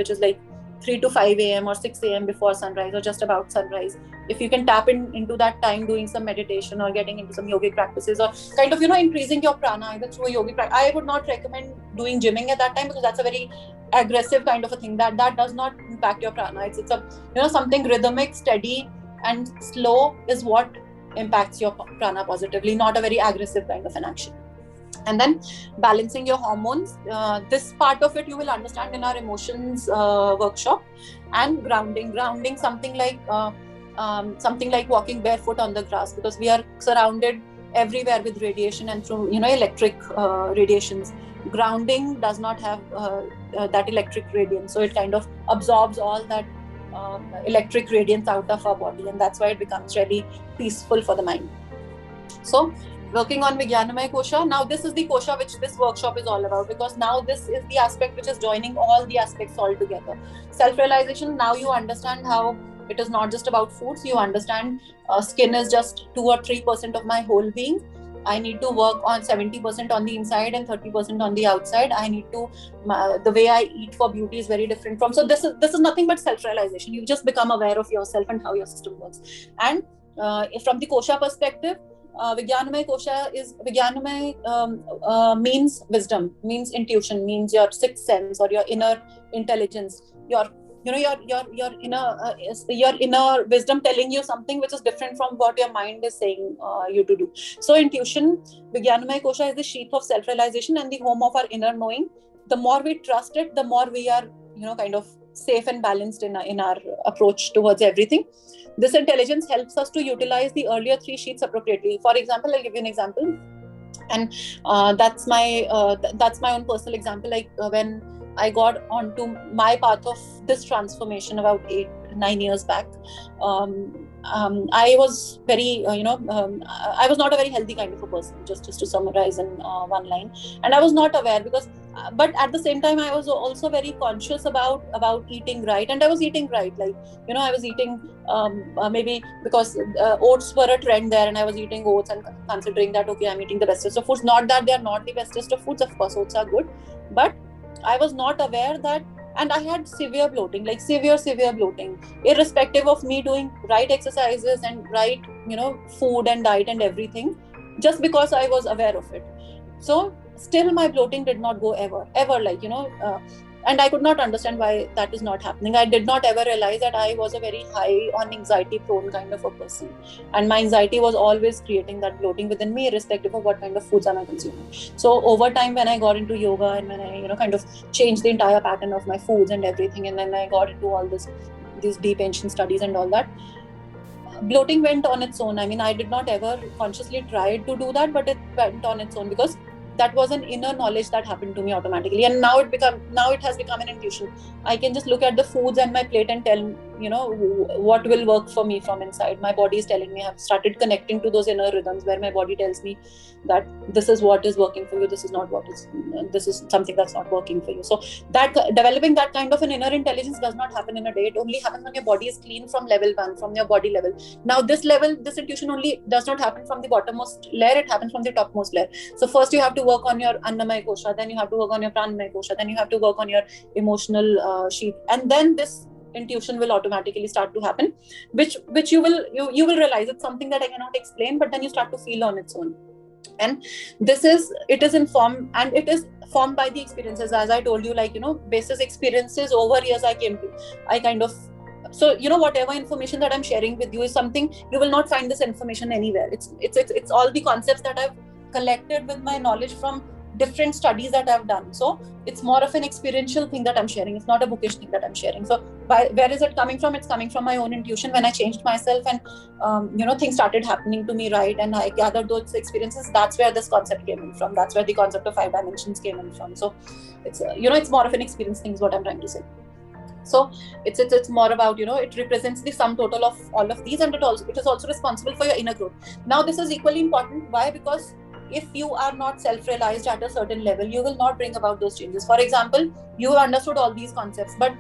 is like 3 to 5 a.m. or 6 a.m. before sunrise or just about sunrise. If you can tap into that time doing some meditation or getting into some yogic practices, or kind of increasing your prana either through a yogic practice. I would not recommend doing gymming at that time, because that's a very aggressive kind of a thing that does not impact your prana. It's a something rhythmic, steady and slow is what impacts your prana positively, not a very aggressive kind of an action. And then balancing your hormones. This part of it you will understand in our emotions workshop. And grounding, something like walking barefoot on the grass, because we are surrounded everywhere with radiation and through electric radiations. Grounding does not have that electric radiance, so it kind of absorbs all that electric radiance out of our body, and that's why it becomes really peaceful for the mind. So working on Vijnanamay Kosha. Now this is the kosha which this workshop is all about, because now this is the aspect which is joining all the aspects all together. Self-realization, now you understand how it is not just about foods. You understand skin is just 2 or 3% of my whole being. I need to work on 70% on the inside and 30% on the outside. I need to, the way I eat for beauty is very different from. So this is nothing but self-realization. You just become aware of yourself and how your system works. And from the kosha perspective, Vijnanamay Kosha is means wisdom, means intuition, means your sixth sense or your inner intelligence, your inner wisdom telling you something which is different from what your mind is saying you to do. So intuition, Vijnanamay Kosha is the sheath of self-realization and the home of our inner knowing. The more we trust it, the more we are kind of safe and balanced in our approach towards everything. This intelligence helps us to utilize the earlier 3 sheets appropriately. For example, I'll give you an example, and that's my own personal example. Like when I got onto my path of this transformation about 8-9 years back, I was very, I was not a very healthy kind of a person, just to summarize in one line. And I was not aware because, but at the same time, I was also very conscious about eating right. And I was eating right. Like, I was eating, maybe because oats were a trend there, and I was eating oats and considering that, okay, I'm eating the bestest of foods. Not that they are not the bestest of foods. Of course, oats are good. But I was not aware that, and I had severe bloating, like severe bloating, irrespective of me doing right exercises and right, food and diet and everything, just because I was aware of it. So still my bloating did not go ever, like, and I could not understand why that is not happening. I did not ever realize that I was a very high on anxiety prone kind of a person. And my anxiety was always creating that bloating within me, irrespective of what kind of foods am I consuming. So over time, when I got into yoga and when I, kind of changed the entire pattern of my foods and everything, and then I got into all these deep ancient studies and all that, bloating went on its own. I mean, I did not ever consciously try to do that, but it went on its own because that was an inner knowledge that happened to me automatically. And now it has become an intuition. I can just look at the foods and my plate and tell, what will work for me from inside. My body is telling me. I've started connecting to those inner rhythms where my body tells me that this is what is working for you, this is something that's not working for you. So that developing that kind of an inner intelligence does not happen in a day. It only happens when your body is clean from level 1, from your body level. Now this intuition only does not happen from the bottommost layer, it happens from the topmost layer. So first you have to work on your Annamaya Kosha, then you have to work on your Pranamaya Kosha, then you have to work on your emotional sheath, and then this intuition will automatically start to happen, which you will realize it's something that I cannot explain, but then you start to feel on its own. And it is informed, and it is formed by the experiences, as I told you, like, basis experiences over years I kind of, so whatever information that I'm sharing with you is something you will not find this information anywhere. It's all the concepts that I've collected with my knowledge from different studies that I've done. So it's more of an experiential thing that I'm sharing. It's not a bookish thing that I'm sharing. So where is it coming from? It's coming from my own intuition. When I changed myself and things started happening to me, right, and I gathered those experiences, that's where this concept came in from. That's where the concept of 5 dimensions came in from. So it's it's more of an experience thing is what I'm trying to say. So it's more about, it represents the sum total of all of these, and it is also responsible for your inner growth. Now this is equally important. Why? Because if you are not self-realized at a certain level, you will not bring about those changes. For example, you have understood all these concepts, but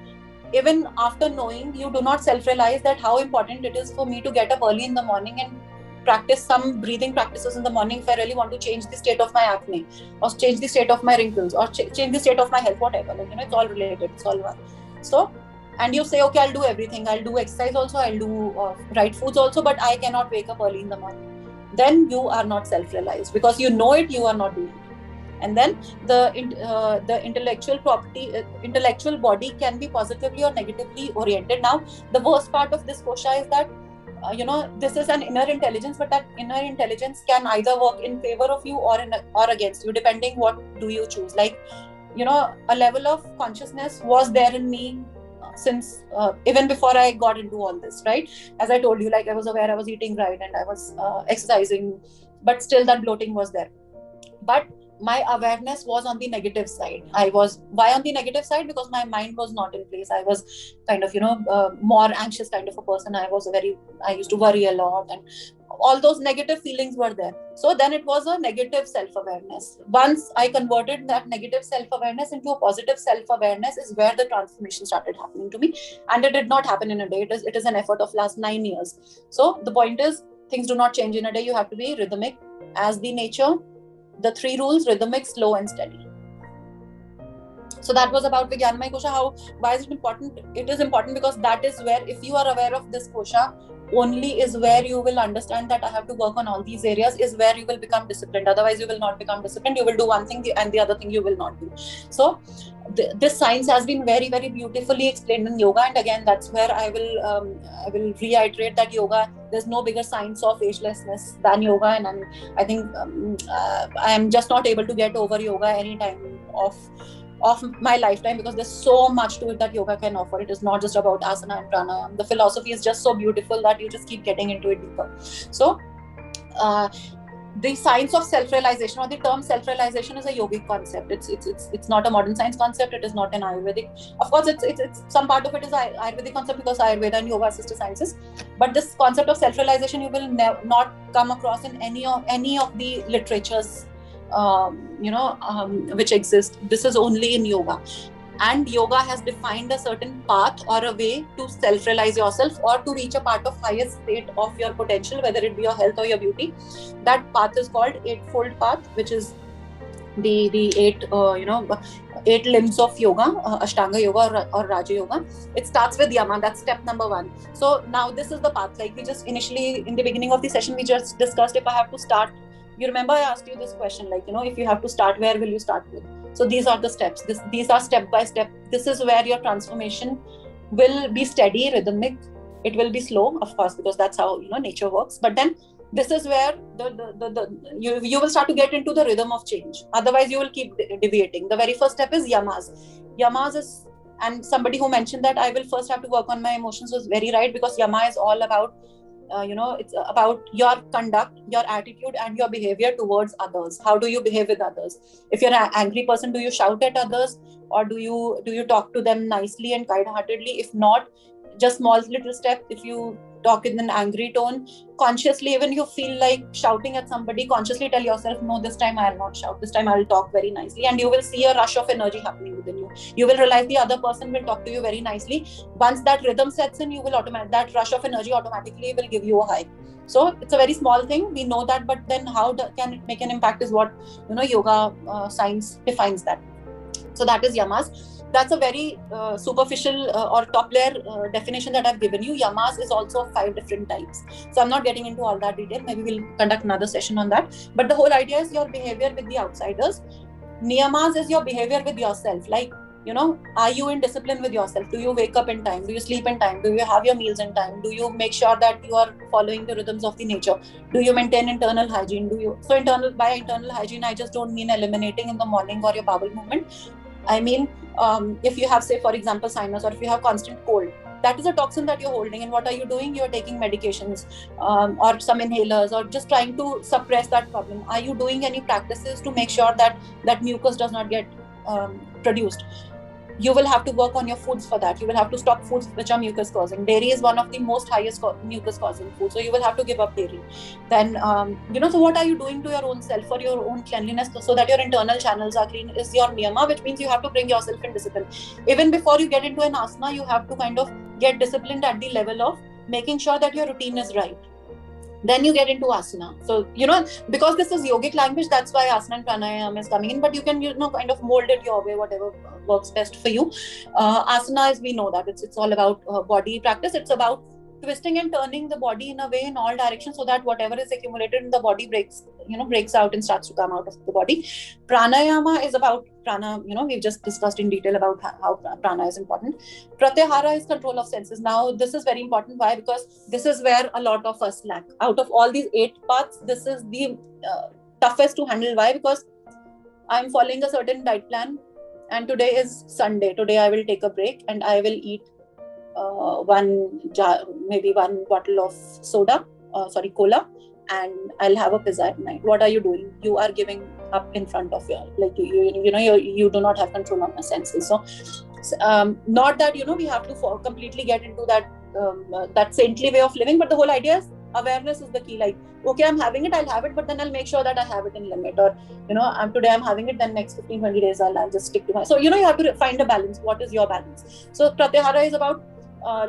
even after knowing, you do not self-realize that how important it is for me to get up early in the morning and practice some breathing practices in the morning if I really want to change the state of my acne, or change the state of my wrinkles, or change the state of my health, whatever. Like, it's all related, it's all one. So, and you say, okay, I'll do everything. I'll do exercise also, I'll do right foods also, but I cannot wake up early in the morning. Then you are not self-realized, because you know it, you are not doing it. And then the intellectual body can be positively or negatively oriented. Now, the worst part of this kosha is that, this is an inner intelligence, but that inner intelligence can either work in favor of you or against you, depending what do you choose. Like, a level of consciousness was there in me since even before I got into all this, right? As I told you, like, I was aware I was eating right and I was exercising, but still that bloating was there. But my awareness was on the negative side. Why on the negative side? Because my mind was not in place. I was kind of, more anxious kind of a person. I used to worry a lot, and all those negative feelings were there. So then it was a negative self-awareness. Once I converted that negative self-awareness into a positive self-awareness is where the transformation started happening to me. And it did not happen in a day. It is an effort of last 9 years. So the point is, things do not change in a day. You have to be rhythmic as the nature. The 3 rules: rhythmic, slow, and steady. So that was about Vijnanamaya Kosha. Why is it important? It is important because that is where, if you are aware of this kosha, only is where you will understand that I have to work on all these areas, is where you will become disciplined. Otherwise, you will not become disciplined. You will do one thing and the other thing you will not do. So this science has been very, very beautifully explained in yoga. And again, that's where I will reiterate that yoga, there's no bigger science of agelessness than yoga. And I think I am just not able to get over yoga any time of my lifetime, because there's so much to it that yoga can offer. It is not just about asana and pranayama. The philosophy is just so beautiful that you just keep getting into it deeper. So the science of self-realization, or the term self-realization, is a yogic concept. It's not a modern science concept. It is not an Ayurvedic. Of course, it's some part of it is Ayurvedic concept, because Ayurveda and yoga are sister sciences. But this concept of self-realization you will not come across in any of the literatures which exist. This is only in yoga. And yoga has defined a certain path or a way to self-realize yourself, or to reach a part of highest state of your potential, whether it be your health or your beauty. That path is called Eightfold Path, which is the 8 limbs of yoga, Ashtanga yoga or Raja yoga. It starts with Yama. That's step number 1. So now this is the path. Like we just initially in the beginning of the session, we just discussed, if I have to start, you remember I asked you this question, like, if you have to start, where will you start with? So these are the steps. These are step by step. This is where your transformation will be steady, rhythmic. It will be slow, of course, because that's how nature works. But then this is where you will start to get into the rhythm of change. Otherwise, you will keep deviating. The very first step is yamas. Yamas is, and somebody who mentioned that I will first have to work on my emotions was very right, because yama is all about it's about your conduct, your attitude, and your behavior towards others. How do you behave with others? If you're an angry person, do you shout at others, or do you talk to them nicely and kind-heartedly? If not, just small little step. If you talk in an angry tone, consciously, even you feel like shouting at somebody, consciously tell yourself, no, this time I'll not shout, this time I'll talk very nicely, and you will see a rush of energy happening within you. You will realize the other person will talk to you very nicely. Once that rhythm sets in, you will that rush of energy automatically will give you a high. So it's a very small thing, we know that, but then how can it make an impact is what yoga science defines that. So that is yamas. That's a very superficial or top layer definition that I've given you. Yamas is also of 5 different types. So I'm not getting into all that detail. Maybe we'll conduct another session on that. But the whole idea is your behavior with the outsiders. Niyamas is your behavior with yourself. Like, are you in discipline with yourself? Do you wake up in time? Do you sleep in time? Do you have your meals in time? Do you make sure that you are following the rhythms of the nature? Do you maintain internal hygiene? By internal hygiene, I just don't mean eliminating in the morning or your bowel movement. I mean, if you have, say, for example, sinus, or if you have constant cold, that is a toxin that you're holding. And what are you doing? You're taking medications or some inhalers, or just trying to suppress that problem. Are you doing any practices to make sure that mucus does not get produced? You will have to work on your foods for that. You will have to stop foods which are mucus causing. Dairy is one of the most highest mucus causing foods. So you will have to give up dairy. Then, so what are you doing to your own self for your own cleanliness so that your internal channels are clean is your niyama, which means you have to bring yourself in discipline. Even before you get into an asana, you have to kind of get disciplined at the level of making sure that your routine is right. Then you get into asana. So, because this is yogic language, that's why asana and pranayama is coming in. But you can, kind of mold it your way, whatever works best for you. Asana is, we know that it's all about body practice. It's about twisting and turning the body in a way in all directions, so that whatever is accumulated in the body breaks out and starts to come out of the body. Pranayama is about prana. We've just discussed in detail about how prana is important. Pratyahara is control of senses. Now, this is very important. Why? Because this is where a lot of us lack. Out of all these 8 paths, this is the toughest to handle. Why? Because I'm following a certain diet plan, and today is Sunday. Today I will take a break and I will eat maybe one bottle of cola, and I'll have a pizza at night. What are you doing? You are giving up in front of you do not have control on your senses. So not that we have to completely get into that saintly way of living, but the whole idea is awareness is the key. Like, okay, I'm having it, I'll have it, but then I'll make sure that I have it in limit. Or, today I'm having it, then next 15-20 days I'll just stick to my. So, you have to find a balance. What is your balance? So Pratyahara is about,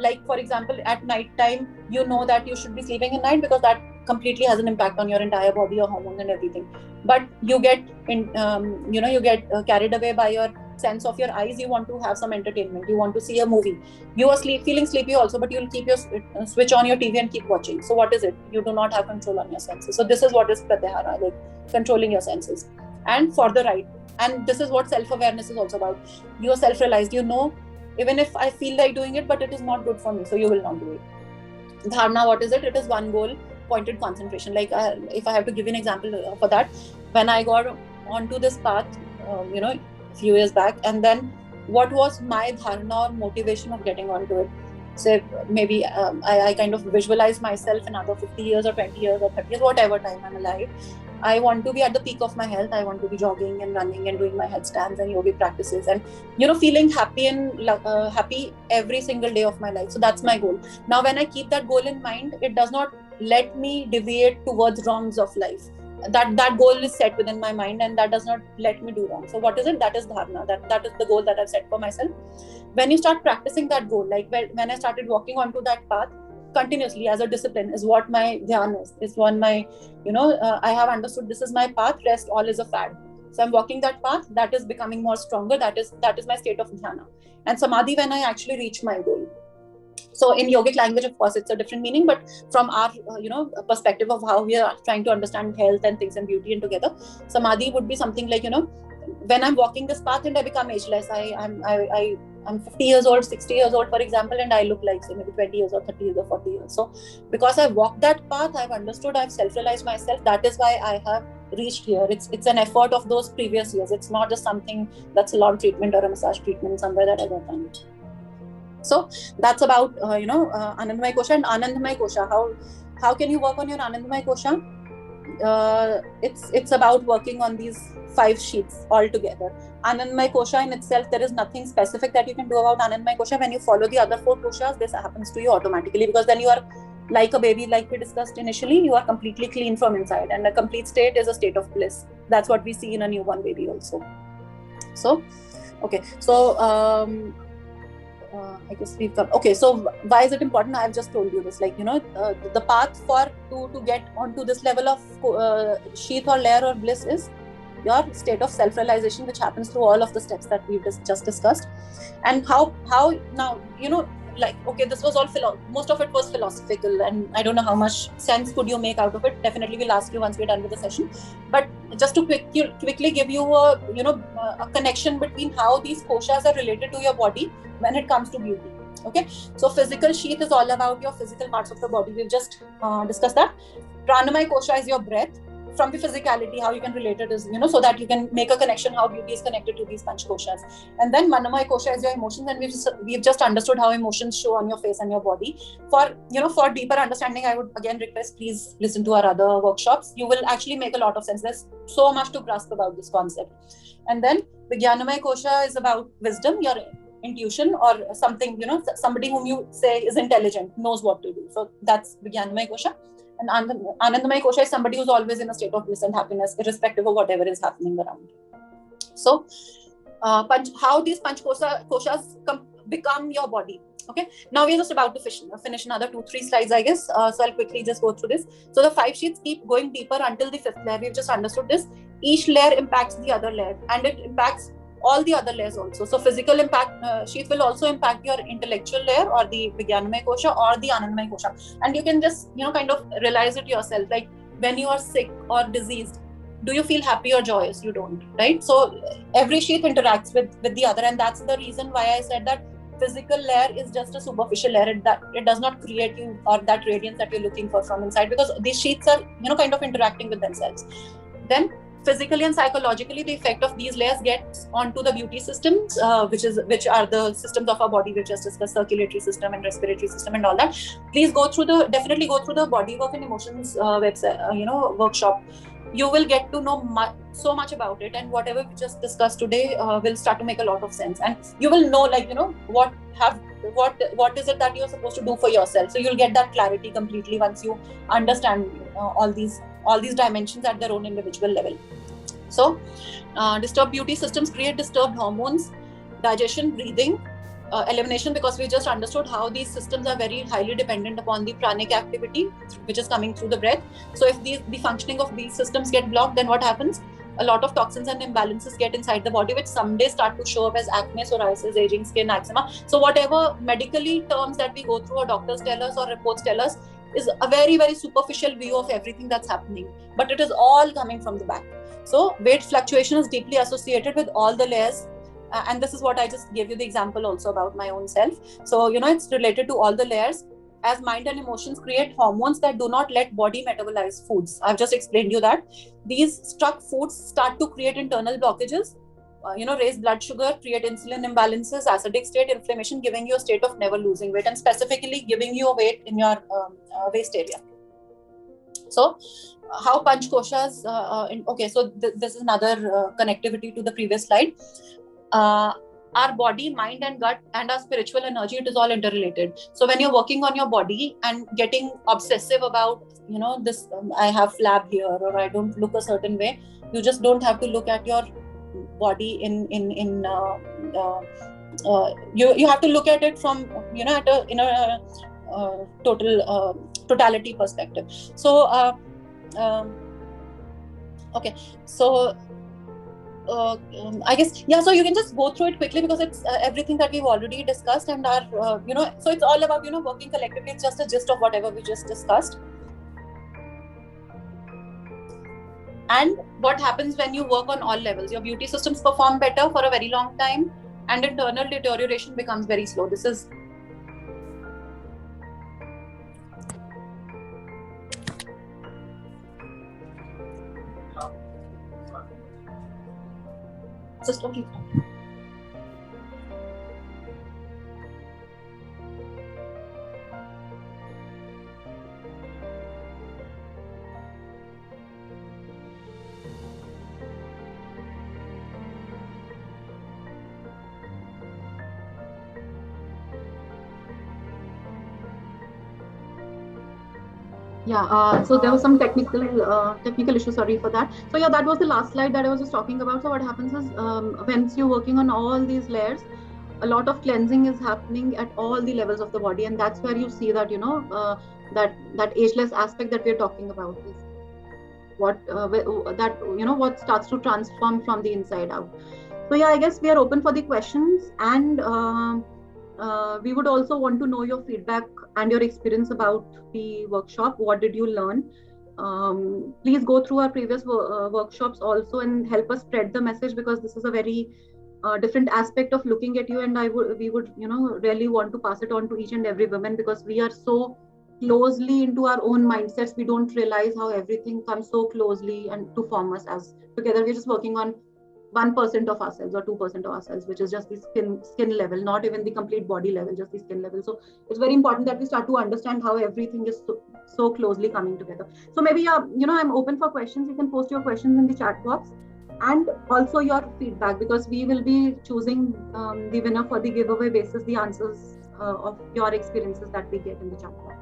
like, for example, at night time, you know that you should be sleeping at night because that completely has an impact on your entire body, your hormones and everything. But you get carried away by your sense of your eyes. You want to have some entertainment, you want to see a movie, you are feeling sleepy also, but you'll keep your switch on your TV and keep watching. So what is it? You do not have control on your senses. So this is what is Pratyahara, like controlling your senses. And for the right, and this is what self-awareness is also about. You are self-realized, even if I feel like doing it, but it is not good for me, so you will not do it. Dharana, what is it? It is one goal, pointed concentration. Like, if I have to give you an example for that, when I got onto this path, a few years back, and then what was my dharana or motivation of getting onto it? So maybe I kind of visualize myself in another 50 years or 20 years or 30 years, whatever time I'm alive. I want to be at the peak of my health. I want to be jogging and running and doing my headstands and yogic practices and, feeling happy and happy every single day of my life. So that's my goal. Now, when I keep that goal in mind, it does not let me deviate towards wrongs of life. That goal is set within my mind, and that does not let me do wrong. So what is it? That is dharana. That is the goal that I've set for myself. When you start practicing that goal, like when I started walking onto that path continuously as a discipline, is what my dhyan is. It's one my, I have understood this is my path. Rest all is a fad. So I'm walking that path. That is becoming more stronger. That is my state of dhyana. And samadhi, when I actually reach my goal. So in yogic language, of course, it's a different meaning, but from our, perspective of how we are trying to understand health and things and beauty and together, samadhi would be something like, when I'm walking this path and I become ageless, I'm 50 years old, 60 years old, for example, and I look like, say, maybe 20 years or 30 years or 40 years. So because I've walked that path, I've understood, I've self-realized myself. That is why I have reached here. It's an effort of those previous years. It's not just something that's a lawn treatment or a massage treatment somewhere that I got done. So that's about, Anandamaya Kosha. And Anandamaya Kosha, how can you work on your Anandamaya Kosha? It's about working on these 5 sheets all together. Anandamaya Kosha in itself, there is nothing specific that you can do about Anandamaya Kosha. When you follow the other 4 koshas, this happens to you automatically, because then you are like a baby, like we discussed initially. You are completely clean from inside, and a complete state is a state of bliss. That's what we see in a newborn baby also. So, okay. So, I guess we've come. Okay, so why is it important? I've just told you this. Like, the path to get onto this level of sheath or layer or bliss is your state of self-realization, which happens through all of the steps that we've just discussed. And how now, like, okay, this was all most of it was philosophical, and I don't know how much sense could you make out of it. Definitely we'll ask you once we're done with the session. But just to quickly give you a connection between how these koshas are related to your body when it comes to beauty. Okay, so physical sheath is all about your physical parts of the body. We've just discussed that. Pranamaya kosha is your breath. From the physicality, how you can relate it is, so that you can make a connection how beauty is connected to these panch koshas. And then Manomaya kosha is your emotions, and we've just understood how emotions show on your face and your body. For deeper understanding, I would again request, please listen to our other workshops. You will actually make a lot of sense. There's so much to grasp about this concept. And then Vijnanamaya kosha is about wisdom, your intuition, or something, somebody whom you say is intelligent, knows what to do. So that's Vijnanamaya kosha. And Anandamaya kosha is somebody who's always in a state of bliss and happiness, irrespective of whatever is happening around. So, how these panch koshas become your body. Okay, now we're just about to finish another 2-3 slides, I guess. So I'll quickly just go through this. So the 5 sheets keep going deeper until the 5th layer. We've just understood this. Each layer impacts the other layer, and it impacts all the other layers also. So physical impact sheath will also impact your intellectual layer, or the Vijnanamaya kosha, or the Anandamaya kosha. And you can just kind of realize it yourself. Like, when you are sick or diseased, do you feel happy or joyous? You don't, right? So every sheath interacts with the other, and that's the reason why I said that physical layer is just a superficial layer. It does not create you or that radiance that you're looking for from inside, because these sheaths are kind of interacting with themselves. Then physically and psychologically, the effect of these layers gets onto the beauty systems, which are the systems of our body. We've just discussed circulatory system and respiratory system and all that. Please definitely go through the body work and emotions website, workshop. you will get to know so much about it, and whatever we just discussed today will start to make a lot of sense, and you will know, like, you know, what is it that you're supposed to do for yourself. So you'll get that clarity completely once you understand all these dimensions at their own individual level. So disturbed beauty systems create disturbed hormones, digestion, breathing, elimination, because we just understood how these systems are very highly dependent upon the pranic activity which is coming through the breath. So if the functioning of these systems get blocked, then what happens? A lot of toxins and imbalances get inside the body, which someday start to show up as acne, psoriasis, aging skin, eczema. So whatever medically terms that we go through, or doctors tell us, or reports tell us, is a very, very superficial view of everything that's happening, but it is all coming from the back. So weight fluctuation is deeply associated with all the layers. And this is what I just gave you the example also about my own self. So, you know, it's related to all the layers. As mind and emotions create hormones that do not let body metabolize foods. I've just explained you that. These stuck foods start to create internal blockages, raise blood sugar, create insulin imbalances, acidic state, inflammation, giving you a state of never losing weight, and specifically giving you a weight in your waist area. So, how Panch Koshas, so this is another connectivity to the previous slide. Our body, mind and gut and our spiritual energy, it is all interrelated. So when you're working on your body and getting obsessive about, this, I have flab here, or I don't look a certain way, you just don't have to look at your body you have to look at it from, at a totality perspective. So okay, so I guess, so you can just go through it quickly, because it's everything that we've already discussed, and our so it's all about working collectively. It's just a gist of whatever we just discussed. And what happens when you work on all levels? Your beauty systems perform better for a very long time, and internal deterioration becomes very slow. This is just okay. So there was some technical issue. Sorry for that. So that was the last slide that I was just talking about. So what happens is, once you're working on all these layers, a lot of cleansing is happening at all the levels of the body, and that's where you see that that ageless aspect that we're talking about is what what starts to transform from the inside out. So I guess we are open for the questions, and we would also want to know your feedback and your experience about the workshop. What did you learn? Please go through our previous workshops also and help us spread the message, because this is a very different aspect of looking at you, and we would really want to pass it on to each and every woman, because we are so closely into our own mindsets. We don't realize how everything comes so closely and to form us as together. We're just working on 1% of ourselves or 2% of ourselves, which is just the skin level, not even the complete body level, just the skin level. So it's very important that we start to understand how everything is so closely coming together. So maybe I'm open for questions. You can post your questions in the chat box, and also your feedback, because we will be choosing the winner for the giveaway basis, the answers of your experiences that we get in the chat box.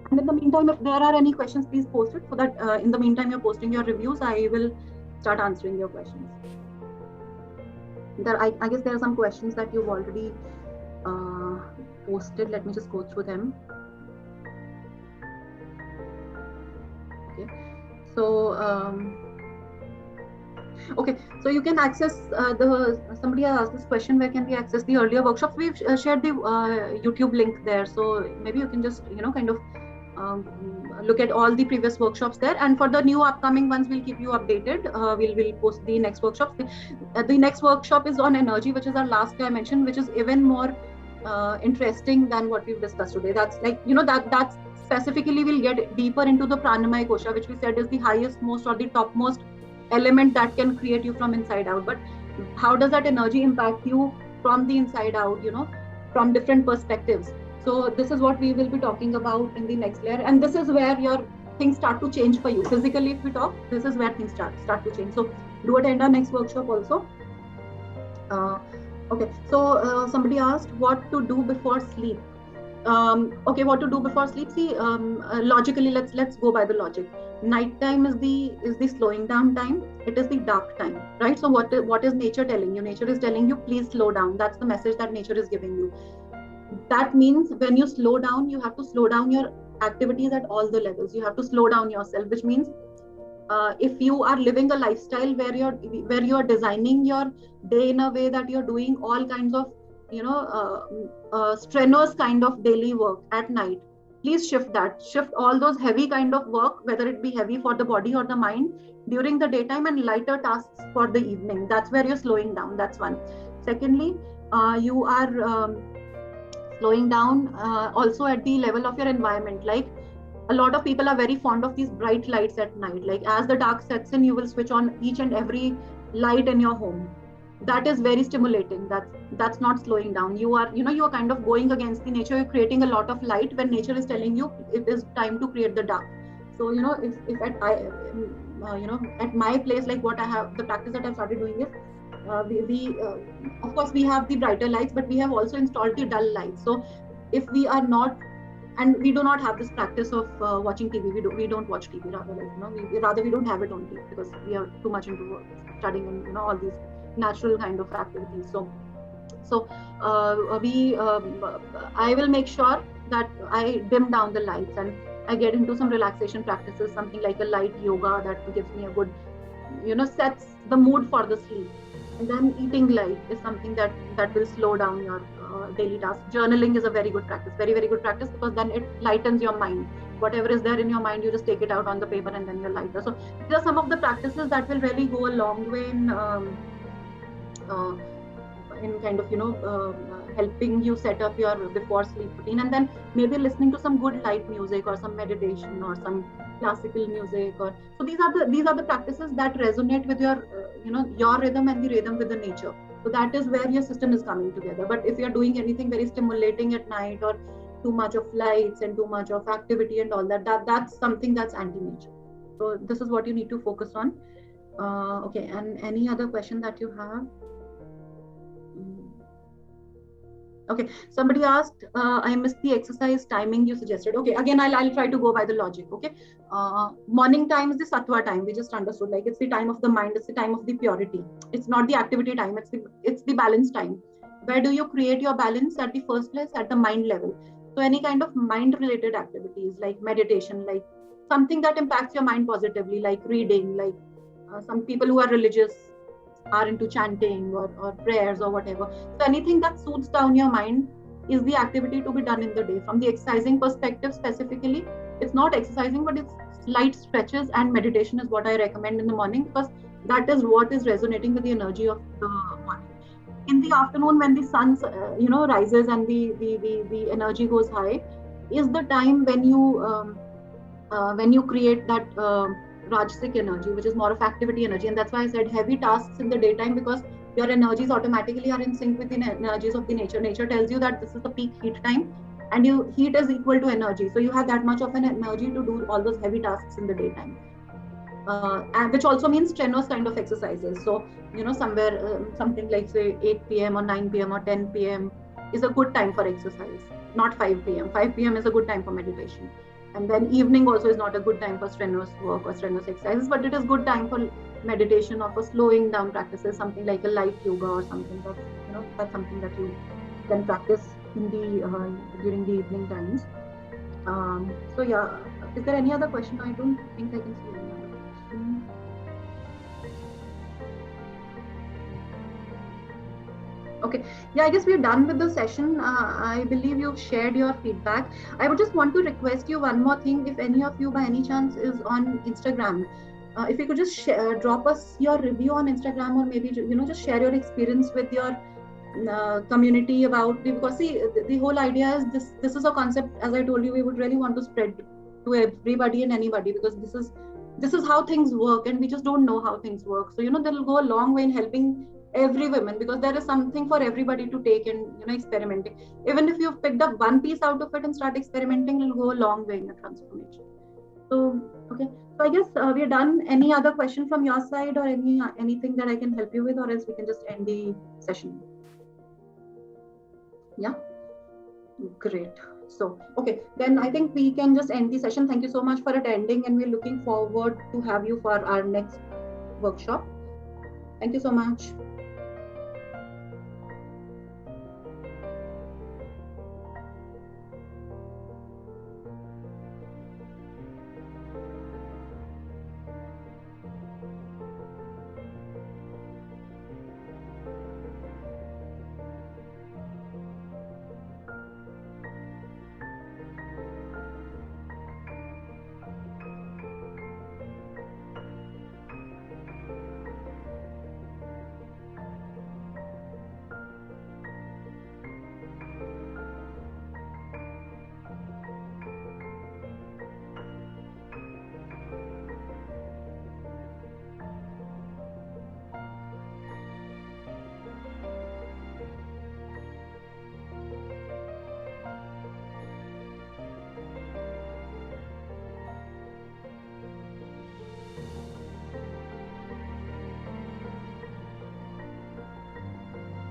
And in the meantime, if there are any questions, please post it, so that in the meantime you're posting your reviews, I will start answering your questions. I guess there are some questions that you've already posted. Let me just go through them. Okay, so you can access somebody has asked this question, where can we access the earlier workshops? We've shared the YouTube link there, so maybe you can just look at all the previous workshops there, and for the new upcoming ones, we'll keep you updated. We'll post the next workshops. The next workshop is on energy, which is our last dimension, which is even more interesting than what we've discussed today. That's that specifically we'll get deeper into the pranamaya kosha, which we said is the highest, most, or the topmost element that can create you from inside out. But how does that energy impact you from the inside out, from different perspectives? So this is what we will be talking about in the next layer, and this is where your things start to change for you. Physically, if we talk, this is where things start to change. So do attend our next workshop also. Okay, so somebody asked what to do before sleep. Okay, what to do before sleep? See, logically, let's go by the logic. Nighttime is the slowing down time. It is the dark time, right? So what is nature telling you? Nature is telling you, please slow down. That's the message that nature is giving you. That means when you slow down, you have to slow down your activities at all the levels. You have to slow down yourself, which means if you are living a lifestyle where you're designing your day in a way that you're doing all kinds of strenuous kind of daily work at night, please shift all those heavy kind of work, whether it be heavy for the body or the mind, during the daytime, and lighter tasks for the evening. That's where you're slowing down. That's one. Secondly, you are slowing down also at the level of your environment. Like, a lot of people are very fond of these bright lights at night. Like, as the dark sets in, you will switch on each and every light in your home. That is very stimulating. That's not slowing down. You are kind of going against the nature. You're creating a lot of light when nature is telling you it is time to create the dark. So if at my place, like what I have, the practice that I've started doing is we of course we have the brighter lights, but we have also installed the dull lights. So if we are not, and we do not have this practice of watching TV. We don't watch TV. Rather, we don't have it only because we are too much into studying and all these natural kind of activities. So I will make sure that I dim down the lights and I get into some relaxation practices, something like a light yoga that gives me a good, sets the mood for the sleep. And then eating light is something that will slow down your daily tasks. Journaling is a very good practice, very, very good practice, because then it lightens your mind. Whatever is there in your mind, you just take it out on the paper and then you're lighter. So these are some of the practices that will really go a long way in kind of helping you set up your before sleep routine. And then maybe listening to some good light music or some meditation or some classical music. Or so these are the practices that resonate with your your rhythm and the rhythm with the nature. So that is where your system is coming together. But if you're doing anything very stimulating at night, or too much of lights and too much of activity and all that's something that's anti-nature. So this is what you need to focus on. Okay, and any other question that you have? Okay, somebody asked, I missed the exercise timing you suggested. Okay, again, I'll try to go by the logic. Okay, morning time is the sattva time. We just understood, like, it's the time of the mind, it's the time of the purity. It's not the activity time, it's the balance time. Where do you create your balance? At the first place, at the mind level. So any kind of mind related activities like meditation, like something that impacts your mind positively, like reading, like some people who are religious are into chanting or prayers or whatever. So anything that soothes down your mind is the activity to be done in the day. From the exercising perspective specifically, it's not exercising, but it's light stretches and meditation is what I recommend in the morning, because that is what is resonating with the energy of the morning. In the afternoon, when the sun rises and the energy goes high, is the time when you create that Rajasic energy, which is more of activity energy. And that's why I said heavy tasks in the daytime, because your energies automatically are in sync with the energies of the nature. Nature tells you that this is the peak heat time, and heat is equal to energy. So you have that much of an energy to do all those heavy tasks in the daytime. And which also means strenuous kind of exercises. So, somewhere something like say 8 p.m. or 9 p.m. or 10 p.m. is a good time for exercise, not 5 p.m. 5 p.m. is a good time for meditation. And then evening also is not a good time for strenuous work or strenuous exercises, but it is good time for meditation or for slowing down practices, something like a light yoga or something that's something that you can practice in the during the evening times. So yeah, is there any other question? I don't think I can see any other question. Okay, yeah, I guess we're done with the session. I believe you've shared your feedback. I would just want to request you one more thing. If any of you by any chance is on Instagram, if you could just drop us your review on Instagram, or maybe just share your experience with your community about, because see, the whole idea is this is a concept, as I told you, we would really want to spread to everybody and anybody, because this is how things work, and we just don't know how things work. So that'll go a long way in helping every woman, because there is something for everybody to take and experimenting. Even if you've picked up one piece out of it and start experimenting, it'll go a long way in your transformation. So, okay. So I guess we are done. Any other question from your side, or anything that I can help you with, or else we can just end the session. Yeah. Great. So, okay, then I think we can just end the session. Thank you so much for attending, and we're looking forward to have you for our next workshop. Thank you so much.